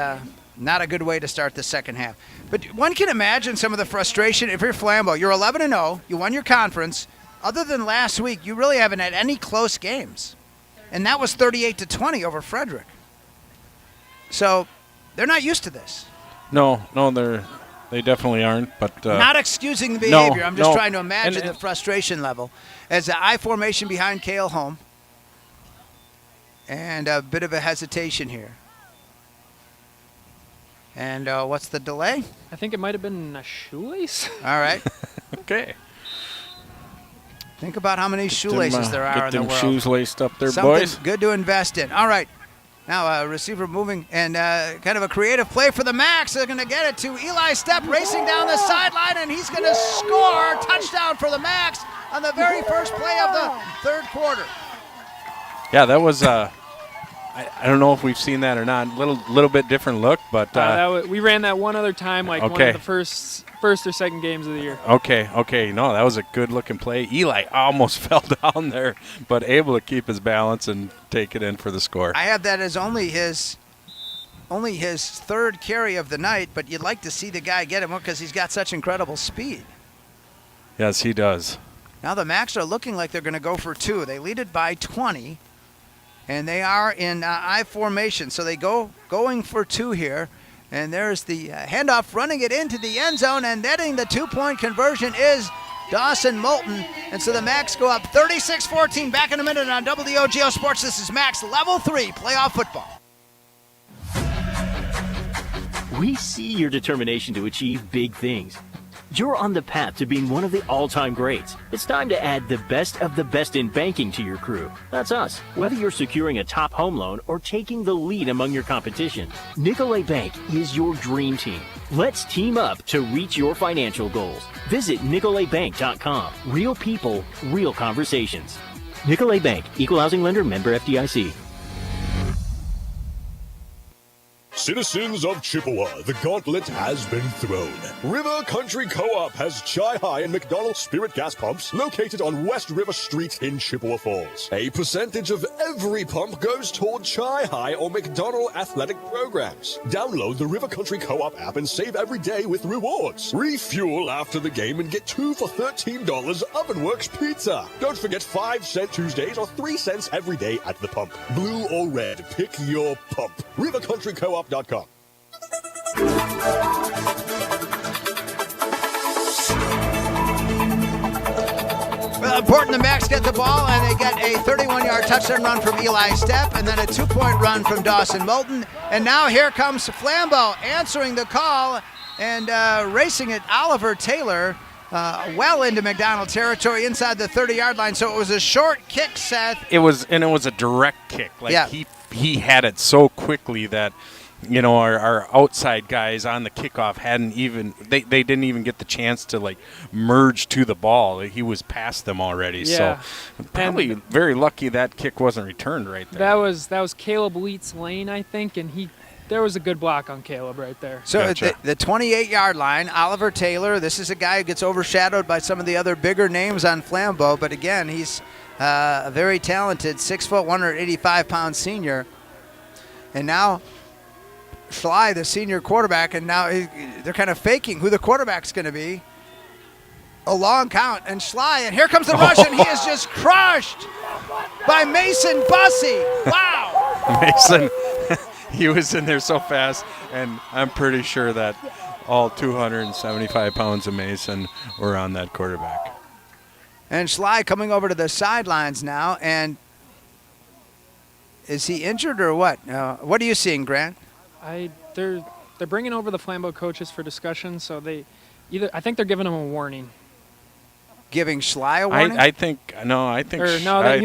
not a good way to start the second half. But one can imagine some of the frustration. If you're Flambeau, you're 11-0, you won your conference. Other than last week, you really haven't had any close games. And that was 38-20 over Frederick. So they're not used to this. No, they definitely aren't. But not excusing the behavior. I'm just trying to imagine the frustration level as the I formation behind Cale Holm, and a bit of a hesitation here. And what's the delay? I think it might have been a shoelace. All right. Okay. Think about how many shoelaces there are in the world. Get them shoes laced up there, Something boys. Good to invest in. All right. Now receiver moving and kind of a creative play for the Macks. They're going to get it to Eli Stepp racing down the sideline, and he's going to score. Touchdown for the Macks on the very first play of the third quarter. Yeah, that was I don't know if we've seen that or not. Little bit different look, but we ran that one other time, like one of the first or second games of the year. Okay. No, that was a good-looking play. Eli almost fell down there, but able to keep his balance and take it in for the score. I have that as only his third carry of the night, but you'd like to see the guy get him because he's got such incredible speed. Yes, he does. Now the Macks are looking like they're going to go for 2. They lead it by 20, and they are in I formation, so they going for 2 here. And there's the handoff running it into the end zone, and netting the 2-point conversion is Dawson Molton. And so the Macks go up 36-14. Back in a minute on WOGO Sports. This is Macks Level 3 Playoff Football. We see your determination to achieve big things. You're on the path to being one of the all-time greats. It's time to add the best of the best in banking to your crew. That's us. Whether you're securing a top home loan or taking the lead among your competition, Nicolet Bank is your dream team. Let's team up to reach your financial goals. Visit NicoletBank.com. Real people, real conversations. Nicolay Bank, Equal Housing Lender, member FDIC. Citizens of Chippewa, the gauntlet has been thrown. River Country Co-op has Chai High and McDonald Spirit gas pumps located on West River Street in Chippewa Falls. A percentage of every pump goes toward Chai High or McDonald athletic programs. Download the River Country Co-op app and save every day with rewards. Refuel after the game and get 2 for $13 Ovenworks pizza. Don't forget 5-cent Tuesdays or 3 cents every day at the pump. Blue or red, pick your pump. RiverCountryCoop.com. Well, important the Macks get the ball, and they get a 31-yard touchdown run from Eli Stepp, and then a 2-point run from Dawson Molton. And now here comes Flambeau answering the call and racing it, Oliver Taylor, well into McDonald territory inside the 30-yard line. So it was a short kick, Seth. It was a direct kick. He had it so quickly that our outside guys on the kickoff they didn't even get the chance to merge to the ball. He was past them already. Yeah. So probably very lucky that kick wasn't returned right there. That was Caleb Leet's lane, I think, and there was a good block on Caleb right there. So gotcha. the 28-yard line, Oliver Taylor, this is a guy who gets overshadowed by some of the other bigger names on Flambeau, but again, he's a very talented 6', 185-pound senior. And now Schley, the senior quarterback, and now they're kind of faking who the quarterback's going to be. A long count, and Schley, and here comes the rush, and he is just crushed by Mason Bussey. Wow. Mason, he was in there so fast, and I'm pretty sure that all 275 pounds of Mason were on that quarterback. And Schley coming over to the sidelines now, and is he injured or what? What are you seeing, Grant? They're bringing over the Flambeau coaches for discussion, so I think they're giving him a warning. Giving Schley a warning? I think he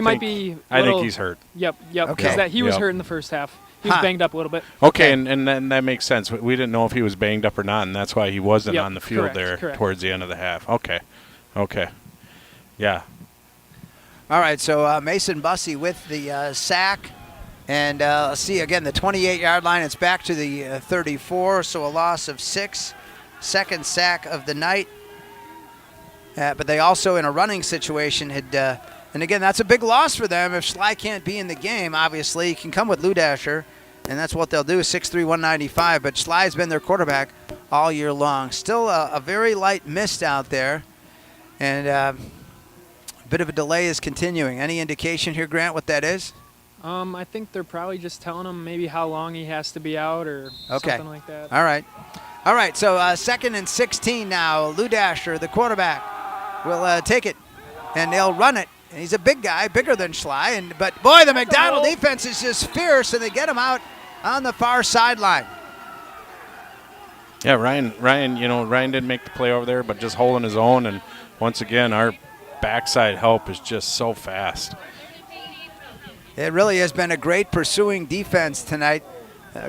might be. I think he's hurt. Yep. Okay. He was hurt in the first half. He was banged up a little bit. Okay, and then that makes sense. We didn't know if he was banged up or not, and that's why he wasn't on the field correct. towards the end of the half. Okay. Yeah. All right, so Mason Bussey with the sack. And let's see, again, the 28-yard line. It's back to the 34, so a loss of 6. Second sack of the night. But they also, in a running situation, had and again, that's a big loss for them. If Schley can't be in the game, obviously, he can come with Ludasher, and that's what they'll do, 6'3", 195. But Schley's been their quarterback all year long. Still a very light mist out there, and a bit of a delay is continuing. Any indication here, Grant, what that is? I think they're probably just telling him maybe how long he has to be out or something like that. All right, so 2nd and 16 now. Ludasher, the quarterback, will take it, and they'll run it. And he's a big guy, bigger than Schley. But, boy, the McDonald defense is just fierce, and they get him out on the far sideline. Yeah, Ryan didn't make the play over there, but just holding his own. And once again, our backside help is just so fast. It really has been a great pursuing defense tonight.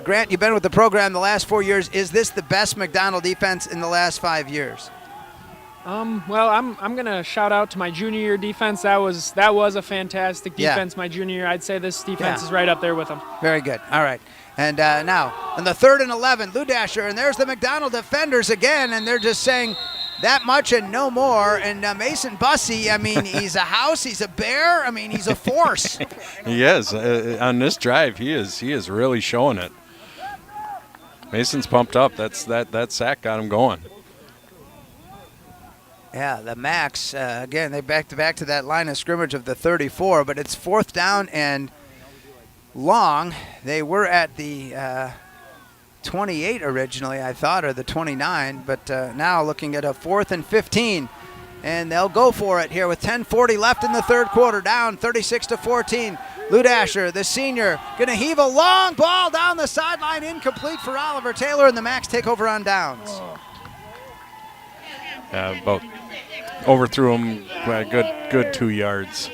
Grant, you've been with the program the last 4 years. Is this the best McDonald defense in the last 5 years? Well, I'm gonna shout out to my junior year defense. That was a fantastic defense my junior year. I'd say this defense is right up there with them. Very good. All right. And now on the 3rd and 11, Ludasher, and there's the McDonald defenders again, and they're just saying that much and no more. And Mason Bussey, I mean, he's a house, he's a bear. I mean, he's a force. He is. On this drive, he is really showing it. Mason's pumped up. That sack got him going. Yeah, the Macks, again, they back to that line of scrimmage of the 34, but it's 4th down and long. They were at the 28 originally, I thought, or the 29, but now looking at a 4th and 15, and they'll go for it here with 10:40 left in the third quarter, down 36-14. Ludasher, the senior, going to heave a long ball down the sideline, incomplete for Oliver Taylor, and the Macks take over on downs. About overthrew him by a good 2 yards.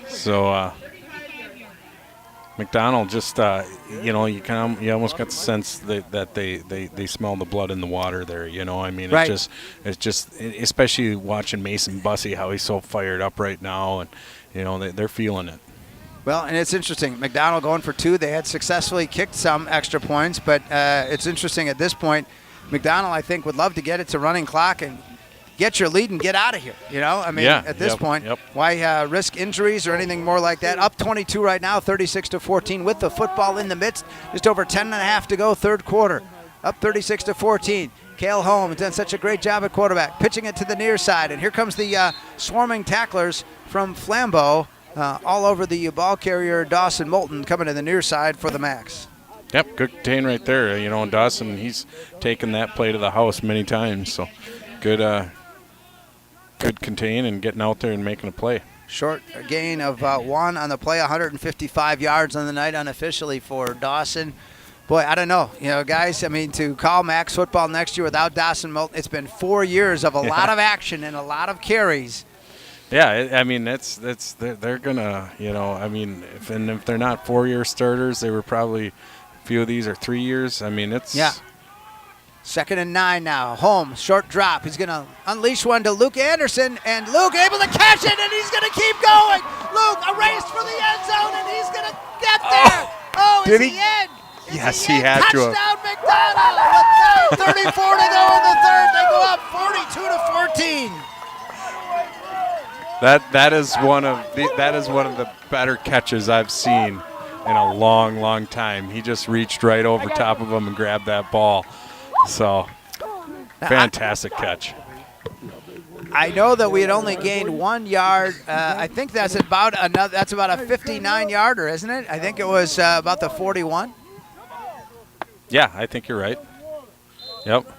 So McDonald just, you almost got the sense that they smell the blood in the water there. I mean, right. it's just, especially watching Mason Bussey, how he's so fired up right now, and they're feeling it. Well, and it's interesting. McDonald going for 2. They had successfully kicked some extra points, but it's interesting at this point. McDonald, I think, would love to get it to running clock and get your lead and get out of here. At this point, why risk injuries or anything more like that? Up 22 right now, 36-14 with the football in the midst. Just over 10.5 to go, third quarter. Up 36-14. Cale Holmes done such a great job at quarterback, pitching it to the near side. And here comes the swarming tacklers from Flambeau. All over the ball carrier, Dawson Molton, coming to the near side for the Macks. Yep, good contain right there. Dawson, he's taken that play to the house many times. So good contain and getting out there and making a play. Short gain of 1 on the play, 155 yards on the night unofficially for Dawson. Boy, I don't know. Guys, I mean, to call Macks football next year without Dawson Molton, it's been 4 years of a lot of action and a lot of carries. Yeah, I mean they're gonna, I mean, if they're not 4-year starters, they were probably a few of these are 3 years. I mean, it's 2nd and 9 now. Holmes, short drop. He's gonna unleash one to Luke Anderson, and Luke able to catch it, and he's gonna keep going. Luke, a race for the end zone, and he's gonna get there. Did he? End? Yes, he had to. Touchdown McDonald with 9:34 to go in the third. They go up 42-14. That is one of the better catches I've seen in a long, long time. He just reached right over top of him and grabbed that ball. So, fantastic catch. I know that we had only gained 1 yard. I think that's about a 59-yarder, isn't it? I think it was about the 41. Yeah, I think you're right. Yep.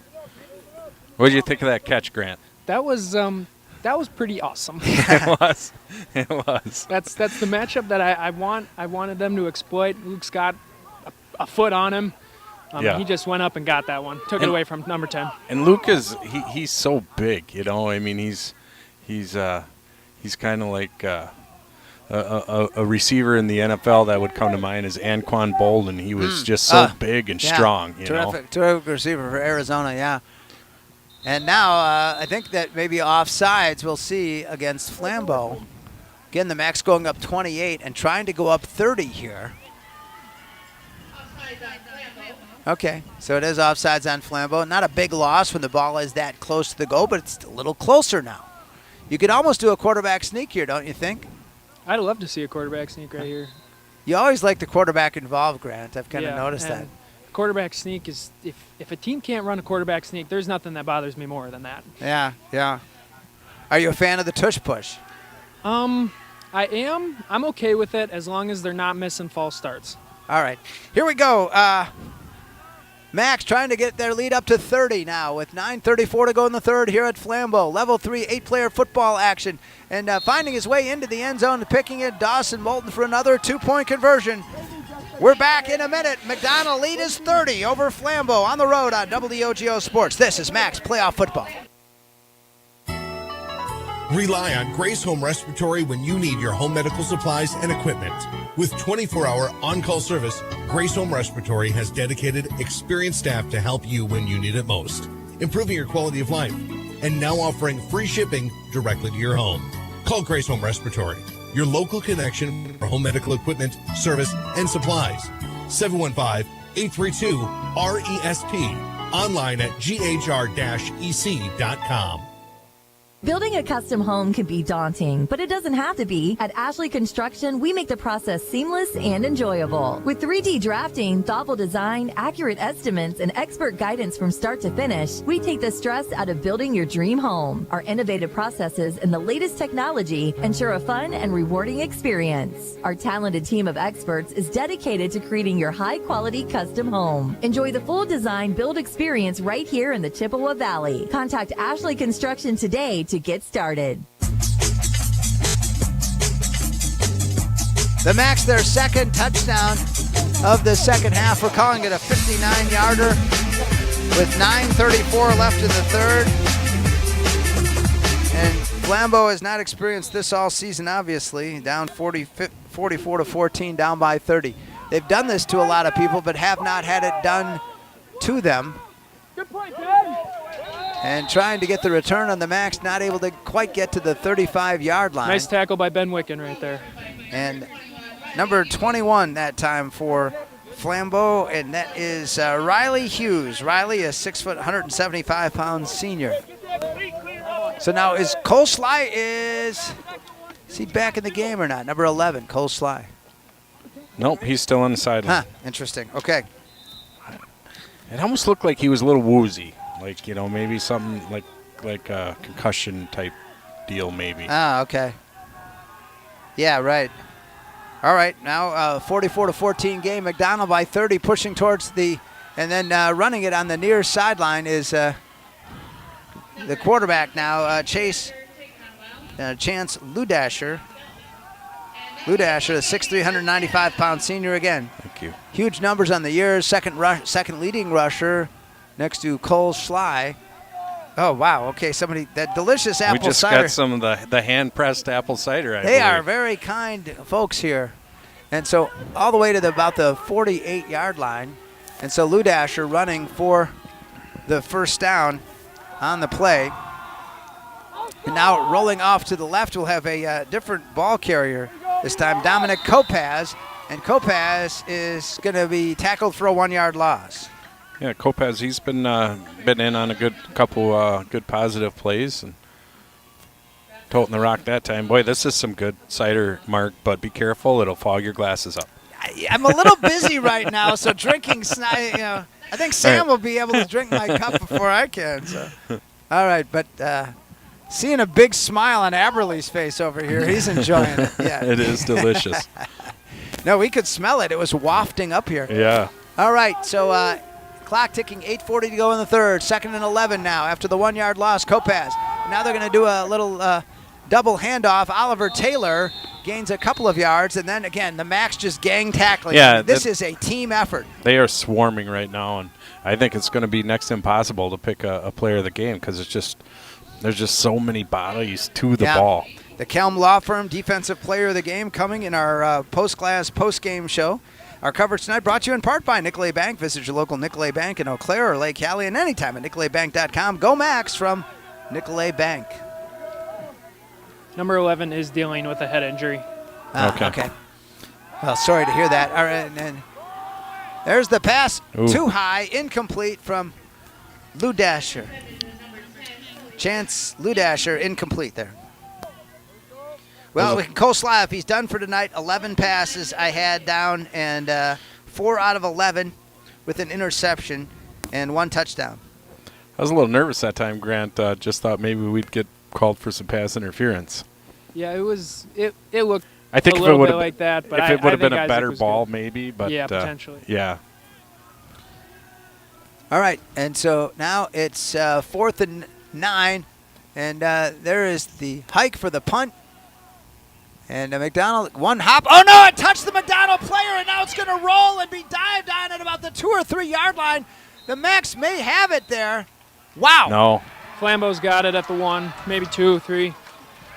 What did you think of that catch, Grant? That was pretty awesome. It was. That's the matchup that I wanted them to exploit. Luke's got a foot on him. He just went up and got that one. Took it away from number 10. And Luke he's so big, I mean, he's kind of like a receiver in the NFL that would come to mind is Anquan Bolden. He was just so big and strong. Terrific receiver for Arizona. Yeah. And now I think that maybe offsides we'll see against Flambeau. Again, the Macks going up 28 and trying to go up 30 here. Okay, so it is offsides on Flambeau. Not a big loss when the ball is that close to the goal, but it's a little closer now. You could almost do a quarterback sneak here, don't you think? I'd love to see a quarterback sneak right here. You always like the quarterback involved, Grant. I've kind of noticed that. Quarterback sneak is, if a team can't run a quarterback sneak, there's nothing that bothers me more than that. Yeah. Are you a fan of the tush push? I am. I'm okay with it as long as they're not missing false starts. All right. Here we go. Macks trying to get their lead up to 30 now with 9:34 to go in the third here at Flambeau. Level 3 8-player football action. And finding his way into the end zone, picking it, Dawson Molton for another 2-point conversion. We're back in a minute. McDonald lead is 30 over Flambeau on the road on WOGO Sports. This is Macks Playoff Football. Rely on Grace Home Respiratory when you need your home medical supplies and equipment. With 24-hour on-call service, Grace Home Respiratory has dedicated, experienced staff to help you when you need it most, improving your quality of life, and now offering free shipping directly to your home. Call Grace Home Respiratory, your local connection for home medical equipment, service, and supplies. 715-832-RESP. Online at ghr-ec.com. Building a custom home can be daunting, but it doesn't have to be. At Ashley Construction, we make the process seamless and enjoyable. With 3D drafting, thoughtful design, accurate estimates, and expert guidance from start to finish, we take the stress out of building your dream home. Our innovative processes and the latest technology ensure a fun and rewarding experience. Our talented team of experts is dedicated to creating your high-quality custom home. Enjoy the full design build experience right here in the Chippewa Valley. Contact Ashley Construction today to get started. The Macks, their second touchdown of the second half. We're calling it a 59-yarder with 9:34 left in the third. And Flambeau has not experienced this all season, obviously. Down 44-14, down by 30. They've done this to a lot of people, but have not had it done to them. Good point, Ben. And trying to get the return on the Macks, not able to quite get to the 35-yard line. Nice tackle by Ben Wicken right there. And number 21 that time for Flambeau, and that is Riley Hughes. Riley, a 6 foot, 175-pound senior. So now is Cole Sly, is he back in the game or not? Number 11, Cole Sly. Nope, he's still on the sideline. Huh, interesting. Okay. It almost looked like he was a little woozy. Like, maybe something like a concussion type deal maybe. Ah, okay. Yeah, right. All right, now 44-14 game. McDonald by 30, pushing towards the, and then running it on the near sideline is the quarterback now, Chance Ludasher. Ludasher, the 6'3", 195-pound senior again. Thank you. Huge numbers on the year. Second leading rusher next to Cole Sly. Oh, wow. Okay, that delicious apple cider. We just got some of the hand-pressed apple cider, I They believe. are very kind folks here. And so all the way to about the 48-yard line. And so Ludasher running for the first down on the play. And now rolling off to the left, we'll have a different ball carrier this time, Dominic Kopaz. And Kopaz is going to be tackled for a 1-yard loss. Yeah, Kopaz, he's been in on a couple good positive plays and toting the rock that time. Boy, this is some good cider, Mark, but be careful. It'll fog your glasses up. I'm a little busy right now, so drinking, I think Sam will be able to drink my cup before I can. So. All right, but seeing a big smile on Aberley's face over here, he's enjoying it. Yeah, it is delicious. No, we could smell it. It was wafting up here. Yeah. All right, so clock ticking, 8:40 to go in the third. 2nd and 11 now after the 1-yard loss. Kopaz. Now they're going to do a little double handoff. Oliver Taylor gains a couple of yards, and then again the Macks just gang tackling. Yeah, this is a team effort. They are swarming right now, and I think it's going to be next to impossible to pick a player of the game because there's just so many bodies to the ball. The Kelm Law Firm Defensive Player of the Game coming in our post-game show. Our coverage tonight brought to you in part by Nicolet Bank. Visit your local Nicolet Bank in Eau Claire or Lake Hallie and anytime at nicoletbank.com. Go Macks from Nicolet Bank. Number 11 is dealing with a head injury. Okay. Well, sorry to hear that. All right, and there's the pass. Too high, incomplete from Ludasher. Chance Ludasher, incomplete there. Well, Cole Sly, if he's done for tonight, 11 passes I had down, and 4 out of 11 with an interception and 1 touchdown. I was a little nervous that time, Grant. Just thought maybe we'd get called for some pass interference. Yeah, it was. It looked I think a if little it would bit have like that, but if it would have been a better was ball, good. maybe. But yeah, potentially. Yeah. All right, and so now it's 4th and 9, and there is the hike for the punt. And McDonald, 1 hop. Oh, no, it touched the McDonald player, and now it's going to roll and be dived on at about the 2 or 3 yard line. The Macks may have it there. Wow. No. Flambeau's got it at the 1, maybe 2, 3.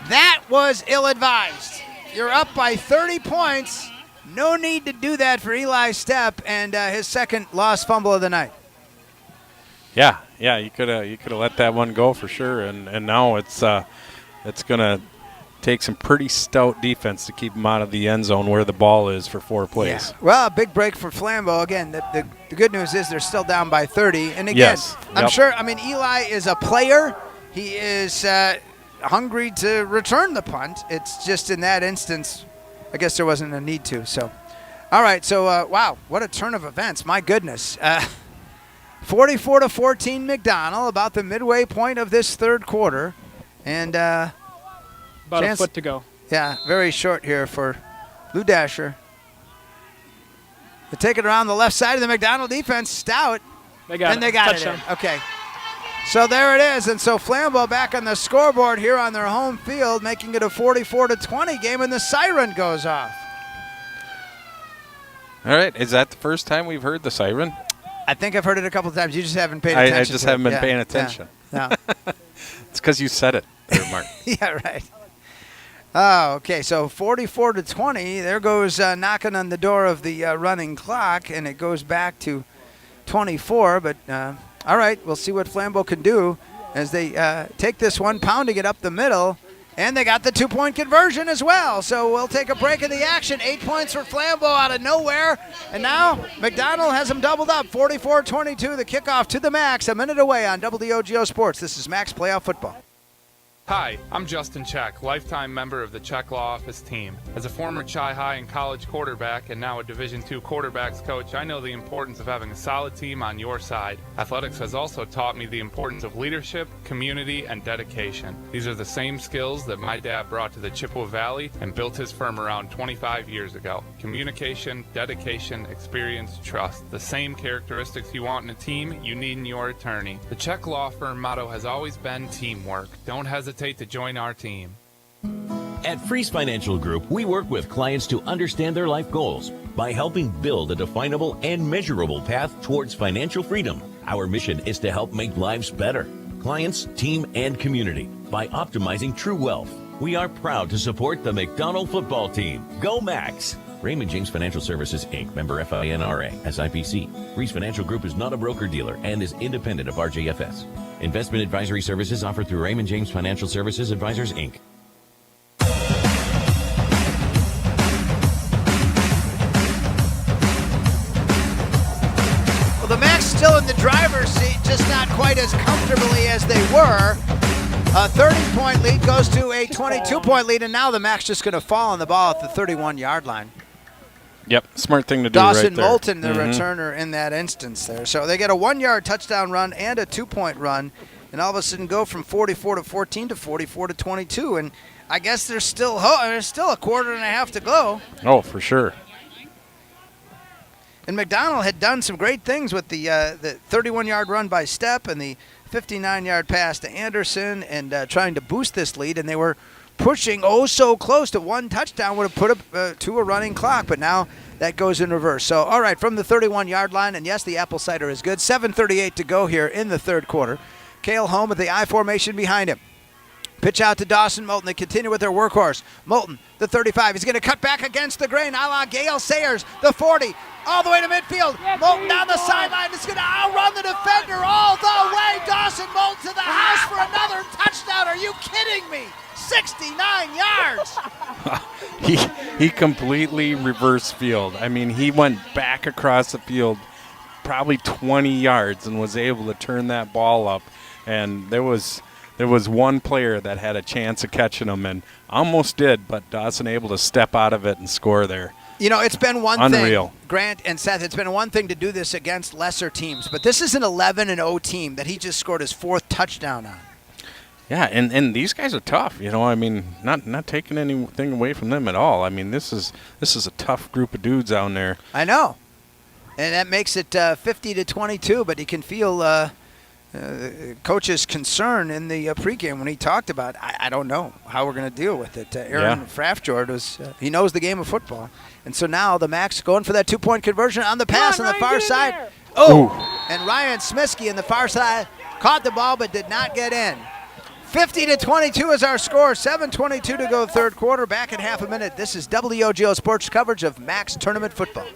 That was ill-advised. You're up by 30 points. No need to do that for Eli Stepp and his second lost fumble of the night. Yeah, you could have let that one go for sure, and now it's gonna take some pretty stout defense to keep him out of the end zone where the ball is for 4 plays. Yeah. Well, a big break for Flambeau. Again, the good news is they're still down by 30. And again, yes. I'm sure, Eli is a player. He is hungry to return the punt. It's just in that instance, I guess there wasn't a need to. So, all right, so, wow, what a turn of events. My goodness. 44-14 McDonald, about the midway point of this third quarter. And about a foot to go. Yeah, very short here for Ludasher. They take it around the left side of the McDonald defense, stout. They got it Touchdown. in. Okay. So there it is. And so Flambeau back on the scoreboard here on their home field, making it a 44-20 game, and the siren goes off. All right, is that the first time we've heard the siren? I think I've heard it a couple of times. You just haven't paid attention. I just haven't been paying attention. Yeah. No. It's because you said it. there, Mark. Yeah, right. Oh, okay. So 44-20. There goes knocking on the door of the running clock, and it goes back to 24. But all right, we'll see what Flambeau can do as they take this one, pounding it up the middle. And they got the 2-point conversion as well. So we'll take a break in the action. 8 points for Flambeau out of nowhere. And now McDonald has them doubled up. 44-22, the kickoff to the Macks. A minute away on WOGO Sports. This is Macks Playoff Football. Hi, I'm Justin Check, lifetime member of the Check Law Office team. As a former Chi-High and college quarterback and now a Division II quarterbacks coach, I know the importance of having a solid team on your side. Athletics has also taught me the importance of leadership, community, and dedication. These are the same skills that my dad brought to the Chippewa Valley and built his firm around 25 years ago. Communication, dedication, experience, trust. The same characteristics you want in a team, you need in your attorney. The Check Law Firm motto has always been teamwork. Don't hesitate to join our team. At Freeze Financial Group, we work with clients to understand their life goals by helping build a definable and measurable path towards financial freedom. Our mission is to help make lives better, clients, team, and community by optimizing true wealth. We are proud to support the McDonald football team. Go Macks! Raymond James Financial Services, Inc., member FINRA, SIPC. Freeze Financial Group is not a broker-dealer and is independent of RJFS. Investment advisory services offered through Raymond James Financial Services Advisors, Inc. Well, the Macks still in the driver's seat, just not quite as comfortably as they were. A 30-point lead goes to a 22-point lead, and now the Macks just going to fall on the ball at the 31-yard line. Yep, smart thing to do Dawson right there. Molton, the returner in that instance there. So they get a 1-yard touchdown run and a 2-point run, and all of a sudden go from 44-14 to 44-22. And I guess there's still a quarter and a half to go. Oh, for sure. And McDonald had done some great things with the 31-yard run by Stepp and the 59-yard pass to Anderson and trying to boost this lead, and they were pushing so close to one touchdown would have put up to a running clock, but now that goes in reverse. So, all right, from the 31-yard line, and yes, the apple cider is good. 7:38 to go here in the third quarter. Cale home with the I formation behind him. Pitch out to Dawson Molton. They continue with their workhorse. Molton, the 35. He's going to cut back against the grain, a la Gale Sayers. The 40, all the way to midfield. Molton down the sideline. Is going to outrun the defender all the way. Dawson Molton to the house for another touchdown. Are you kidding me? 69 yards. He completely reversed field. I mean, he went back across the field probably 20 yards and was able to turn that ball up. And there was one player that had a chance of catching him and almost did, but Dawson able to step out of it and score there. You know, it's been one Unreal. thing, Grant and Seth, it's been one thing to do this against lesser teams, but this is an 11-0 team that he just scored his fourth touchdown on. Yeah, and these guys are tough. You know, I mean, not taking anything away from them at all. I mean, this is a tough group of dudes out there. I know, and that makes it 50-22. But you can feel coach's concern in the pregame when he talked about, I don't know how we're going to deal with it. Aaron Frafjord he knows the game of football, and so now the Macks going for that 2-point conversion on the pass on the far side. And Ryan Smiskey on the far side caught the ball but did not get in. 50-22 is our score. 7:22 to go third quarter. Back in half a minute. This is WOGO Sports coverage of Macks Tournament Football.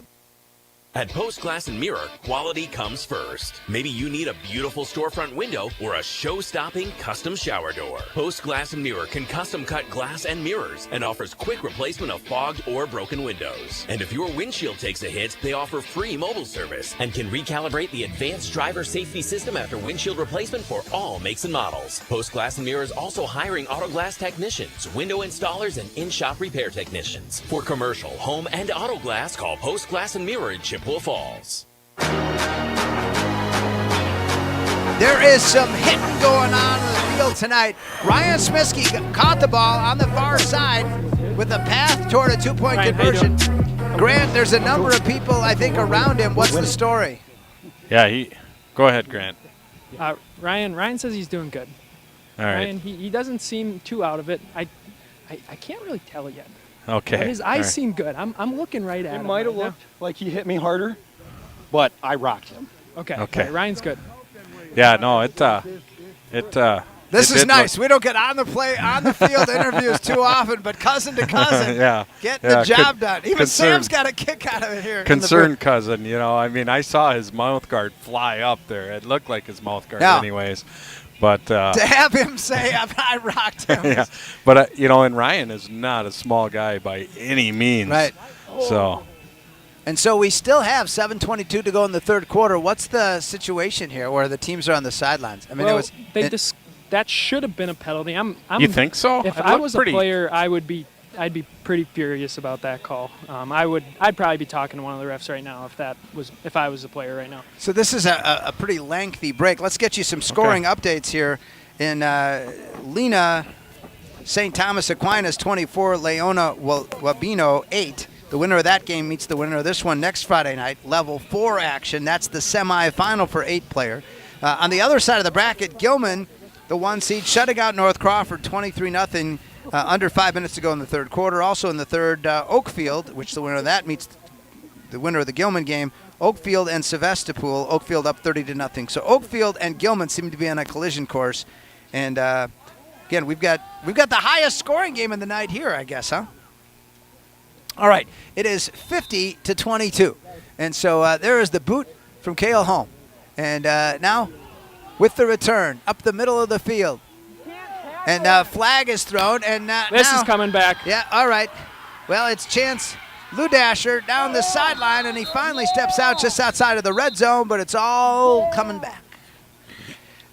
At Post Glass and Mirror, quality comes first. Maybe you need a beautiful storefront window or a show-stopping custom shower door. Post Glass and Mirror can custom cut glass and mirrors and offers quick replacement of fogged or broken windows. And if your windshield takes a hit, they offer free mobile service and can recalibrate the advanced driver safety system after windshield replacement for all makes and models. Post Glass and Mirror is also hiring auto glass technicians, window installers, and in-shop repair technicians. For commercial, home, and auto glass, call Post Glass and Mirror in Chippewa Falls. There is some hitting going on in the field tonight. Ryan Smiskey caught the ball on the far side with a path toward a 2-point conversion. Grant, there's a number of people, I think, around him. What's the story? Yeah, go ahead, Grant. Ryan says he's doing good. All right. Ryan, he doesn't seem too out of it. I can't really tell yet. Okay. But his eyes seem good. I'm looking right at him. It might have looked like he hit me harder, but I rocked him. Okay. Ryan's good. Yeah, no, it This is nice. We don't get on the field interviews too often, but cousin to cousin, getting the job done. Even Sam's got a kick out of it here. Concerned cousin, I mean, I saw his mouth guard fly up there. It looked like his mouth guard anyways. But to have him say, I rocked him. Yeah, but, and Ryan is not a small guy by any means. Right. So. And so we still have 7:22 to go in the third quarter. What's the situation here where the teams are on the sidelines? I mean, that should have been a penalty. You think so? If I was a player, I'd be pretty furious about that call. I'd probably be talking to one of the refs right now if I was a player right now. So this is a pretty lengthy break. Let's get you some scoring updates here. In Lena, St. Thomas Aquinas 24, Leona Wabino 8. The winner of that game meets the winner of this one next Friday night. Level 4 action. That's the semifinal for 8-player. On the other side of the bracket, Gilman, the 1 seed, shutting out North Crawford 23-0. Under 5 minutes to go in the third quarter. Also in the third, Oakfield, which the winner of that meets the winner of the Gilman game. Oakfield and Sevastopol. Oakfield up 30-0. So Oakfield and Gilman seem to be on a collision course. And again, we've got the highest scoring game of the night here, I guess, huh? All right, it is 50-22. And so there is the boot from Cale Holm. And now with the return up the middle of the field. And flag is thrown. And this is coming back. Yeah, all right. Well, it's Chance Ludasher down the sideline, and he finally steps out just outside of the red zone, but it's all coming back.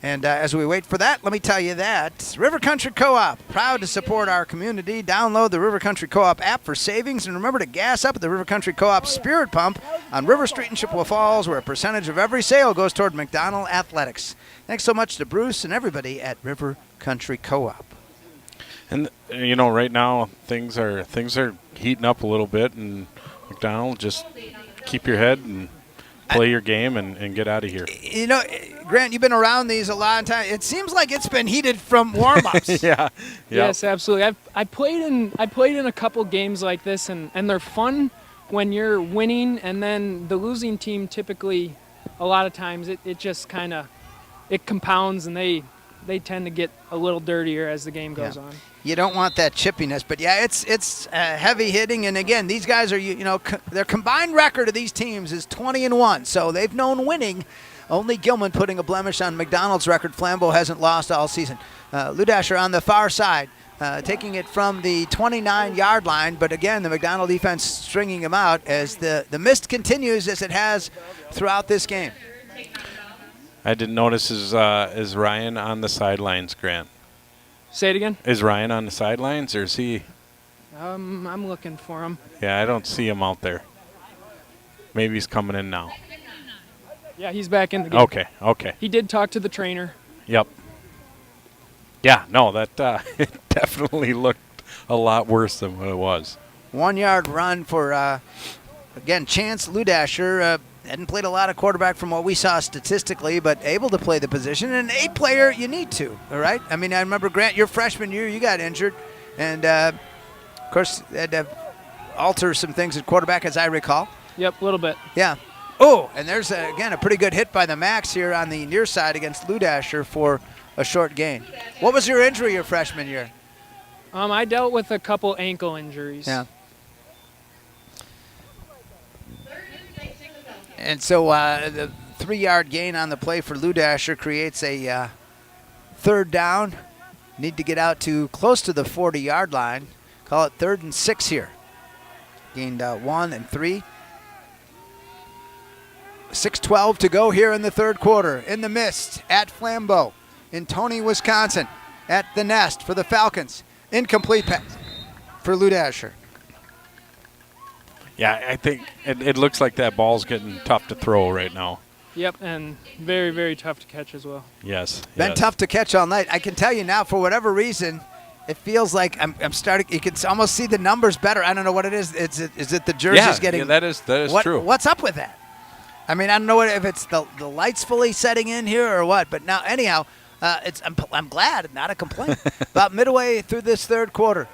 And as we wait for that, let me tell you that River Country Co-op, proud to support our community. Download the River Country Co-op app for savings, and remember to gas up at the River Country Co-op Spirit Pump on River Street in Chippewa Falls, where a percentage of every sale goes toward McDonald Athletics. Thanks so much to Bruce and everybody at River Country Co-op. And right now things are heating up a little bit, and McDonald, just keep your head and play your game and get out of here. Grant, you've been around these a long time. It seems like it's been heated from warm-ups. Yeah. Yes, absolutely. I played in a couple games like this, and they're fun when you're winning, and then the losing team typically, a lot of times, it just kind of it compounds, and they tend to get a little dirtier as the game goes on. You don't want that chippiness, but it's heavy hitting. And again, these guys are their combined record of these teams is 20-1, so they've known winning. Only Gilman putting a blemish on McDonald's record. Flambeau hasn't lost all season. Ludasher on the far side, taking it from the 29-yard line, but again, the McDonald defense stringing him out as the mist continues as it has throughout this game. I didn't notice is Ryan on the sidelines, Grant? Say it again? Is Ryan on the sidelines, or is he? I'm looking for him. Yeah, I don't see him out there. Maybe he's coming in now. Yeah, he's back in the game. Okay. He did talk to the trainer. Yep. Yeah, no, that it definitely looked a lot worse than what it was. 1 yard run for, again, Chance Ludasher. Hadn't played a lot of quarterback from what we saw statistically, but able to play the position. And an 8-player, you need to, all right? I mean, I remember, Grant, your freshman year, you got injured. And, of course, had to alter some things at quarterback, as I recall. Yep, a little bit. Yeah. Oh, and there's, again, a pretty good hit by the Macks here on the near side against Ludasher for a short gain. What was your injury your freshman year? I dealt with a couple ankle injuries. Yeah. And so the 3-yard gain on the play for Ludasher creates a third down. Need to get out to close to the 40-yard line. Call it 3rd and 6 here. Gained 1 and 3. 6:12 to go here in the third quarter. In the mist at Flambeau in Tony, Wisconsin. At the Nest for the Falcons. Incomplete pass for Ludasher. Yeah, I think it looks like that ball's getting tough to throw right now. Yep, and very, very tough to catch as well. Yes. Been tough to catch all night. I can tell you now, for whatever reason, it feels like I'm starting. You can almost see the numbers better. I don't know what it is. Is it the jerseys getting? Yeah, that is true. What's up with that? I mean, I don't know if it's the lights fully setting in here or what. But now, anyhow, I'm glad, not a complaint. About midway through this third quarter,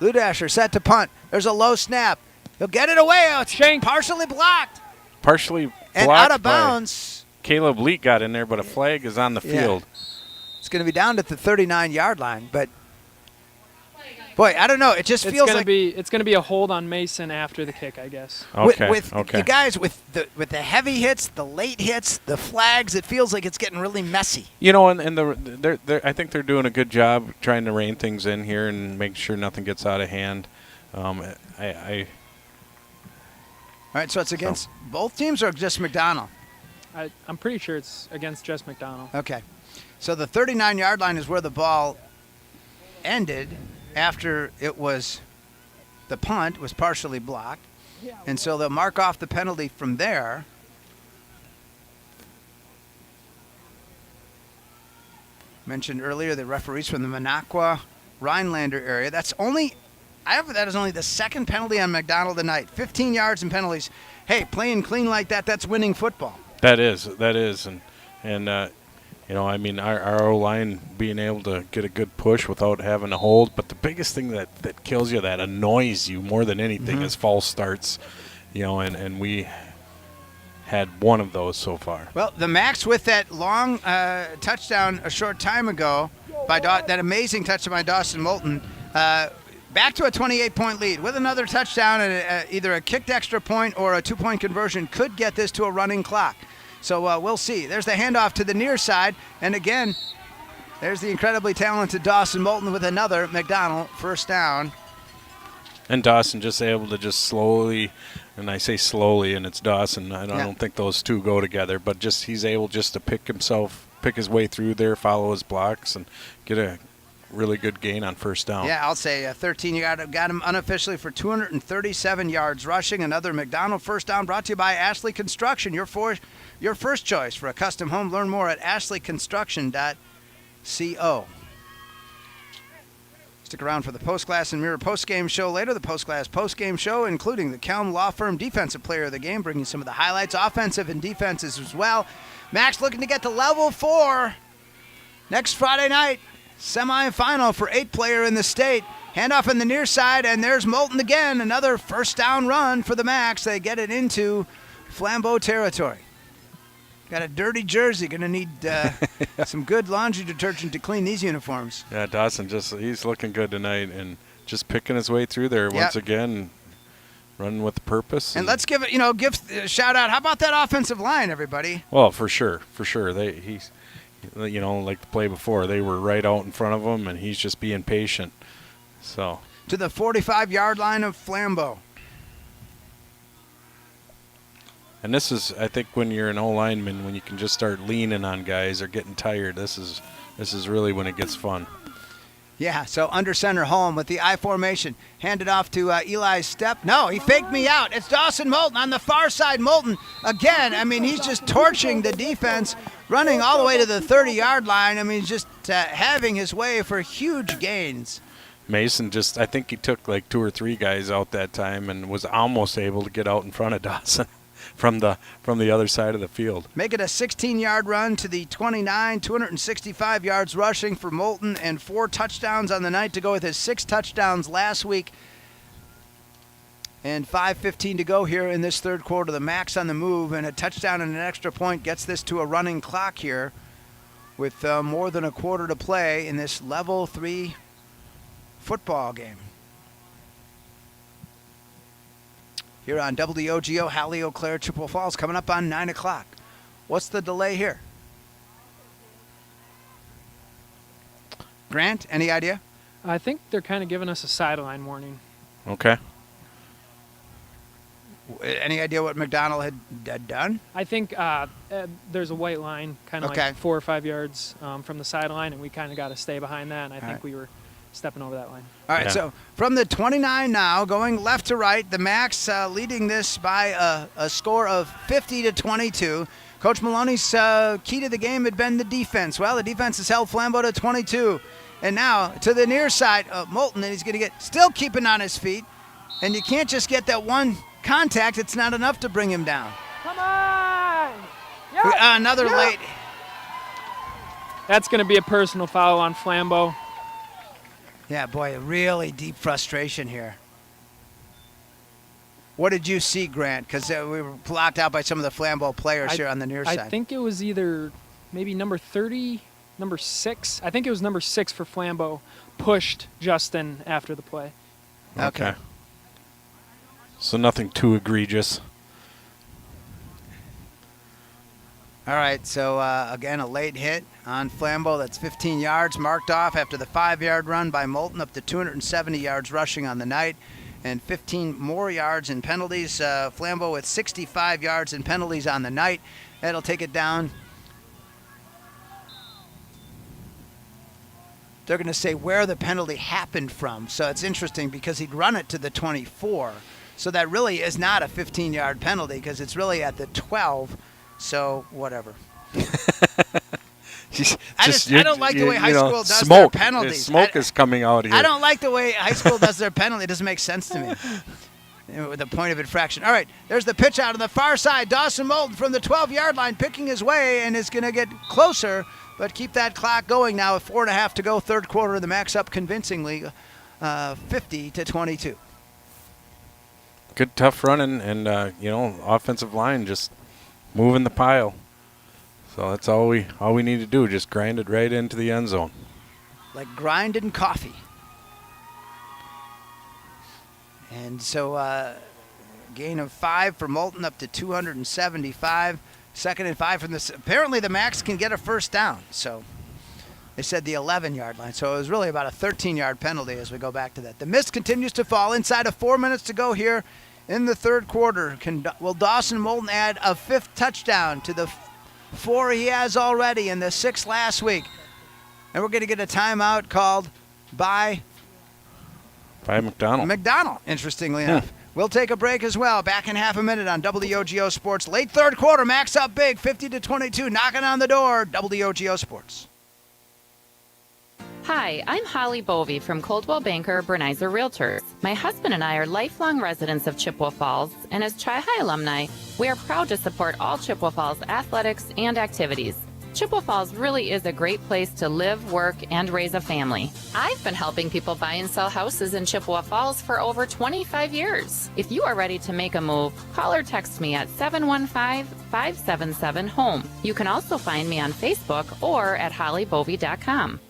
Ludasher set to punt. There's a low snap. He'll get it away. Oh, it's partially blocked. Partially blocked. And out of bounds. Caleb Leak got in there, but a flag is on the field. going to be down at the 39-yard line, but boy, I don't know. It just feels like it's going to be a hold on Mason after the kick, I guess. Okay. With the guys with the heavy hits, the late hits, the flags, it feels like it's getting really messy. You know, and I think they're doing a good job trying to rein things in here and make sure nothing gets out of hand. All right, so it's against both teams or just McDonald? I'm pretty sure it's against just McDonald. Okay. So the 39-yard line is where the ball ended after it was the punt was partially blocked. And so they'll mark off the penalty from there. Mentioned earlier the referees from the Minocqua Rhinelander area. That is only the second penalty on McDonald tonight. 15 yards and penalties. Hey, playing clean like that's winning football. That is, and you know, I mean, our O-line being able to get a good push without having to hold. But the biggest thing that kills you, that annoys you more than anything, is false starts. You know, and we had one of those so far. Well, the Macks with that long touchdown a short time ago, that amazing touchdown by Dawson Molton, back to a 28-point lead with another touchdown and either a kicked extra point or a 2-point conversion could get this to a running clock. So we'll see. There's the handoff to the near side. And again, there's the incredibly talented Dawson Molton with another McDonald first down. And Dawson just able to just slowly, and I say slowly, and it's Dawson. I don't think those two go together, but he's able just to pick his way through there, follow his blocks, and get a really good gain on first down. Yeah, I'll say 13. You got him unofficially for 237 yards rushing. Another McDonald first down brought to you by Ashley Construction. Your first choice for a custom home. Learn more at ashleyconstruction.co. Stick around for the Post-Class and Mirror post-game show later. The Post-Class post-game show, including the Kelm Law Firm Defensive Player of the Game, bringing some of the highlights, offensive and defenses as well. Macks looking to get to level 4 next Friday night. Semi-final for 8-player in the state. Handoff in the near side, and there's Molton again. Another first down run for the Macks. They get it into Flambeau territory. Got a dirty jersey. Going to need some good laundry detergent to clean these uniforms. Yeah, Dawson he's looking good tonight and just picking his way through there once again, running with purpose. And let's give a shout out. How about that offensive line, everybody? Well, for sure. He's, you know, like the play before, they were right out in front of him, and he's just being patient. So to the 45-yard line of Flambeau. And this is, I think, when you're an O-lineman, when you can just start leaning on guys or getting tired, this is really when it gets fun. Yeah, so under center home with the I formation. Handed off to Eli's step. No, he faked me out. It's Dawson Molton on the far side. Molton, again, I mean, he's just torching the defense, running all the way to the 30-yard line. I mean, just having his way for huge gains. Mason I think he took like 2 or 3 guys out that time and was almost able to get out in front of Dawson from the other side of the field. Make it a 16-yard run to the 29, 265 yards rushing for Molton, and 4 touchdowns on the night to go with his 6 touchdowns last week. And 5:15 to go here in this third quarter. The Macks on the move, and a touchdown and an extra point gets this to a running clock here with more than a quarter to play in this level 3 football game. Here on WOGO, Halley, Eau Claire, Chippewa Falls, coming up on 9 o'clock. What's the delay here? Grant, any idea? I think they're kind of giving us a sideline warning. Okay. Any idea what McDonald had done? I think there's a white line kind of like 4 or 5 yards from the sideline, and we kind of got to stay behind that, and I think we were stepping over that line. All right, so from the 29 now, going left to right, the Macks leading this by a score of 50-22. Coach Maloney's key to the game had been the defense. Well, the defense has held Flambeau to 22. And now to the near side, Molton, and he's going to still keeping on his feet. And you can't just get that one contact. It's not enough to bring him down. Come on! Yep. Another late. That's going to be a personal foul on Flambeau. Yeah, boy, a really deep frustration here. What did you see, Grant? Because we were blocked out by some of the Flambeau players here on the near side. I think it was either maybe number 30 number 6. I think it was number 6 for Flambeau, pushed Justin after the play. Okay. So nothing too egregious. All right, so again, a late hit on Flambeau. That's 15 yards marked off after the 5-yard run by Molton, up to 270 yards rushing on the night, and 15 more yards in penalties. Flambeau with 65 yards in penalties on the night. That'll take it down. They're going to say where the penalty happened from. So it's interesting because he'd run it to the 24. So that really is not a 15-yard penalty because it's really at the 12. So whatever. I don't like the way high school does their penalties. Smoke is coming out here. I don't like the way high school does their penalty. It doesn't make sense to me. With the point of infraction. All right, there's the pitch out on the far side. Dawson Molton from the 12-yard line picking his way and is going to get closer, but keep that clock going now with 4.5 to go. Third quarter, the Macks up convincingly, 50-22. Good tough running and offensive line just moving the pile. So that's all we need to do, just grind it right into the end zone. Like grinding coffee. And so gain of 5 for Molton up to 275. 2nd and 5 from this. Apparently the Macks can get a first down. So they said the 11-yard line. So it was really about a 13-yard penalty as we go back to that. The mist continues to fall. Inside of 4 minutes to go here in the third quarter. Will Dawson Molton add a 5th touchdown to the 4 he has already and the 6 last week? And we're going to get a timeout called by McDonald. McDonald, interestingly enough. We'll take a break as well. Back in half a minute on WOGO Sports. Late third quarter, Macks up big, 50-22, knocking on the door. WOGO Sports. Hi, I'm Holly Bovey from Coldwell Banker Bernizer Realtors. My husband and I are lifelong residents of Chippewa Falls, and as Chi-High alumni, we are proud to support all Chippewa Falls athletics and activities. Chippewa Falls really is a great place to live, work, and raise a family. I've been helping people buy and sell houses in Chippewa Falls for over 25 years. If you are ready to make a move, call or text me at 715-577-HOME. You can also find me on Facebook or at hollybovey.com.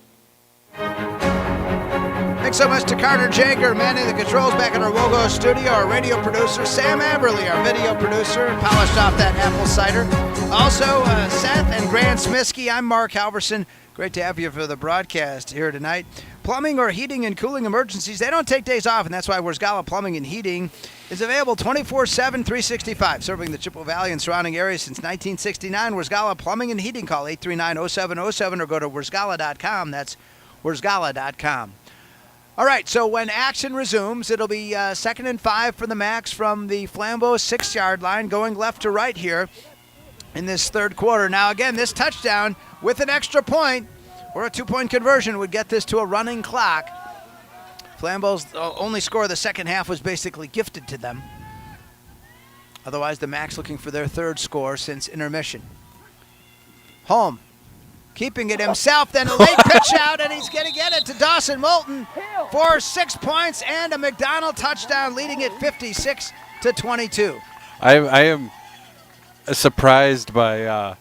Thanks so much to Carter Jager, manning the controls back in our WOGO studio, our radio producer, Sam Aberley, our video producer, polished off that apple cider. Also, Seth and Grant Smisky. I'm Mark Halverson. Great to have you for the broadcast here tonight. Plumbing or heating and cooling emergencies, they don't take days off, and that's why Wurzgala Plumbing and Heating is available 24/7, 365, serving the Chippewa Valley and surrounding areas since 1969. Wurzgala Plumbing and Heating, call 839-0707 or go to wurzgala.com. That's wurzgala.com. All right, so when action resumes, it'll be 2nd and 5 for the Macks from the Flambeau 6-yard line, going left to right here in this third quarter. Now, again, this touchdown with an extra point or a 2-point conversion would get this to a running clock. Flambeau's only score of the second half was basically gifted to them. Otherwise, the Macks looking for their third score since intermission. Home. Keeping it himself, then a late pitch out, and he's going to get it to Dawson Molton for 6 points and a McDonald touchdown, leading it 56-22. I am surprised by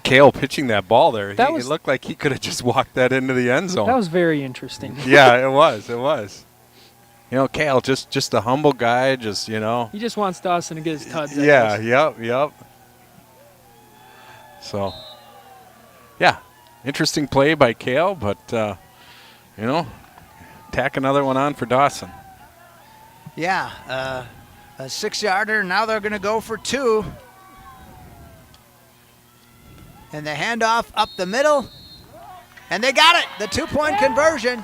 Cale pitching that ball there. It looked like he could have just walked that into the end zone. That was very interesting. Yeah, it was. It was. Cale, just a humble guy, He just wants Dawson to get his tuds. Yep. So, yeah, interesting play by Cale, but, tack another one on for Dawson. Yeah, a 6-yarder. Now they're going to go for 2. And the handoff up the middle. And they got it, the 2-point conversion.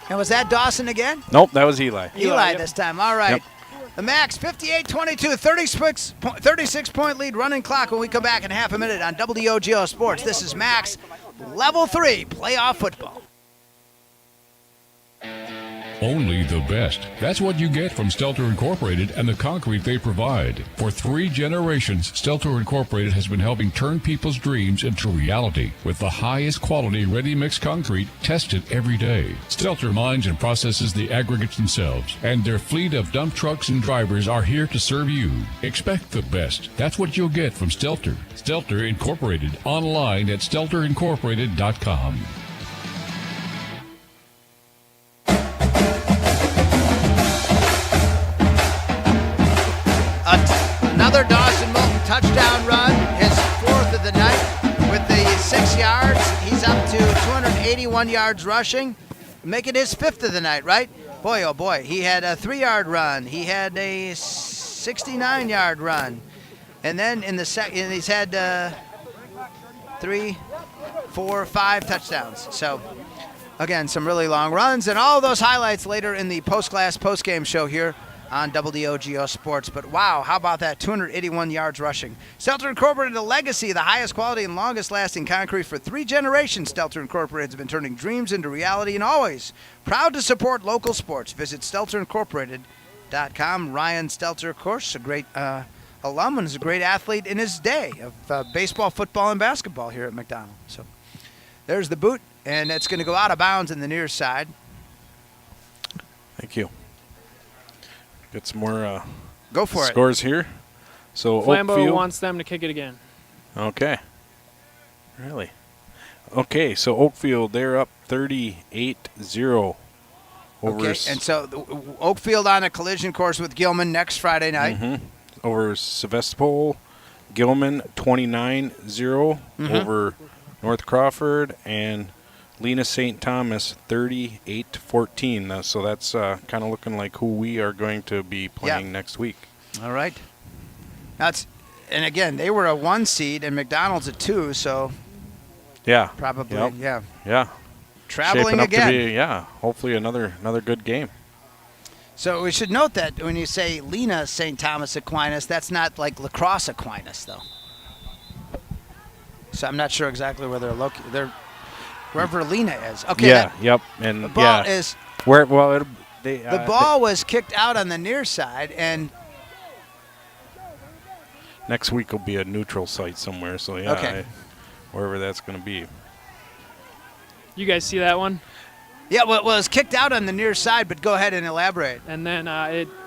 And was that Dawson again? Nope, that was Eli. Eli this time, all right. Yep. The Macks, 58-22, 36-point lead, running clock when we come back in half a minute on WOGO Sports. This is Macks, Level 3 Playoff Football. Only the best. That's what you get from Stelter Incorporated and the concrete they provide. For 3 generations, Stelter Incorporated has been helping turn people's dreams into reality with the highest quality ready-mix concrete tested every day. Stelter mines and processes the aggregates themselves, and their fleet of dump trucks and drivers are here to serve you. Expect the best. That's what you'll get from Stelter. Stelter Incorporated, online at stelterincorporated.com. Another Dawson Molton touchdown run, his 4th of the night with the 6 yards. He's up to 281 yards rushing, making his 5th of the night, right? Boy, oh boy, he had a 3-yard run. He had a 69-yard run. And then in the second, he's had 3, 4, 5 touchdowns. So, again, some really long runs. And all those highlights later in the post-game show here on WOGO Sports. But wow, how about that? 281 yards rushing. Stelter Incorporated, a legacy, the highest quality and longest lasting concrete for 3 generations. Stelter Incorporated has been turning dreams into reality and always proud to support local sports. Visit StelterIncorporated.com. Ryan Stelter, of course, a great alum and is a great athlete in his day of baseball, football, and basketball here at McDonald. So there's the boot, and it's going to go out of bounds in the near side. Thank you. Get some more Go for scores here. So Flambeau Oakfield wants them to kick it again. Okay. Really? Okay, so Oakfield, they're up 38-0 over. Okay, and so Oakfield on a collision course with Gilman next Friday night. Over Sevastopol. Gilman 29-0 over North Crawford, and Lena St. Thomas 38-14. So that's kind of looking like who we are going to be playing next week. All right. And again, they were a 1 seed and McDonald's a 2, so probably yeah. Traveling Shaping up again. to be, hopefully another good game. So we should note that when you say Lena St. Thomas Aquinas, that's not like Lacrosse Aquinas, though. So I'm not sure exactly where they're located. They're wherever Lena is. Okay. And the ball is where. The ball was kicked out on the near side, and next week will be a neutral site somewhere. So wherever that's going to be. You guys see that one? Yeah, well, it was kicked out on the near side, but go ahead and elaborate. And then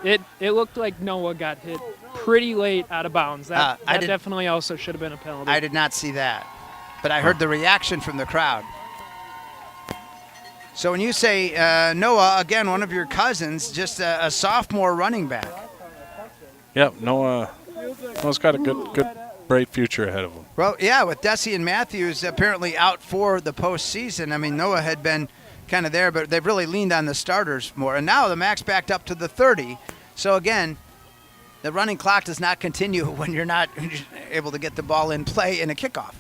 it looked like Noah got hit pretty late out of bounds. That definitely also should have been a penalty. I did not see that, but I heard the reaction from the crowd. So when you say Noah, again, one of your cousins, just a sophomore running back. Yep, Noah's got a good, bright future ahead of him. Well, yeah, with Desi and Matthews apparently out for the postseason. I mean, Noah had been kind of there, but they've really leaned on the starters more. And now the Macks backed up to the 30. So, again, the running clock does not continue when you're not able to get the ball in play in a kickoff.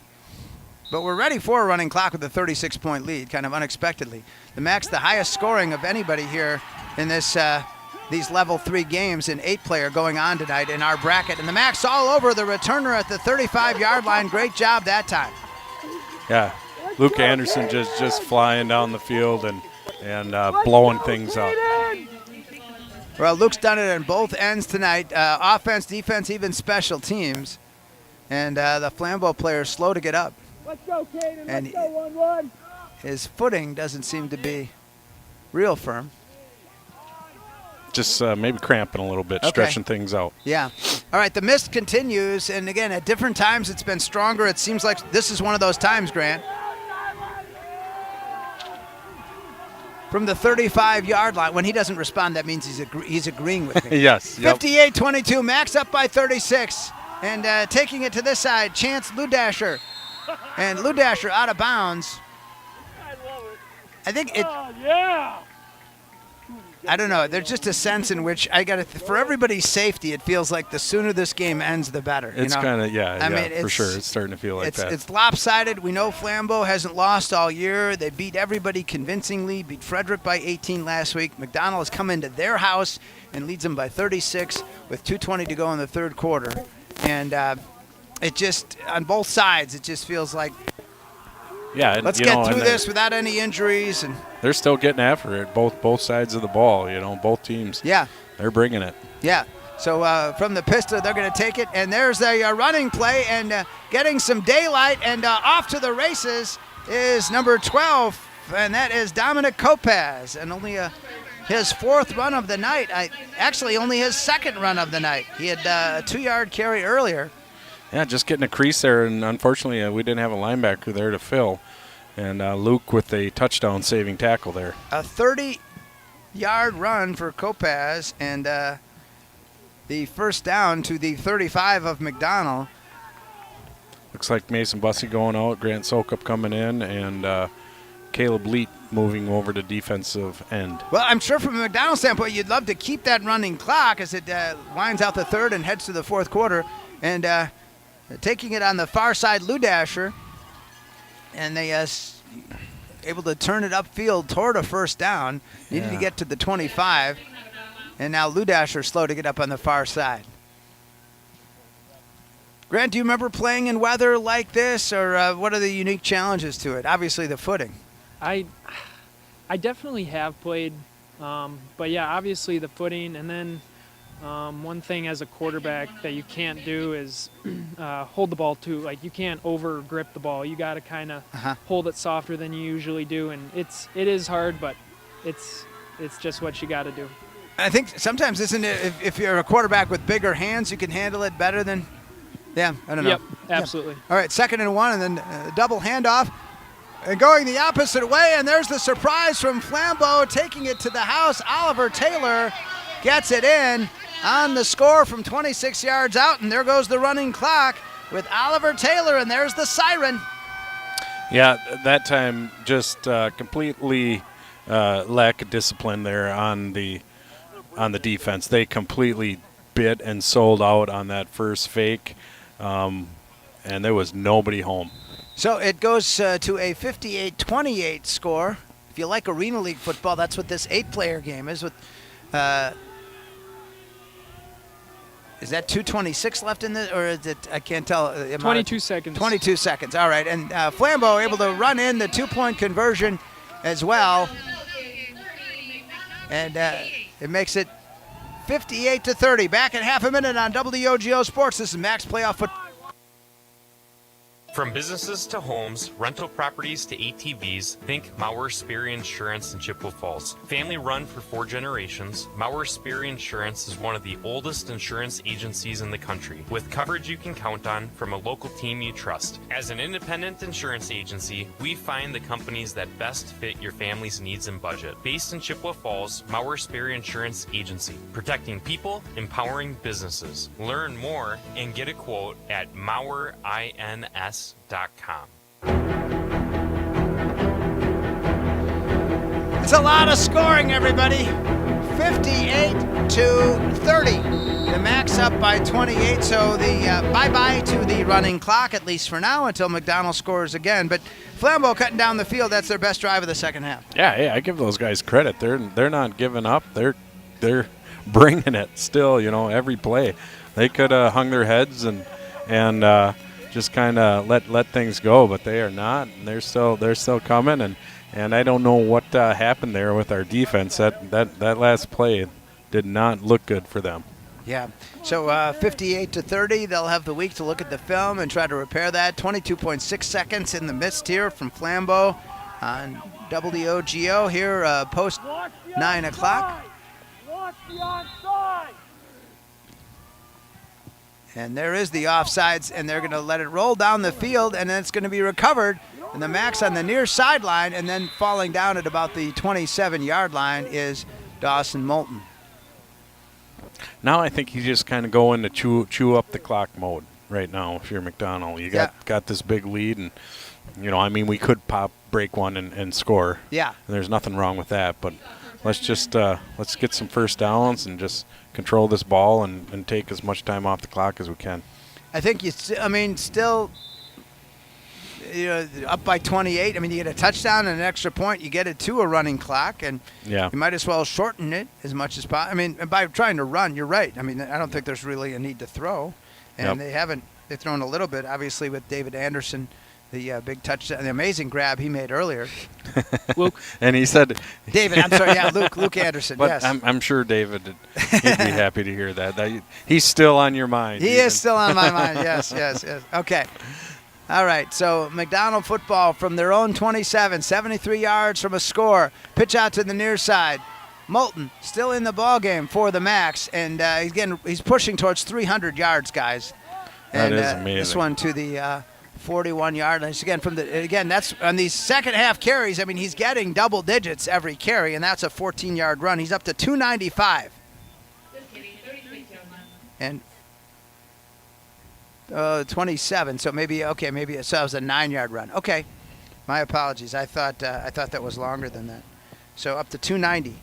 But we're ready for a running clock with a 36-point lead, kind of unexpectedly. The Macks, the highest scoring of anybody here in this these level 3 games, in 8-player going on tonight in our bracket. And the Macks all over the returner at the 35-yard line. Great job that time. Yeah. Luke Anderson just flying down the field and blowing things up. Well, Luke's done it on both ends tonight. Offense, defense, even special teams. And the Flambeau player is slow to get up. Let's go, Caden. And Let's go, 1-1. His footing doesn't seem to be real firm. Just maybe cramping a little bit, stretching things out. Yeah. All right, the mist continues. And, again, at different times it's been stronger. It seems like this is one of those times, Grant. From the 35-yard line. When he doesn't respond, that means he's agreeing with me. Yes. 58-22. Macks up by 36. And taking it to this side, Chance Ludasher. And Ludasher out of bounds. I think it. Oh, yeah. I don't know. There's just a sense in which for everybody's safety, it feels like the sooner this game ends, the better. It's kind of, I mean, for sure. It's starting to feel like that. It's lopsided. We know Flambeau hasn't lost all year. They beat everybody convincingly, beat Frederick by 18 last week. McDonald has come into their house and leads them by 36 with 2:20 to go in the third quarter. And it just, on both sides, it just feels like Yeah, and, let's you get know, through and this without any injuries. And they're still getting after it, both sides of the ball. You know, both teams. Yeah, they're bringing it. yeah. So from the pistol, they're going to take it, and there's a running play, and getting some daylight, and off to the races is number 12, and that is Dominic Kopaz, and only his 4th run of the night. Actually, only his 2nd run of the night. He had a 2-yard carry earlier. Yeah, just getting a crease there, and unfortunately we didn't have a linebacker there to fill. And Luke with a touchdown-saving tackle there. A 30-yard run for Kopaz, and the first down to the 35 of McDonell. Looks like Mason Bussey going out, Grant Sokup coming in, and Caleb Leet moving over to defensive end. Well, I'm sure from a McDonell standpoint, you'd love to keep that running clock as it winds out the 3rd and heads to the 4th quarter. And taking it on the far side, Ludasher, and they able to turn it upfield toward a first down. Needed to get to the 25, and now Ludasher slow to get up on the far side. Grant, do you remember playing in weather like this, or what are the unique challenges to it? Obviously, the footing. I definitely have played, but yeah, obviously the footing, and then one thing as a quarterback that you can't do is hold the ball too. Like, you can't over grip the ball. You got to kind of hold it softer than you usually do, and it is hard, but it's just what you got to do. I think sometimes, isn't it, if you're a quarterback with bigger hands, you can handle it better than. Yeah, I don't know. Yep, absolutely. Yeah. All right, 2nd and 1, and then double handoff. And going the opposite way, and there's the surprise from Flambeau, taking it to the house. Oliver Taylor gets it in on the score from 26 yards out, and there goes the running clock with Oliver Taylor, and there's the siren. Yeah, that time just completely lack of discipline there on the defense. They completely bit and sold out on that first fake, and there was nobody home. So it goes to a 58-28 score. If you like Arena League football, that's what this 8-player game is. With is that 2:26 left in the, or is it? I can't tell. 22 seconds. 22 seconds. All right, and Flambeau able to run in the 2-point conversion as well, and it makes it 58-30. Back at half a minute on WOGO Sports. This is Macks Playoff Football. From businesses to homes, rental properties to ATVs, think Mauer Sperry Insurance in Chippewa Falls. Family run for 4 generations, Mauer Sperry Insurance is one of the oldest insurance agencies in the country, with coverage you can count on from a local team you trust. As an independent insurance agency, we find the companies that best fit your family's needs and budget. Based in Chippewa Falls, Mauer Sperry Insurance Agency, protecting people, empowering businesses. Learn more and get a quote at MauerINS.com. It's a lot of scoring, everybody. 58-30. The Macks up by 28, so the bye-bye to the running clock, at least for now, until McDonald scores again. But Flambeau cutting down the field, that's their best drive of the second half. Yeah, I give those guys credit. They're not giving up. They're bringing it still, every play. They could have hung their heads and just kind of let things go, but they are not. And they're still coming, and I don't know what happened there with our defense. That last play did not look good for them. Yeah. So 58-30. They'll have the week to look at the film and try to repair that. 22.6 seconds in the midst here from Flambeau on WOGO here post 9 o'clock. Watch the onside. And there is the offsides, and they're going to let it roll down the field, and then it's going to be recovered. And the Macks on the near sideline, and then falling down at about the 27-yard line is Dawson Molton. Now I think you just kind of go into chew up the clock mode right now if you're McDonald. You got this big lead, and we could break one and score. Yeah. And there's nothing wrong with that, but let's just let's get some first downs and just control this ball and take as much time off the clock as we can. I think still up by 28. You get a touchdown and an extra point. You get it to a running clock, and you might as well shorten it as much as possible. By trying to run, you're right. I don't think there's really a need to throw, and they've thrown a little bit, obviously, with David Anderson the big touchdown, the amazing grab he made earlier. Luke. And he said, David, I'm sorry, yeah, Luke Anderson, but yes. I'm sure David, he'd be happy to hear that. He's still on your mind. He is still on my mind, yes. Okay. All right, so McDonald football from their own 27, 73 yards from a score. Pitch out to the near side. Molton still in the ball game for the Macks, and he's pushing towards 300 yards, guys. That And is amazing. This one to the 41-yard line. That's on these second half carries. I mean, he's getting double digits every carry, and that's a 14-yard run. He's up to 295. And 27. So maybe so that was a 9-yard run. Okay, my apologies. I thought that was longer than that. So up to 290.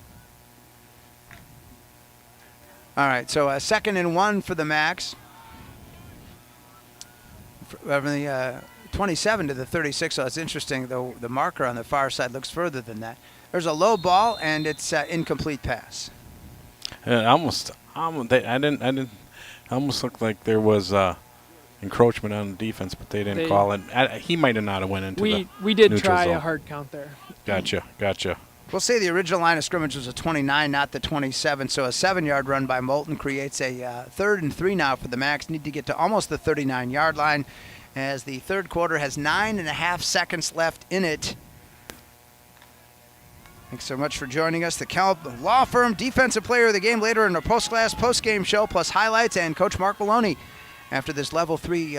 All right. So 2nd and 1 for the Macks. From the 27 to the 36. So it's interesting, though the marker on the far side looks further than that. There's a low ball, and it's incomplete pass. Almost looked like there was encroachment on the defense, but they didn't call it. He might have not have went into the We did neutral try zone. a hard count there. Gotcha. We'll say the original line of scrimmage was a 29, not the 27. So a 7-yard run by Molton creates a 3rd and 3 now for the Macks. Need to get to almost the 39-yard line as the third quarter has 9.5 seconds left in it. Thanks so much for joining us. The Kelp Law Firm Defensive Player of the Game later in our post-game show, plus highlights and Coach Mark Maloney after this Level 3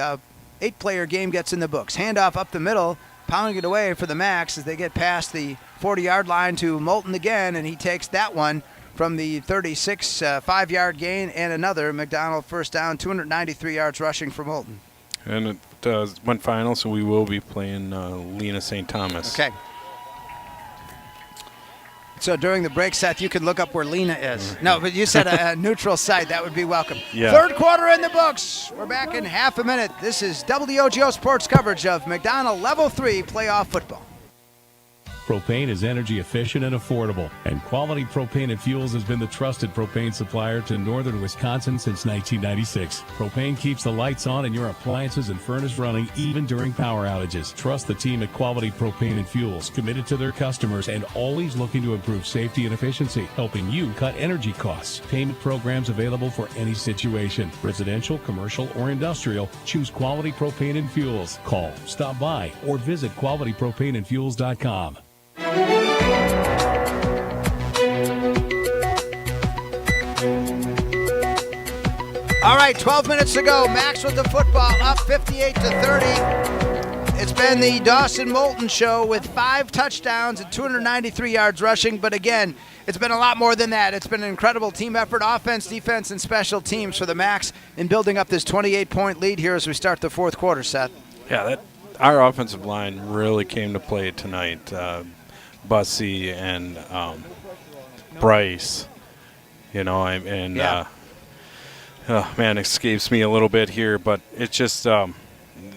8-player game gets in the books. Handoff up the middle, pounding it away for the Macks as they get past the 40-yard line to Molton again, and he takes that one from the 36, 5-yard gain, and another McDonald first down, 293 yards rushing for Molton. And it went final, so we will be playing Lena St. Thomas. Okay. So during the break, Seth, you can look up where Lena is. No, but you said a neutral site. That would be welcome. Yeah. Third quarter in the books. We're back in half a minute. This is WOGO Sports coverage of McDonald Level 3 playoff football. Propane is energy efficient and affordable, and Quality Propane and Fuels has been the trusted propane supplier to northern Wisconsin since 1996. Propane keeps the lights on and your appliances and furnace running even during power outages. Trust the team at Quality Propane and Fuels, committed to their customers and always looking to improve safety and efficiency, helping you cut energy costs. Payment programs available for any situation. Residential, commercial, or industrial, choose Quality Propane and Fuels. Call, stop by, or visit qualitypropaneandfuels.com. All right, 12 minutes to go. Macks with the football, up 58-30. It's been the Dawson Molton show with 5 touchdowns and 293 yards rushing. But again, it's been a lot more than that. It's been an incredible team effort, offense, defense, and special teams for the Macks in building up this 28-point lead here as we start the fourth quarter, Seth. Yeah, our offensive line really came to play tonight. Bussy and Bryce, man, it escapes me a little bit here, but it's just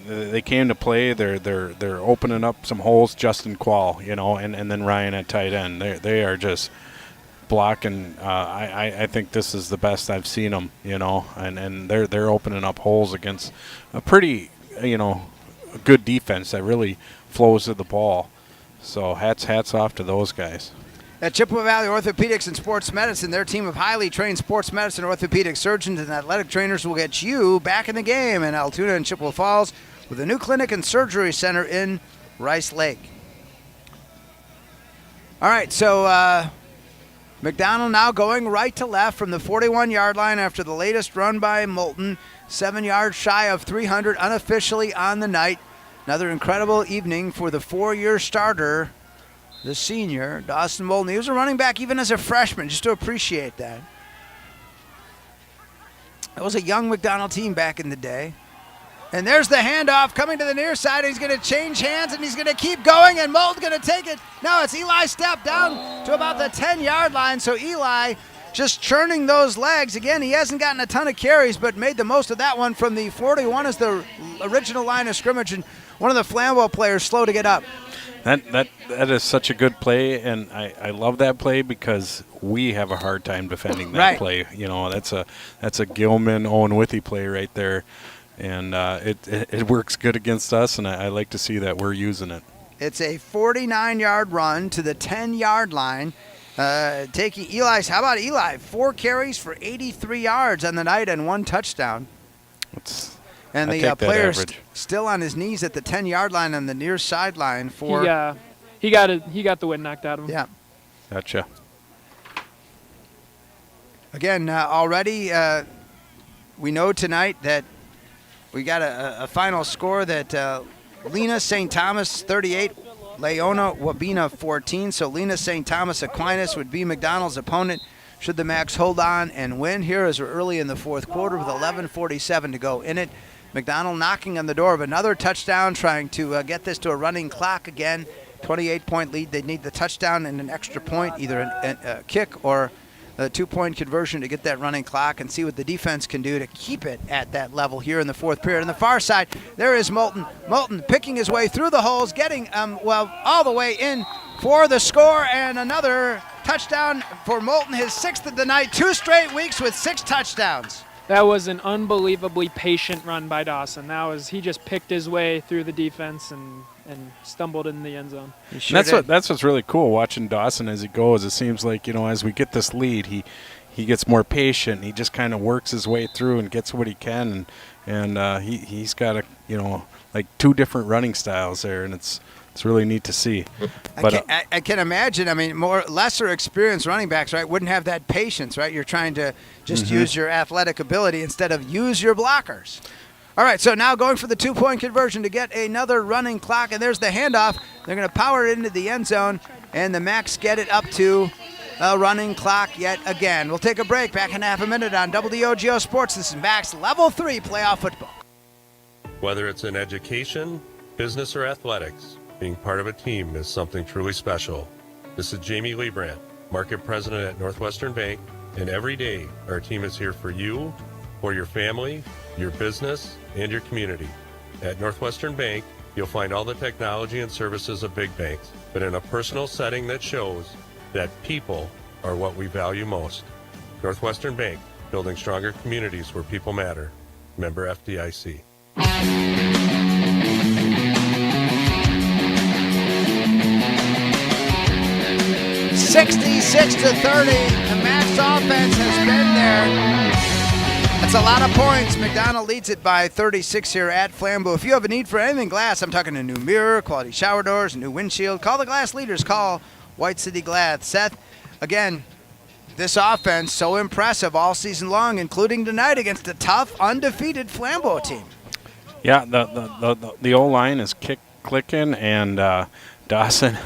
they came to play. They're opening up some holes. Justin Quall, and then Ryan at tight end. They are just blocking. I think this is the best I've seen them, and they're opening up holes against a pretty good defense that really flows to the ball. So hats off to those guys. At Chippewa Valley Orthopedics and Sports Medicine, their team of highly trained sports medicine, orthopedic surgeons, and athletic trainers will get you back in the game in Altoona and Chippewa Falls with a new clinic and surgery center in Rice Lake. All right, so McDonald now going right to left from the 41-yard line after the latest run by Molton, 7 yards shy of 300 unofficially on the night. Another incredible evening for the 4-year starter, the senior, Dawson Molton. He was a running back even as a freshman, just to appreciate that. That was a young McDonald team back in the day. And there's the handoff coming to the near side. He's going to change hands, and he's going to keep going, and Molton's going to take it. Now it's Eli step down to about the 10-yard line, so Eli just churning those legs. Again, he hasn't gotten a ton of carries, but made the most of that one from the 41 as the original line of scrimmage, and one of the Flambeau players slow to get up. That is such a good play, and I love that play because we have a hard time defending that play. That's a Gilman Owen Withy play right there, and it works good against us, and I like to see that we're using it. It's a 49-yard run to the 10-yard line. Taking Eli's. How about Eli? 4 carries for 83 yards on the night and 1 touchdown. And the player still on his knees at the 10-yard line on the near sideline for. He got the wind knocked out of him. Yeah. Gotcha. Again, already we know tonight that we got a final score that Lena St. Thomas 38, Leona Wabena 14. So Lena St. Thomas Aquinas would be McDonald's opponent should the Macks hold on and win. Here as we're early in the fourth quarter with 11:47 to go in it. McDonald knocking on the door of another touchdown, trying to get this to a running clock again. 28-point lead. They need the touchdown and an extra point, either a kick or a 2-point conversion to get that running clock and see what the defense can do to keep it at that level here in the fourth period. On the far side, there is Molton. Molton picking his way through the holes, getting, all the way in for the score, and another touchdown for Molton, his 6th of the night, 2 straight weeks with 6 touchdowns. That was an unbelievably patient run by Dawson. He just picked his way through the defense and stumbled in the end zone. That's what's really cool watching Dawson as he goes. It seems like, as we get this lead, he gets more patient. He just kind of works his way through and gets what he can, and he's got like 2 different running styles there, and it's really neat to see. But I can imagine. I mean, lesser experienced running backs, right, wouldn't have that patience, right? You're trying to just use your athletic ability instead of use your blockers. All right, so now going for the 2-point conversion to get another running clock, and there's the handoff. They're going to power it into the end zone, and the Macks get it up to a running clock yet again. We'll take a break. Back in half a minute on WOGO Sports. This is Macks Level 3 Playoff Football. Whether it's in education, business, or athletics, being part of a team is something truly special. This is Jamie Leibrandt, Market President at Northwestern Bank, and every day our team is here for you, for your family, your business, and your community. At Northwestern Bank, you'll find all the technology and services of big banks, but in a personal setting that shows that people are what we value most. Northwestern Bank, building stronger communities where people matter. Member FDIC. 66-30. The Macks offense has been there. That's a lot of points. McDonald leads it by 36 here at Flambeau. If you have a need for anything glass, I'm talking a new mirror, quality shower doors, a new windshield, call the glass leaders. Call White City Glass. Seth, again, this offense so impressive all season long, including tonight against a tough, undefeated Flambeau team. Yeah, the O-line is clicking, and Dawson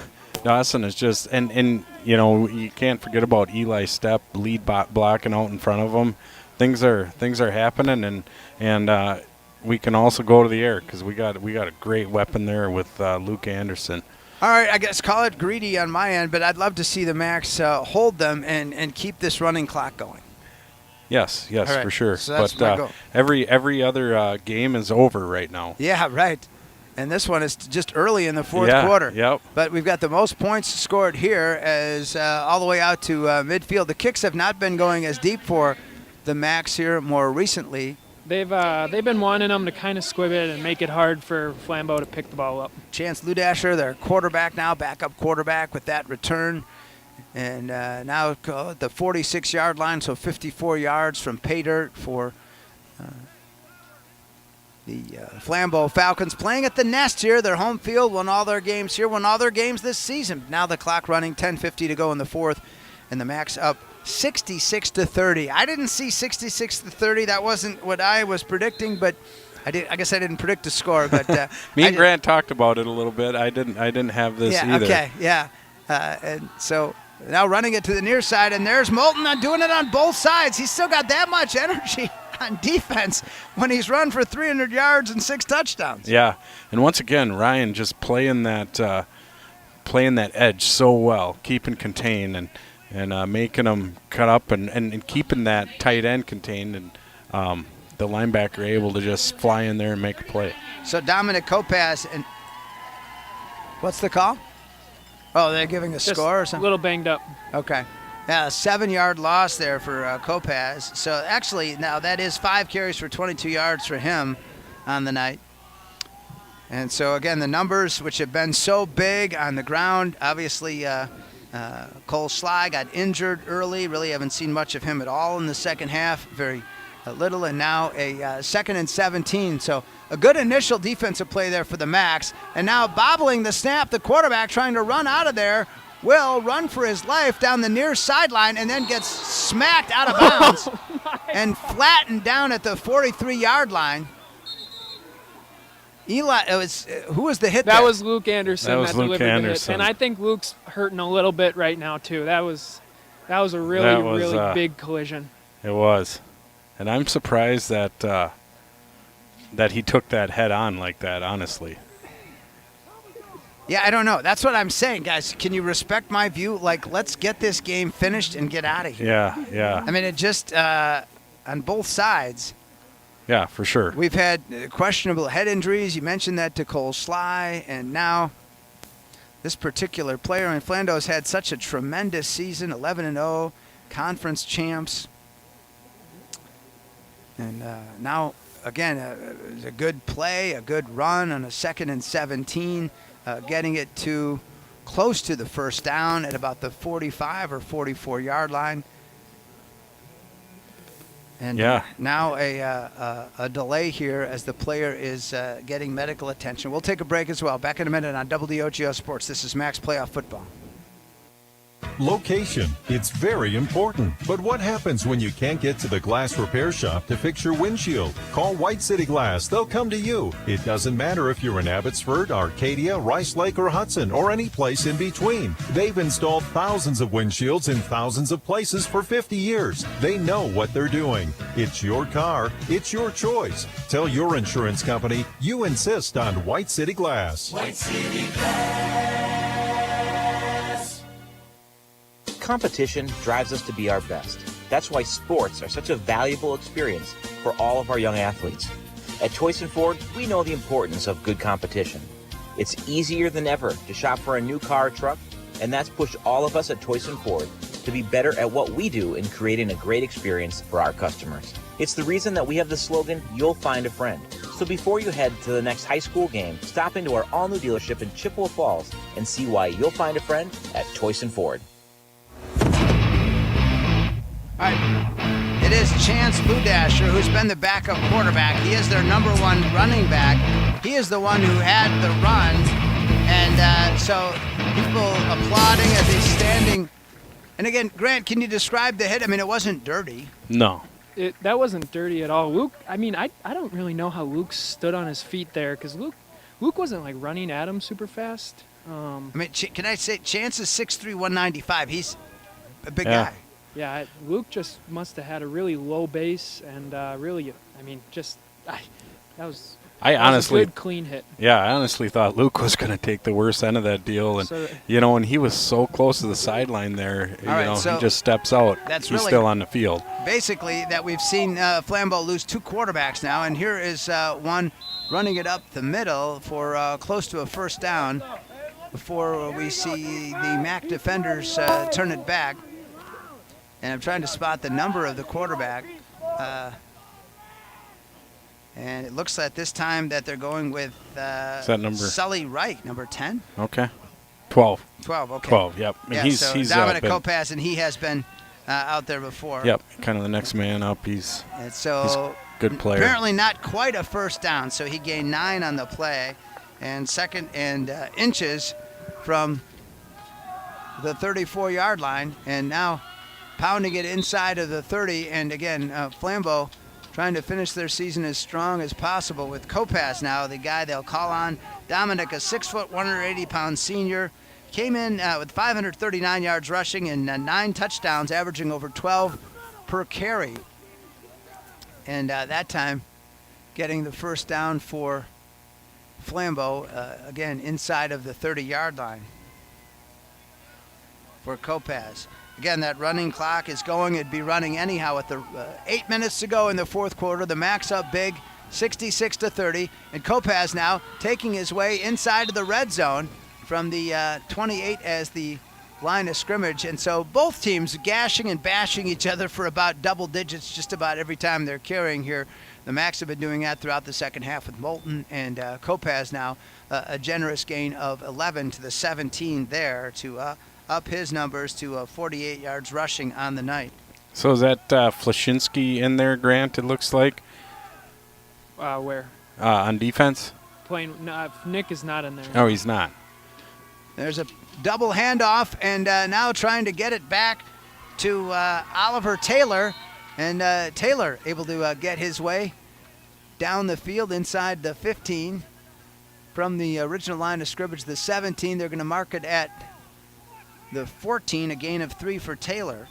is just and you can't forget about Eli Stepp lead blocking out in front of him. Things are happening, and we can also go to the air because we got a great weapon there with Luke Anderson. All right, I guess call it greedy on my end, but I'd love to see the Macks hold them and keep this running clock going. Yes, right. For sure. So that's my goal. Every other game is over right now. Yeah, right. And this one is just early in the fourth quarter. Yep. But we've got the most points scored here as all the way out to midfield. The kicks have not been going as deep for the Macks here more recently. They've been wanting them to kind of squib it and make it hard for Flambeau to pick the ball up. Chance Ludasher, their quarterback now, backup quarterback with that return. And now at the 46-yard line, so 54 yards from pay dirt for the Flambeau Falcons. Playing at the Nest here, their home field, won all their games here, won all their games this season. Now the clock running, 10:50 to go in the fourth, and the Macks up 66-30. I didn't see 66-30. That wasn't what I was predicting, but I guess I didn't predict the score. But me and Grant talked about it a little bit. I didn't have this either. Okay, yeah. And so now running it to the near side, and there's Molton doing it on both sides. He's still got that much energy on defense when he's run for 300 yards and 6 touchdowns. Yeah, and once again, Ryan just playing that edge so well, keeping contained and making them cut up and keeping that tight end contained, and the linebacker able to just fly in there and make a play. So Dominic Kopaz, and what's the call? Oh, they're giving a score or something? A little banged up. Okay. Yeah, a 7-yard loss there for Kopaz. So actually, now that is 5 carries for 22 yards for him. on the night. And so, again, the numbers, which have been so big on the ground, obviously Cole Sly got injured early. Really haven't seen much of him at all in the second half. Very little, and now a 2nd and 17. So a good initial defensive play there for the Macks. And now bobbling the snap, the quarterback trying to run out of there will run for his life down the near sideline and then gets smacked out of bounds and flattened down at the 43-yard line. Eli, who was the hit that there? was Luke Anderson. That was Luke Anderson. And I think Luke's hurting a little bit right now too. That was a really big collision. It was, and I'm surprised that he took that head on like that. Honestly. Yeah, I don't know. That's what I'm saying, guys. Can you respect my view? Like, let's get this game finished and get out of here. Yeah. I mean, it just on both sides. Yeah, for sure. We've had questionable head injuries. You mentioned that to Cole Sly, and now this particular player. And Flando's had such a tremendous season, 11-0, conference champs. And now, again, a good play, a good run on a 2nd and 17, getting it to close to the first down at about the 45 or 44-yard line. And now a delay here as the player is getting medical attention. We'll take a break as well. Back in a minute on WOGO Sports. This is Macks Playoff Football. Location. It's very important. But what happens when you can't get to the glass repair shop to fix your windshield? Call White City Glass. They'll come to you. It doesn't matter if you're in Abbotsford, Arcadia, Rice Lake, or Hudson, or any place in between. They've installed thousands of windshields in thousands of places for 50 years. They know what they're doing. It's your car. It's your choice. Tell your insurance company you insist on White City Glass. White City Glass. Competition drives us to be our best. That's why sports are such a valuable experience for all of our young athletes. At Toyson Ford, we know the importance of good competition. It's easier than ever to shop for a new car or truck, and that's pushed all of us at Toyson Ford to be better at what we do in creating a great experience for our customers. It's the reason that we have the slogan, "You'll find a friend." So before you head to the next high school game, stop into our all-new dealership in Chippewa Falls and see why you'll find a friend at Toyson Ford. All right, it is Chance Ludasher, who's been the backup quarterback. He is their number one running back. He is the one who had the run, and so people applauding as he's standing. And again, Grant, can you describe the hit? I mean, it wasn't dirty. No. That wasn't dirty at all. Luke, I mean, I don't really know how Luke stood on his feet there because Luke wasn't like running at him super fast. I mean, can I say Chance is 6'3", 195. He's a big guy. Yeah, Luke just must have had a really low base and really, I mean, that was a good clean hit. Yeah, I honestly thought Luke was going to take the worst end of that deal, and and he was so close to the sideline there. So he just steps out. He's really still on the field. Basically, that we've seen Flambeau lose two quarterbacks now, and here is one running it up the middle for close to a first down before we see the Mac defenders turn it back. And I'm trying to spot the number of the quarterback. And it looks like this time that they're going with Is that number? Sully Wright, number 10. Okay. 12. 12, okay. 12, yep. Yeah, he's Dominic Kopaz, and he has been out there before. Yep, kind of the next man up. He's he's a good player. Apparently not quite a first down, so he gained 9 on the play. And second and inches from the 34-yard line. And now pounding it inside of the 30. And again, Flambeau trying to finish their season as strong as possible with Kopaz now, the guy they'll call on. Dominic, a 6', 180-pound senior, came in with 539 yards rushing and 9 touchdowns, averaging over 12 per carry. And that time getting the first down for Flambeau, again, inside of the 30-yard line for Kopaz. Again, that running clock is going. It'd be running anyhow with the 8 minutes to go in the fourth quarter. The Macks up big, 66-30. And Kopaz now taking his way inside of the red zone from the 28 as the line of scrimmage. And so both teams gashing and bashing each other for about double digits just about every time they're carrying here. The Macks have been doing that throughout the second half with Molton and Kopaz now. A generous gain of 11 to the 17 there to up his numbers to 48 yards rushing on the night. So is that Flashinsky in there, Grant, it looks like? Where? On defense? No, Nick is not in there. Oh, he's not. There's a double handoff, and now trying to get it back to Oliver Taylor. And Taylor able to get his way down the field inside the 15. From the original line of scrimmage, the 17, they're going to mark it at the 14, a gain of 3 for Taylor,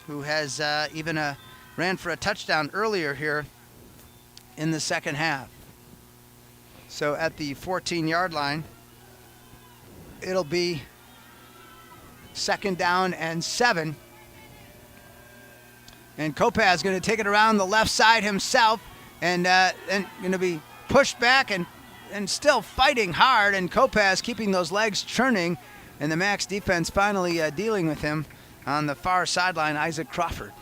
who has even ran for a touchdown earlier here in the second half. So at the 14-yard line, it'll be 2nd down and 7. And Kopaz going to take it around the left side himself and going to be pushed back and still fighting hard. And Kopaz keeping those legs churning. And the Macks defense finally dealing with him on the far sideline, Isaac Crawford.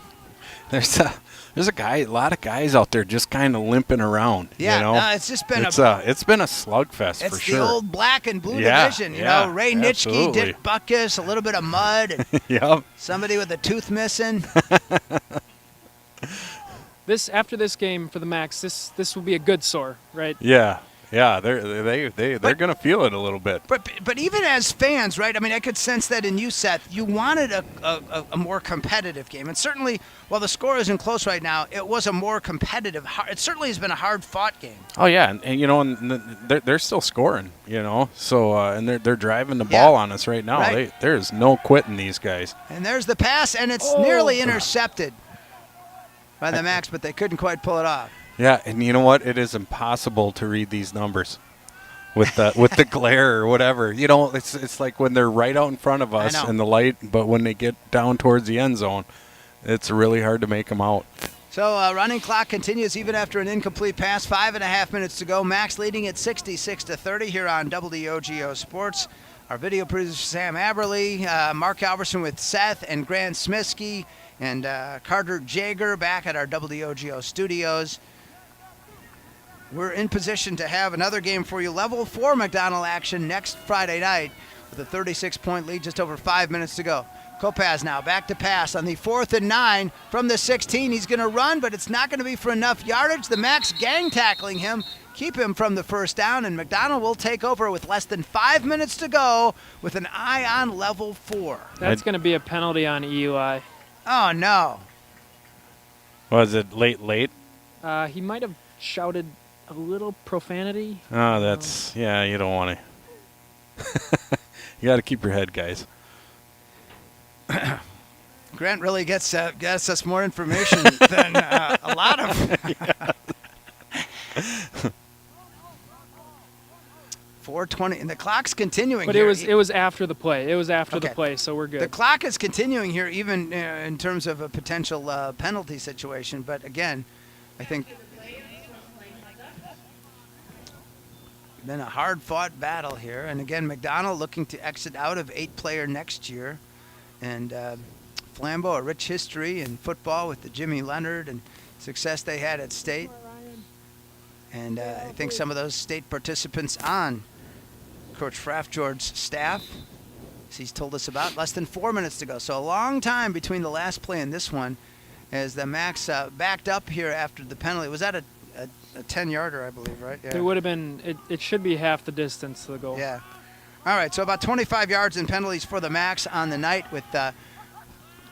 There's a lot of guys out there just kind of limping around. Yeah, you know? It's just been it's been a slugfest for sure. It's the old black and blue division, you know. Ray Nitschke, absolutely. Dick Butkus, a little bit of mud, and yep. Somebody with a tooth missing. After this game for the Macks, this will be a good sore, right? Yeah, they're gonna feel it a little bit. But even as fans, right? I mean, I could sense that in you, Seth. You wanted a more competitive game, and certainly, while the score isn't close right now, it was a more competitive. It certainly has been a hard-fought game. Oh yeah, and you know, and they're still scoring, you know. So and they're driving the ball on us right now. Right. There's no quitting these guys. And there's the pass, and it's nearly intercepted by the Macks, but they couldn't quite pull it off. Yeah, and you know what? It is impossible to read these numbers with the glare or whatever. You know, it's like when they're right out in front of us in the light, but when they get down towards the end zone, it's really hard to make them out. So running clock continues even after an incomplete pass. 5.5 minutes to go. Macks leading at 66-30 here on WOGO Sports. Our video producer Sam Aberley, Mark Alverson with Seth and Grant Smiskey, and Carter Jager back at our WOGO studios. We're in position to have another game for you. Level 4 McDonald action next Friday night with a 36-point lead, just over 5 minutes to go. Kopaz now back to pass on the 4th and 9 from the 16. He's going to run, but it's not going to be for enough yardage. The Macks gang tackling him, keep him from the first down, and McDonald will take over with less than 5 minutes to go with an eye on level 4. That's going to be a penalty on Eli. Oh, no. Was it late? He might have shouted a little profanity. Oh, that's, you don't want to. You got to keep your head, guys. Grant really gets us more information than a lot of. 4:20, and the clock's continuing. But here. it was after the play. It was after the play, so we're good. The clock is continuing here, even in terms of a potential penalty situation. But again, I think been a hard-fought battle here. And again, McDonald looking to exit out of 8-player next year, and Flambeau, a rich history in football with the Jimmy Leonard and success they had at state. And I think some of those state participants on Coach Fraftjord's staff, as he's told us about, less than 4 minutes to go. So a long time between the last play and this one, as the Macks backed up here after the penalty. Was that a 10-yarder, I believe, right? Yeah. It would have been, it should be half the distance to the goal. Yeah. All right, so about 25 yards in penalties for the Macks on the night with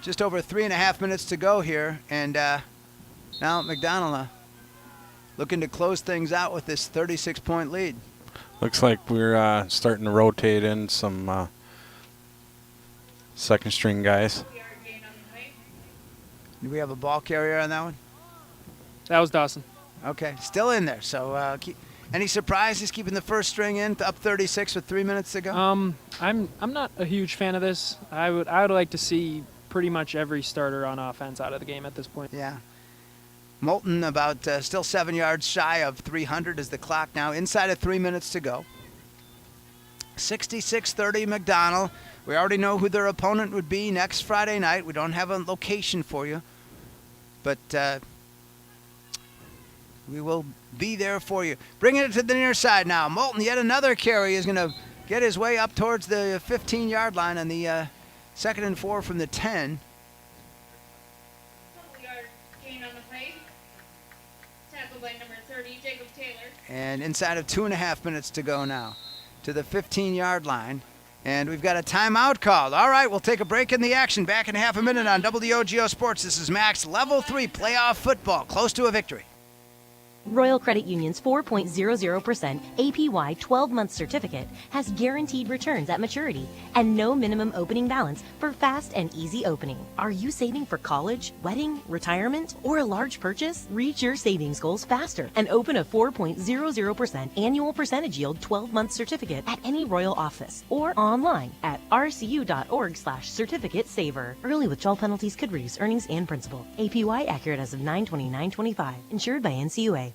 just over 3.5 minutes to go here. And now McDonald looking to close things out with this 36-point lead. Looks like we're starting to rotate in some second-string guys. Do we have a ball carrier on that one? That was Dawson. Okay, still in there. So any surprises keeping the first string in up 36 with 3 minutes to go? I'm not a huge fan of this. I would like to see pretty much every starter on offense out of the game at this point. Yeah. Molton about still 7 yards shy of 300 as the clock now inside of 3 minutes to go. 66-30 McDonald. We already know who their opponent would be next Friday night. We don't have a location for you. But we will be there for you. Bringing it to the near side now. Molton, yet another carry, is going to get his way up towards the 15-yard line on the 2nd and 4 from the 10. Gain on the play. Tackled by number 30, Jacob Taylor. And inside of 2.5 minutes to go now to the 15-yard line. And we've got a timeout called. All right, we'll take a break in the action. Back in half a minute on WOGO Sports. This is Macks Level 3 Playoff Football. Close to a victory. Royal Credit Union's 4.00% APY 12-month certificate has guaranteed returns at maturity and no minimum opening balance for fast and easy opening. Are you saving for college, wedding, retirement, or a large purchase? Reach your savings goals faster and open a 4.00% annual percentage yield 12-month certificate at any Royal office or online at rcu.org/certificate saver. Early withdrawal penalties could reduce earnings and principal. APY accurate as of 9/29/25. Insured by NCUA.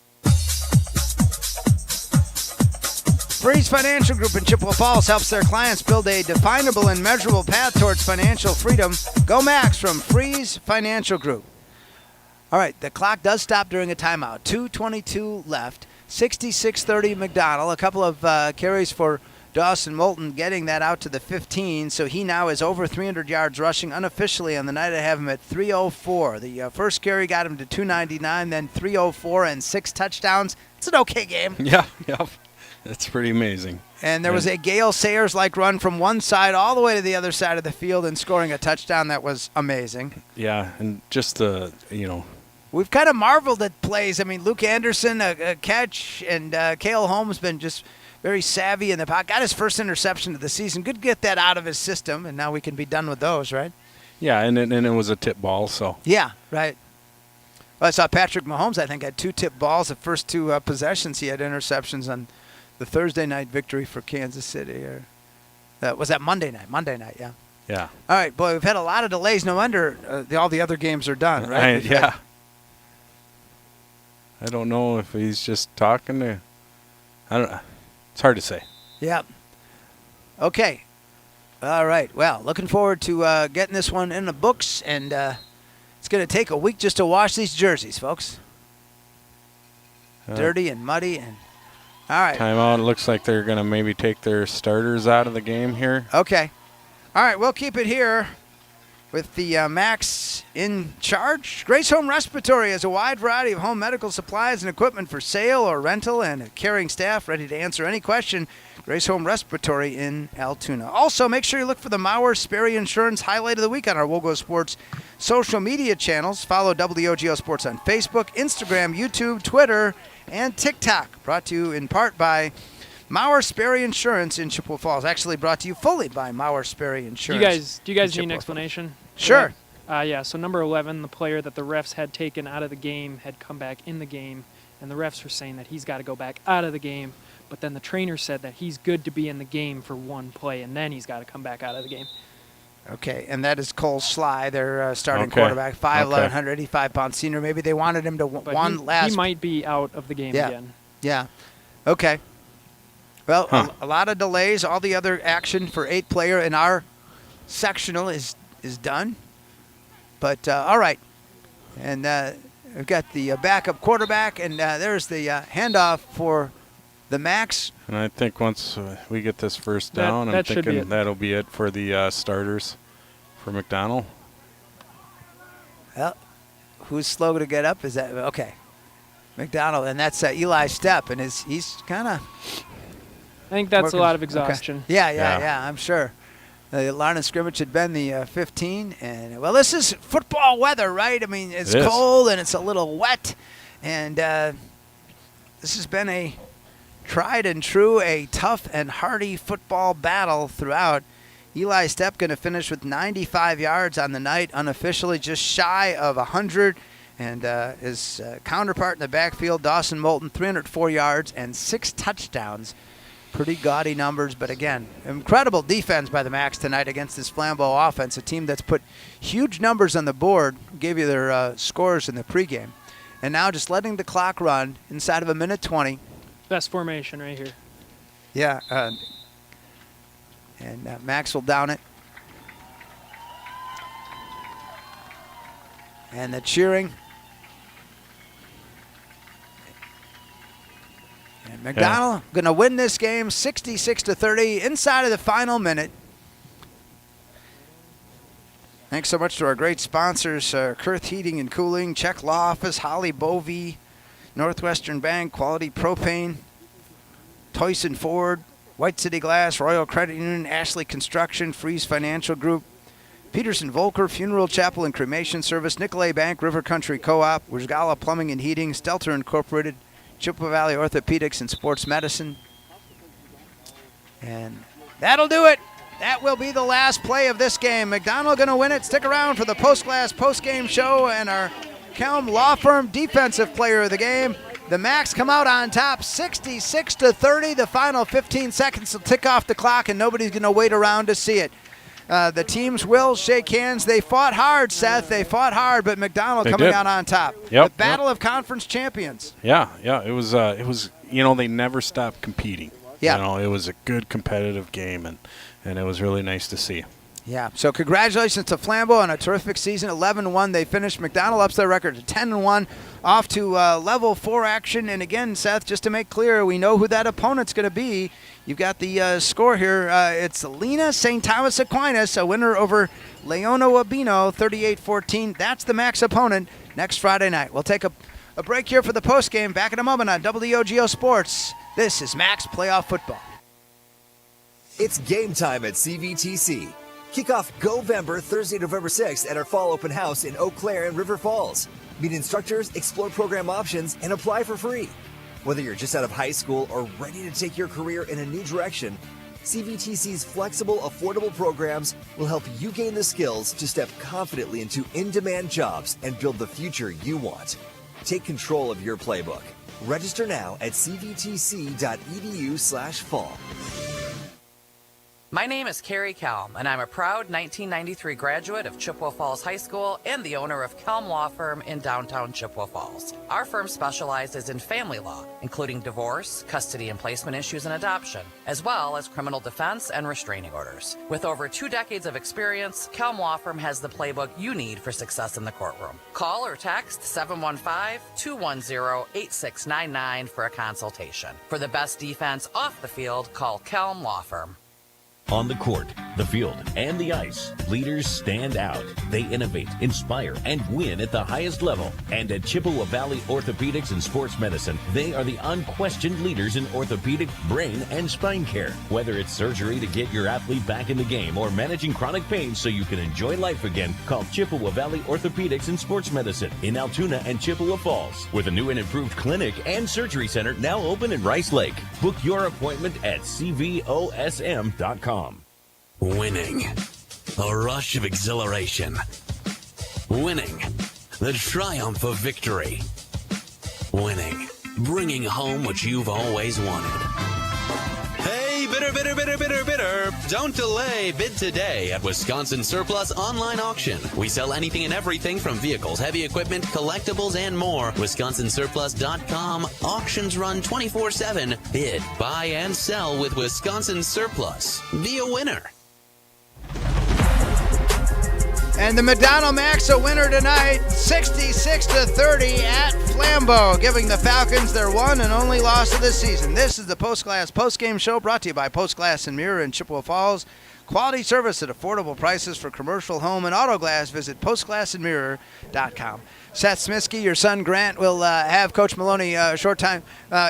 Freeze Financial Group in Chippewa Falls helps their clients build a definable and measurable path towards financial freedom. Go Macks from Freeze Financial Group. All right, the clock does stop during a timeout. 2:22 left. 66-30 McDonald. A couple of carries for Dawson Molton, getting that out to the 15. So he now is over 300 yards rushing unofficially on the night. I have him at 304. The first carry got him to 299, then 304 and 6 touchdowns. It's an okay game. Yeah. That's pretty amazing. And there was a Gale Sayers-like run from one side all the way to the other side of the field and scoring a touchdown that was amazing. Yeah, and just We've kind of marveled at plays. I mean, Luke Anderson, a catch, and Cale Holmes been just very savvy in the pocket. Got his first interception of the season. Good to get that out of his system, and now we can be done with those, right? Yeah, and it was a tip ball, so. Yeah, right. Well, I saw Patrick Mahomes, I think, had 2 tip balls. The first 2 possessions, he had interceptions on the Thursday night victory for Kansas City. Or was that Monday night? Monday night, yeah. Yeah. All right, boy, we've had a lot of delays. No wonder all the other games are done, right? Yeah. I don't know if he's just talking to. I don't know. It's hard to say. Yeah. Okay. All right. Well, looking forward to getting this one in the books, and it's going to take a week just to wash these jerseys, folks. Dirty and muddy and. All right. Timeout. It looks like they're going to maybe take their starters out of the game here. Okay. All right, we'll keep it here with the Macks in charge. Grace Home Respiratory has a wide variety of home medical supplies and equipment for sale or rental, and a caring staff ready to answer any question. Grace Home Respiratory in Altoona. Also, make sure you look for the Mauer Sperry Insurance Highlight of the Week on our WOGO Sports social media channels. Follow WOGO Sports on Facebook, Instagram, YouTube, Twitter, and TikTok. Brought to you in part by Mauer Sperry Insurance in Chippewa Falls. Actually brought to you fully by Mauer Sperry Insurance. Do you guys need an explanation? Sure. Yeah, so number 11, the player that the refs had taken out of the game, had come back in the game, and the refs were saying that he's got to go back out of the game, but then the trainer said that he's good to be in the game for one play, and then he's got to come back out of the game. Okay, and that is Cole Sly, their starting quarterback, 5'11", 185-pound senior. Maybe they wanted him to last. He might be out of the game again. Yeah. Okay. Well, a lot of delays. All the other action for 8-player in our sectional is done. But, all right. And we've got the backup quarterback, and there's the handoff for the Macks. And I think once we get this first down, I'm thinking that'll be it for the starters for McDonald. Well, who's slow to get up? Is that okay? McDonald, and that's Eli Stepp, and he's kind of. I think that's a lot of exhaustion. Okay. Yeah, I'm sure. The line of scrimmage had been the 15, and well, this is football weather, right? I mean, it's cold and it's a little wet, and this has been a tried and true, a tough and hardy football battle throughout. Eli Stepp going to finish with 95 yards on the night, unofficially just shy of 100. And his counterpart in the backfield, Dawson Molton, 304 yards and 6 touchdowns. Pretty gaudy numbers, but again, incredible defense by the Macks tonight against this Flambeau offense, a team that's put huge numbers on the board, gave you their scores in the pregame. And now just letting the clock run inside of a minute 20. Best formation right here. Yeah, and Macks will down it. And the cheering. McDonald going to win this game 66-30 inside of the final minute. Thanks so much to our great sponsors, Kurth Heating and Cooling, Czech Law Office, Holly Bovee, Northwestern Bank, Quality Propane, Toyson Ford, White City Glass, Royal Credit Union, Ashley Construction, Freeze Financial Group, Peterson Volker, Funeral Chapel and Cremation Service, Nicolay Bank, River Country Co-op, Wurgala Plumbing and Heating, Stelter Incorporated, Chippewa Valley Orthopedics and Sports Medicine. And that'll do it. That will be the last play of this game. McDonald going to win it. Stick around for the post-game show and our Kelm Law Firm Defensive Player of the Game. The Macks come out on top 66-30. The final 15 seconds will tick off the clock, and nobody's going to wait around to see it. The teams will shake hands. They fought hard, Seth. They fought hard, but McDonald coming out on top. Yep. The battle of conference champions. Yeah. It was. They never stopped competing. Yeah. It was a good competitive game, and it was really nice to see. Yeah, so congratulations to Flambeau on a terrific season. 11-1 they finished. McDonald ups their record to 10-1, off to level 4 action. And again, Seth, just to make clear, we know who that opponent's going to be. You've got the score here. It's Lena St. Thomas Aquinas, a winner over Leona Wabino, 38-14. That's the Macks opponent next Friday night. We'll take a break here for the postgame. Back in a moment on WOGO Sports. This is Macks Playoff Football. It's game time at CVTC. Kick off Go-Vember Thursday, November 6th at our fall open house in Eau Claire and River Falls. Meet instructors, explore program options, and apply for free. Whether you're just out of high school or ready to take your career in a new direction, CVTC's flexible, affordable programs will help you gain the skills to step confidently into in-demand jobs and build the future you want. Take control of your playbook. Register now at cvtc.edu/fall. My name is Carrie Kelm, and I'm a proud 1993 graduate of Chippewa Falls High School and the owner of Kelm Law Firm in downtown Chippewa Falls. Our firm specializes in family law, including divorce, custody and placement issues, and adoption, as well as criminal defense and restraining orders. With over 2 decades of experience, Kelm Law Firm has the playbook you need for success in the courtroom. Call or text 715-210-8699 for a consultation. For the best defense off the field, call Kelm Law Firm. On the court, the field, and the ice, leaders stand out. They innovate, inspire, and win at the highest level. And at Chippewa Valley Orthopedics and Sports Medicine, they are the unquestioned leaders in orthopedic, brain, and spine care. Whether it's surgery to get your athlete back in the game or managing chronic pain so you can enjoy life again, call Chippewa Valley Orthopedics and Sports Medicine in Altoona and Chippewa Falls, with a new and improved clinic and surgery center now open in Rice Lake. Book your appointment at cvosm.com. Winning. A rush of exhilaration. Winning. The triumph of victory. Winning. Bringing home what you've always wanted. Hey, bidder. Don't delay. Bid today at Wisconsin Surplus Online Auction. We sell anything and everything from vehicles, heavy equipment, collectibles, and more. WisconsinSurplus.com. Auctions run 24/7. Bid, buy, and sell with Wisconsin Surplus. Be a winner. And the McDonald Macks a winner tonight, 66-30 at Flambeau, giving the Falcons their one and only loss of the season. This is the Postgame Show brought to you by Post Glass and Mirror in Chippewa Falls. Quality service at affordable prices for commercial, home, and auto glass. Visit postglassandmirror.com. Seth Smiskey, your son Grant, will have Coach Maloney a short time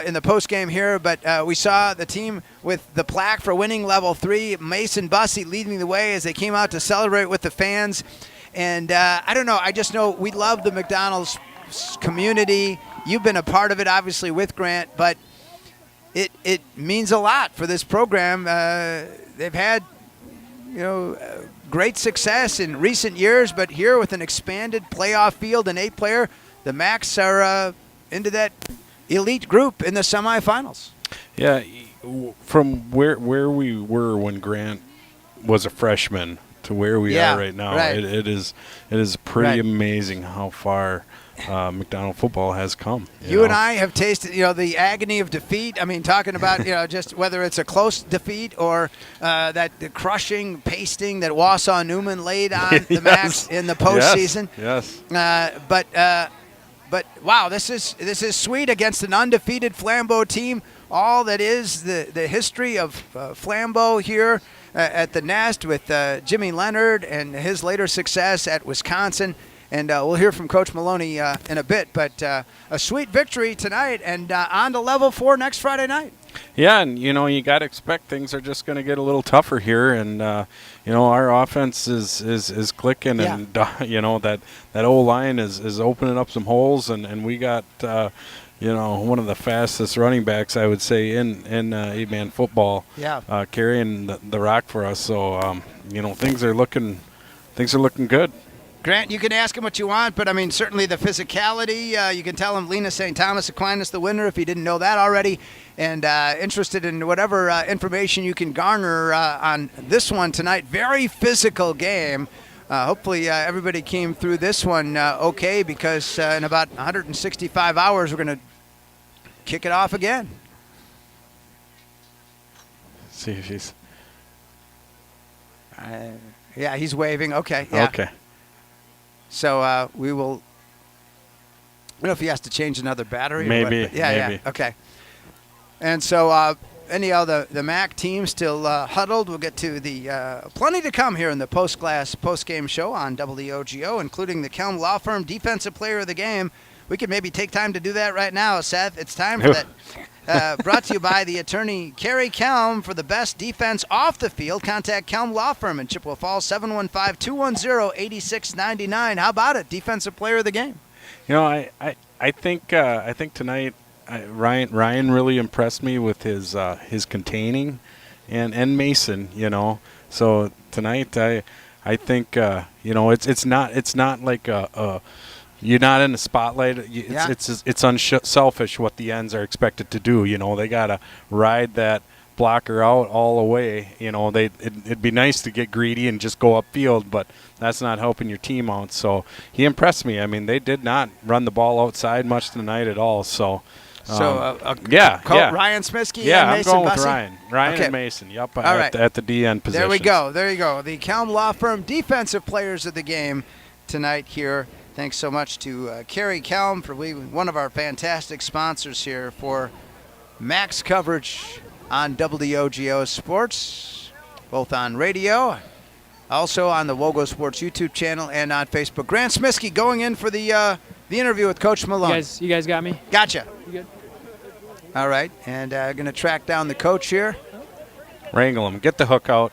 in the postgame here, but we saw the team with the plaque for winning level 3. Mason Bussey leading the way as they came out to celebrate with the fans. And I don't know, I just know we love the McDonald's community. You've been a part of it, obviously, with Grant, but it means a lot for this program. They've had great success in recent years, but here with an expanded playoff field and 8-player, the Macks are into that elite group in the semifinals. Yeah, from where we were when Grant was a freshman to where we are right now, it is pretty amazing how far McDonald football has come. You and I have tasted, the agony of defeat. I mean, talking about, just whether it's a close defeat or the crushing pasting that Wausau Newman laid on the Macks in the postseason. Yes. But wow, this is sweet against an undefeated Flambeau team. all that is the history of Flambeau here at the Nest with Jimmy Leonard and his later success at Wisconsin. And we'll hear from Coach Maloney in a bit. But a sweet victory tonight and on to level 4 next Friday night. Yeah, and, you got to expect things are just going to get a little tougher here. And, our offense is clicking. Yeah. And, that O-line is opening up some holes. And we got, one of the fastest running backs, I would say, in 8-man football. Yeah. Carrying the rock for us. So, things are looking good. Grant, you can ask him what you want, but, certainly the physicality. You can tell him Lena St. Thomas Aquinas the winner if you didn't know that already. And interested in whatever information you can garner on this one tonight. Very physical game. Hopefully everybody came through this one okay, because in about 165 hours we're going to kick it off again. See if he's... Yeah, he's waving. Okay. Yeah. Okay. So we will. I don't know if he has to change another battery. Maybe. Or what, but yeah. maybe. Okay. And so anyhow, the MAC team still huddled. We'll get to the plenty to come here in the post-game show on WOGO, including the Kelm Law Firm Defensive Player of the Game. We could maybe take time to do that right now, Seth. It's time for that. Brought to you by the attorney Kerry Kelm for the best defense off the field. Contact Kelm Law Firm in Chippewa Falls, 715-210-8699. How about it? Defensive Player of the Game. I think tonight Ryan really impressed me with his containing, and Mason. So tonight I think it's not like a you're not in the spotlight. It's unselfish what the ends are expected to do. They gotta ride that blocker out all the way. It'd be nice to get greedy and just go upfield, but that's not helping your team out. So he impressed me. They did not run the ball outside much tonight at all. So. Ryan Smisky and Mason I'm going Bussey? with Ryan. Ryan Okay. and Mason, yep, All right. at the DN position. There you go. The Kelm Law Firm Defensive Players of the Game tonight here. Thanks so much to Kerry Kelm for being one of our fantastic sponsors here for Macks coverage on WOGO Sports, both on radio, also on the WOGO Sports YouTube channel, and on Facebook. Grant Smisky going in for the interview with Coach Malone. You guys got me? Gotcha. You good? All right, and going to track down the coach here. Wrangle him. Get the hook out.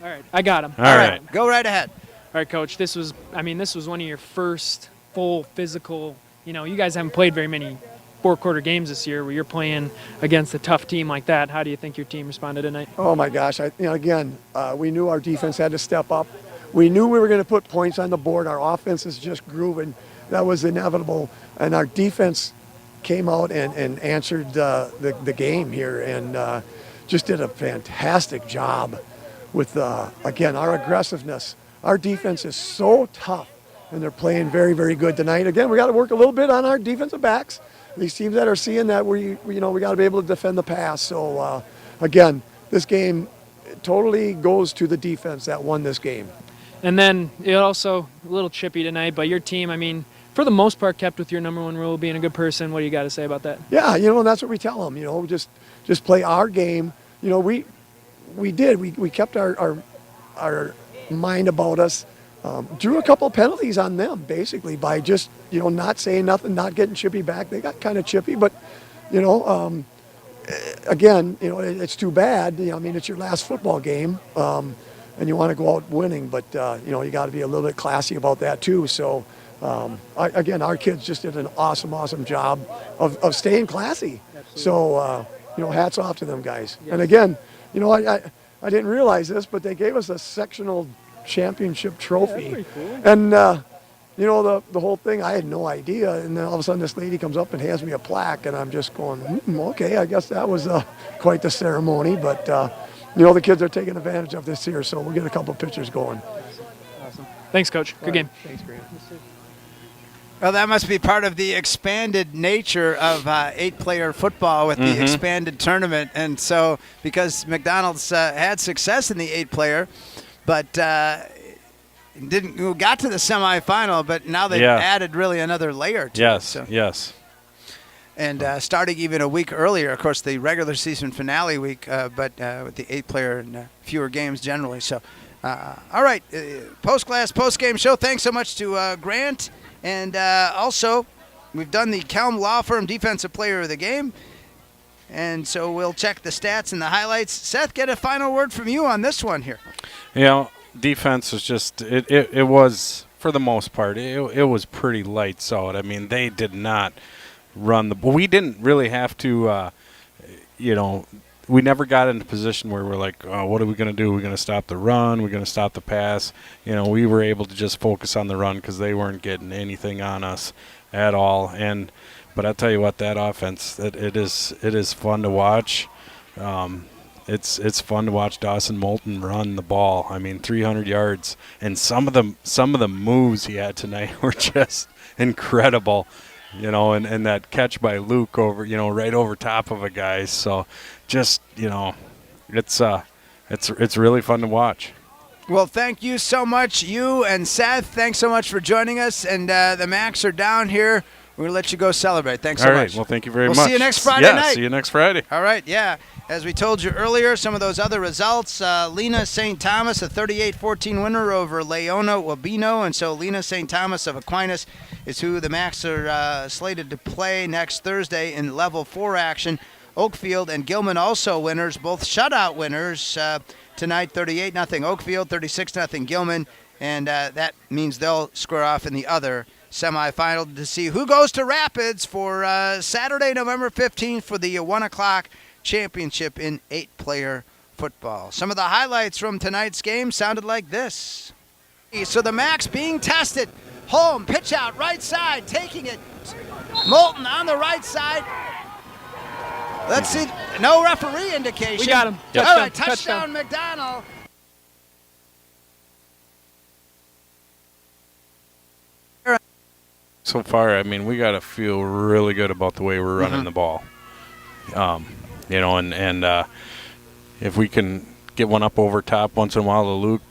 All right, I got him. All right. Go right ahead. All right, Coach, this was one of your first full physical, you guys haven't played very many four-quarter games this year where you're playing against a tough team like that. How do you think your team responded tonight? Oh, my gosh. We knew our defense had to step up. We knew we were going to put points on the board. Our offense is just grooving. That was inevitable. And our defense came out and answered the game here and just did a fantastic job with, again, our aggressiveness. Our defense is so tough, and they're playing very, very good tonight. Again, we got to work a little bit on our defensive backs. These teams that are seeing that we got to be able to defend the pass. So, again, this game totally goes to the defense that won this game. And then it also a little chippy tonight, but your team, for the most part, kept with your number one rule, being a good person. What do you got to say about that? Yeah, and that's what we tell them. Just play our game. We kept our mind about us. Drew a couple of penalties on them, basically, by just, not saying nothing, not getting chippy back. They got kind of chippy, but, again, it's too bad. It's your last football game, and you want to go out winning, but, you got to be a little bit classy about that, too. So, again, our kids just did an awesome job of staying classy. Absolutely. So, hats off to them guys. Yes. And, again, I didn't realize this, but they gave us a sectional championship trophy. Yeah, that's pretty cool. And the whole thing, I had no idea, and then all of a sudden this lady comes up and hands me a plaque, and I'm just going, okay, I guess that was quite the ceremony, but the kids are taking advantage of this here, so we'll get a couple of pictures going. Awesome. Thanks, Coach. Good game. Thanks, Grant. Well, that must be part of the expanded nature of 8-player football with the expanded tournament. And so because McDonald's had success in the 8-player, but got to the semifinal, but now they've added really another layer to it. So. Yes. And starting even a week earlier, of course, the regular season finale week, but with the 8-player and fewer games generally. So, all right, post-game show. Thanks so much to Grant. And also, we've done the Kelm Law Firm Defensive Player of the Game. And so we'll check the stats and the highlights. Seth, get a final word from you on this one here. Defense was just it was, for the most part, it was pretty lights out. I mean, they did not run we didn't really have to, we never got in a position where we're like, oh, what are we going to do? We're going to stop the run. We're going to stop the pass. We were able to just focus on the run because they weren't getting anything on us at all. But I'll tell you what, that offense, it is fun to watch. It's fun to watch Dawson Molton run the ball. I mean, 300 yards, and some of the moves he had tonight were just incredible. And that catch by Luke over, right over top of a guy. So, just it's really fun to watch. Well, thank you so much, you and Seth. Thanks so much for joining us. And the Macks are down here. We're going to let you go celebrate. Thanks so much. All right. Well, thank you very much. We'll see you next Friday night. Yeah, see you next Friday. All right, yeah. As we told you earlier, some of those other results. Lena St. Thomas, a 38-14 winner over Leona Wabino. And so Lena St. Thomas of Aquinas is who the Macks are slated to play next Thursday in Level 4 action. Oakfield and Gilman also winners, both shutout winners tonight, 38-0 Oakfield, 36-0 Gilman. And that means they'll square off in the other semifinal to see who goes to Rapids for Saturday, November 15th for the 1 o'clock championship in 8-player football. Some of the highlights from tonight's game sounded like this. So the Macks being tested. Holm, pitch out, right side, taking it. Molton on the right side. Let's see. No referee indication. We got him. All right, touchdown McDonald. So far, I mean, we got to feel really good about the way we're running the ball. And if we can get one up over top once in a while to Luke,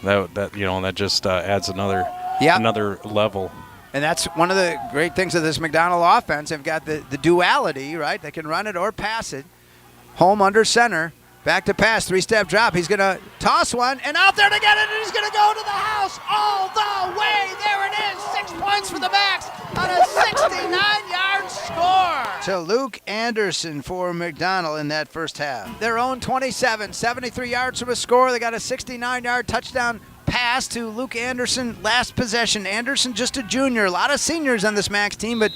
that just adds another level. And that's one of the great things of this McDonald offense. They've got the duality, right? They can run it or pass it. Holm under center. Back to pass, 3-step drop. He's going to toss one, and out there to get it, and he's going to go to the house all the way. There it is, 6 points for the Macks on a 69-yard score. To Luke Anderson for McDonald in that first half. Their own 27, 73 yards from a score. They got a 69-yard touchdown pass to Luke Anderson last possession. Anderson just a junior. A lot of seniors on this Macks team, but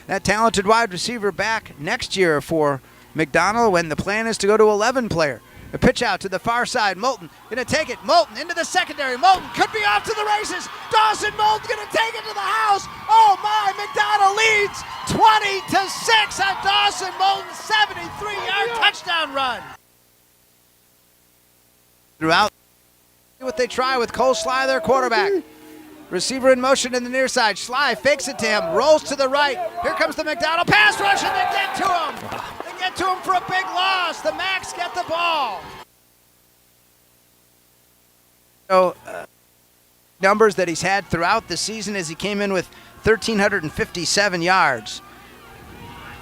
that talented wide receiver back next year for McDonald when the plan is to go to 11-player. A pitch out to the far side. Molton going to take it. Molton into the secondary. Molton could be off to the races. Dawson Molton's going to take it to the house. Oh my, McDonald leads 20-6 on Dawson Molton's 73-yard touchdown run. Throughout, what they try with Cole Sly, their quarterback. Receiver in motion in the near side. Sly fakes it to him, rolls to the right. Here comes the McDonald pass rush, and they get to him. They get to him for a big loss. The Macks get the ball. So, numbers that he's had throughout the season as he came in with 1,357 yards.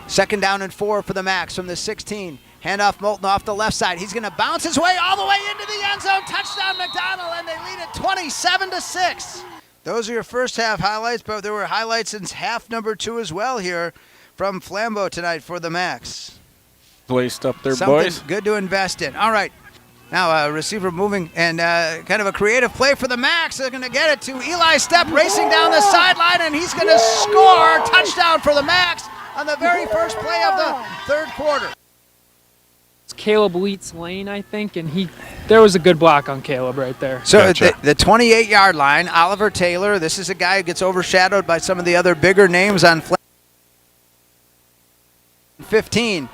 2nd down and 4 for the Macks from the 16. Handoff Molton off the left side. He's going to bounce his way all the way into the end zone. Touchdown McDonald, and they lead it 27-6. Those are your first half highlights, but there were highlights in half number 2 as well here from Flambeau tonight for the Macks. Placed up there, Something boys. Good to invest in. All right. Now receiver moving and kind of a creative play for the Macks. They're going to get it to Eli Stepp racing down the sideline, and he's going to score. Touchdown for the Macks on the very first play of the third quarter. It's Caleb Leets Lane, I think, and there was a good block on Caleb right there. So gotcha. The 28-yard line, Oliver Taylor, this is a guy who gets overshadowed by some of the other bigger names on 15.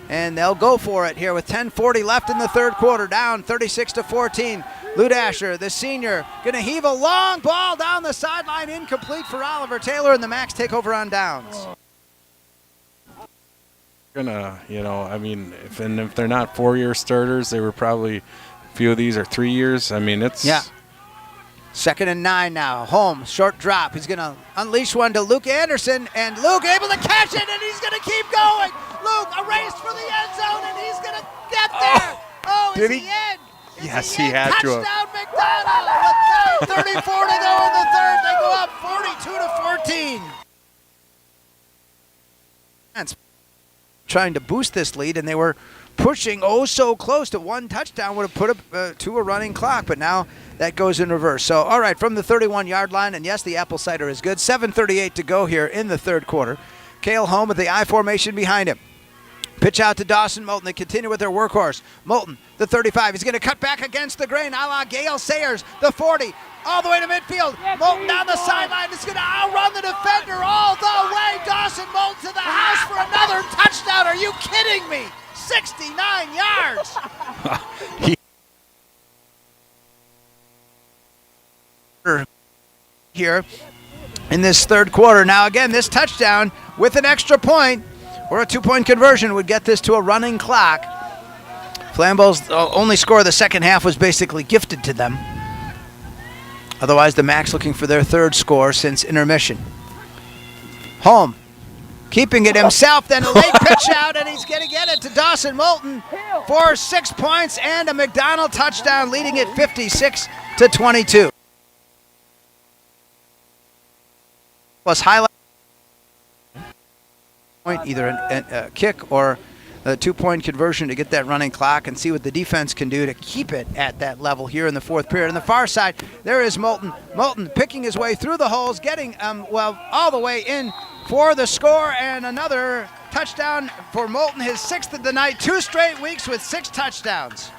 And they'll go for it here with 10:40 left in the third quarter, down 36-14. Ludasher, the senior, going to heave a long ball down the sideline, incomplete for Oliver Taylor, and the Macks take over on downs. If they're not 4-year starters, they were probably a few of these are 3 years. I mean, it's 2nd and 9 now. Holmes, short drop. He's going to unleash one to Luke Anderson, and Luke able to catch it, and he's going to keep going. Luke, a race for the end zone, and he's going to get there. Did is he? he in? Yes, he had to have. Touchdown, McDonald! With 9:34 to go in the third. They go up 42-14. Trying to boost this lead, and they were pushing so close to one touchdown would have put up to a running clock, but now that goes in reverse. So, all right, from the 31-yard line, and yes, the apple cider is good. 7:38 to go here in the third quarter. Cale home with the I formation behind him. Pitch out to Dawson Molton. They continue with their workhorse. Molton, the 35. He's going to cut back against the grain, a la Gale Sayers. The 40, all the way to midfield. Molton down the sideline. Is going to outrun the defender all the way. Dawson Molton to the house for another touchdown. Are you kidding me? 69 yards. Here in this third quarter. Now, again, this touchdown with an extra point or a 2-point conversion would get this to a running clock. Flambeau's only score of the second half was basically gifted to them. Otherwise, the Macks looking for their third score since intermission. Home, keeping it himself, then a late pitch out, and he's going to get it to Dawson Molton for 6 points and a McDonald touchdown, leading it 56-22. Was highlight point, either a kick or a 2-point conversion to get that running clock and see what the defense can do to keep it at that level here in the fourth period. On the far side, there is Molton. Molton picking his way through the holes, getting, all the way in for the score, and another touchdown for Molton, his 6th of the night, 2 straight weeks with 6 touchdowns.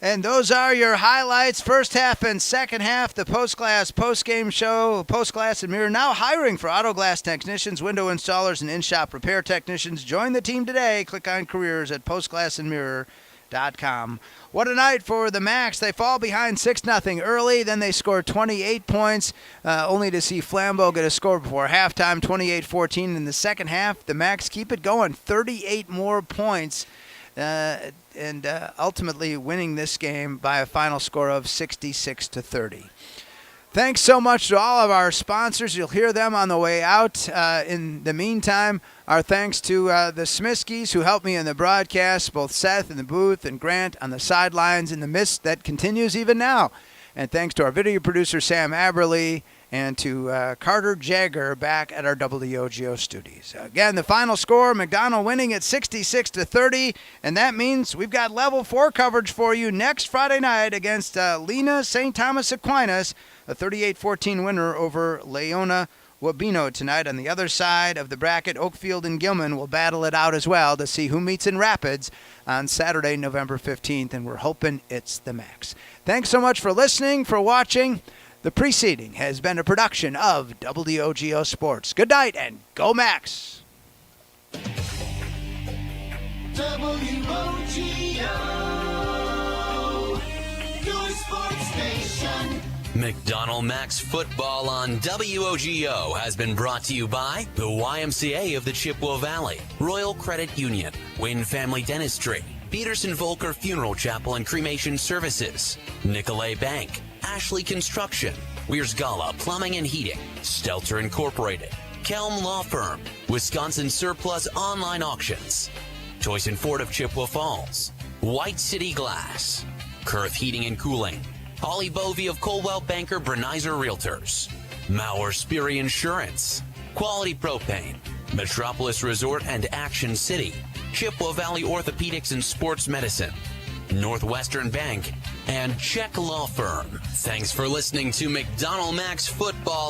And those are your highlights, first half and second half. The post-game show, Post Glass and Mirror, now hiring for auto glass technicians, window installers, and in-shop repair technicians. Join the team today. Click on careers at postglassandmirror.com. What a night for the Macks. They fall behind 6-0 early. Then they score 28 points, only to see Flambeau get a score before halftime, 28-14 in the second half. The Macks keep it going, 38 more points. And ultimately winning this game by a final score of 66-30. Thanks so much to all of our sponsors. You'll hear them on the way out. In the meantime, our thanks to the Smiskys who helped me in the broadcast, both Seth in the booth and Grant on the sidelines in the mist that continues even now. And thanks to our video producer, Sam Aberley, and to Carter Jagger back at our WOGO studios. Again, the final score, McDonald winning at 66-30, and that means we've got level 4 coverage for you next Friday night against Lena St. Thomas Aquinas, a 38-14 winner over Leona Wabino tonight. On the other side of the bracket, Oakfield and Gilman will battle it out as well to see who meets in Rapids on Saturday, November 15th, and we're hoping it's the Macks. Thanks so much for listening, for watching. The preceding has been a production of WOGO Sports. Good night and go Macks! WOGO, your sports station. McDonald Macks football on WOGO has been brought to you by the YMCA of the Chippewa Valley, Royal Credit Union, Wynn Family Dentistry, Peterson Volker Funeral Chapel and Cremation Services, Nicolay Bank, Ashley Construction, Weir's Gala Plumbing and Heating, Stelter Incorporated, Kelm Law Firm, Wisconsin Surplus Online Auctions, Choice and Ford of Chippewa Falls, White City Glass, Kurth Heating and Cooling, Holly Bovey of Coldwell Banker Brenizer Realtors, Mauer Sperry Insurance, Quality Propane, Metropolis Resort and Action City, Chippewa Valley Orthopedics and Sports Medicine, Northwestern Bank, and Czech Law Firm. Thanks for listening to McDonald Macks Football.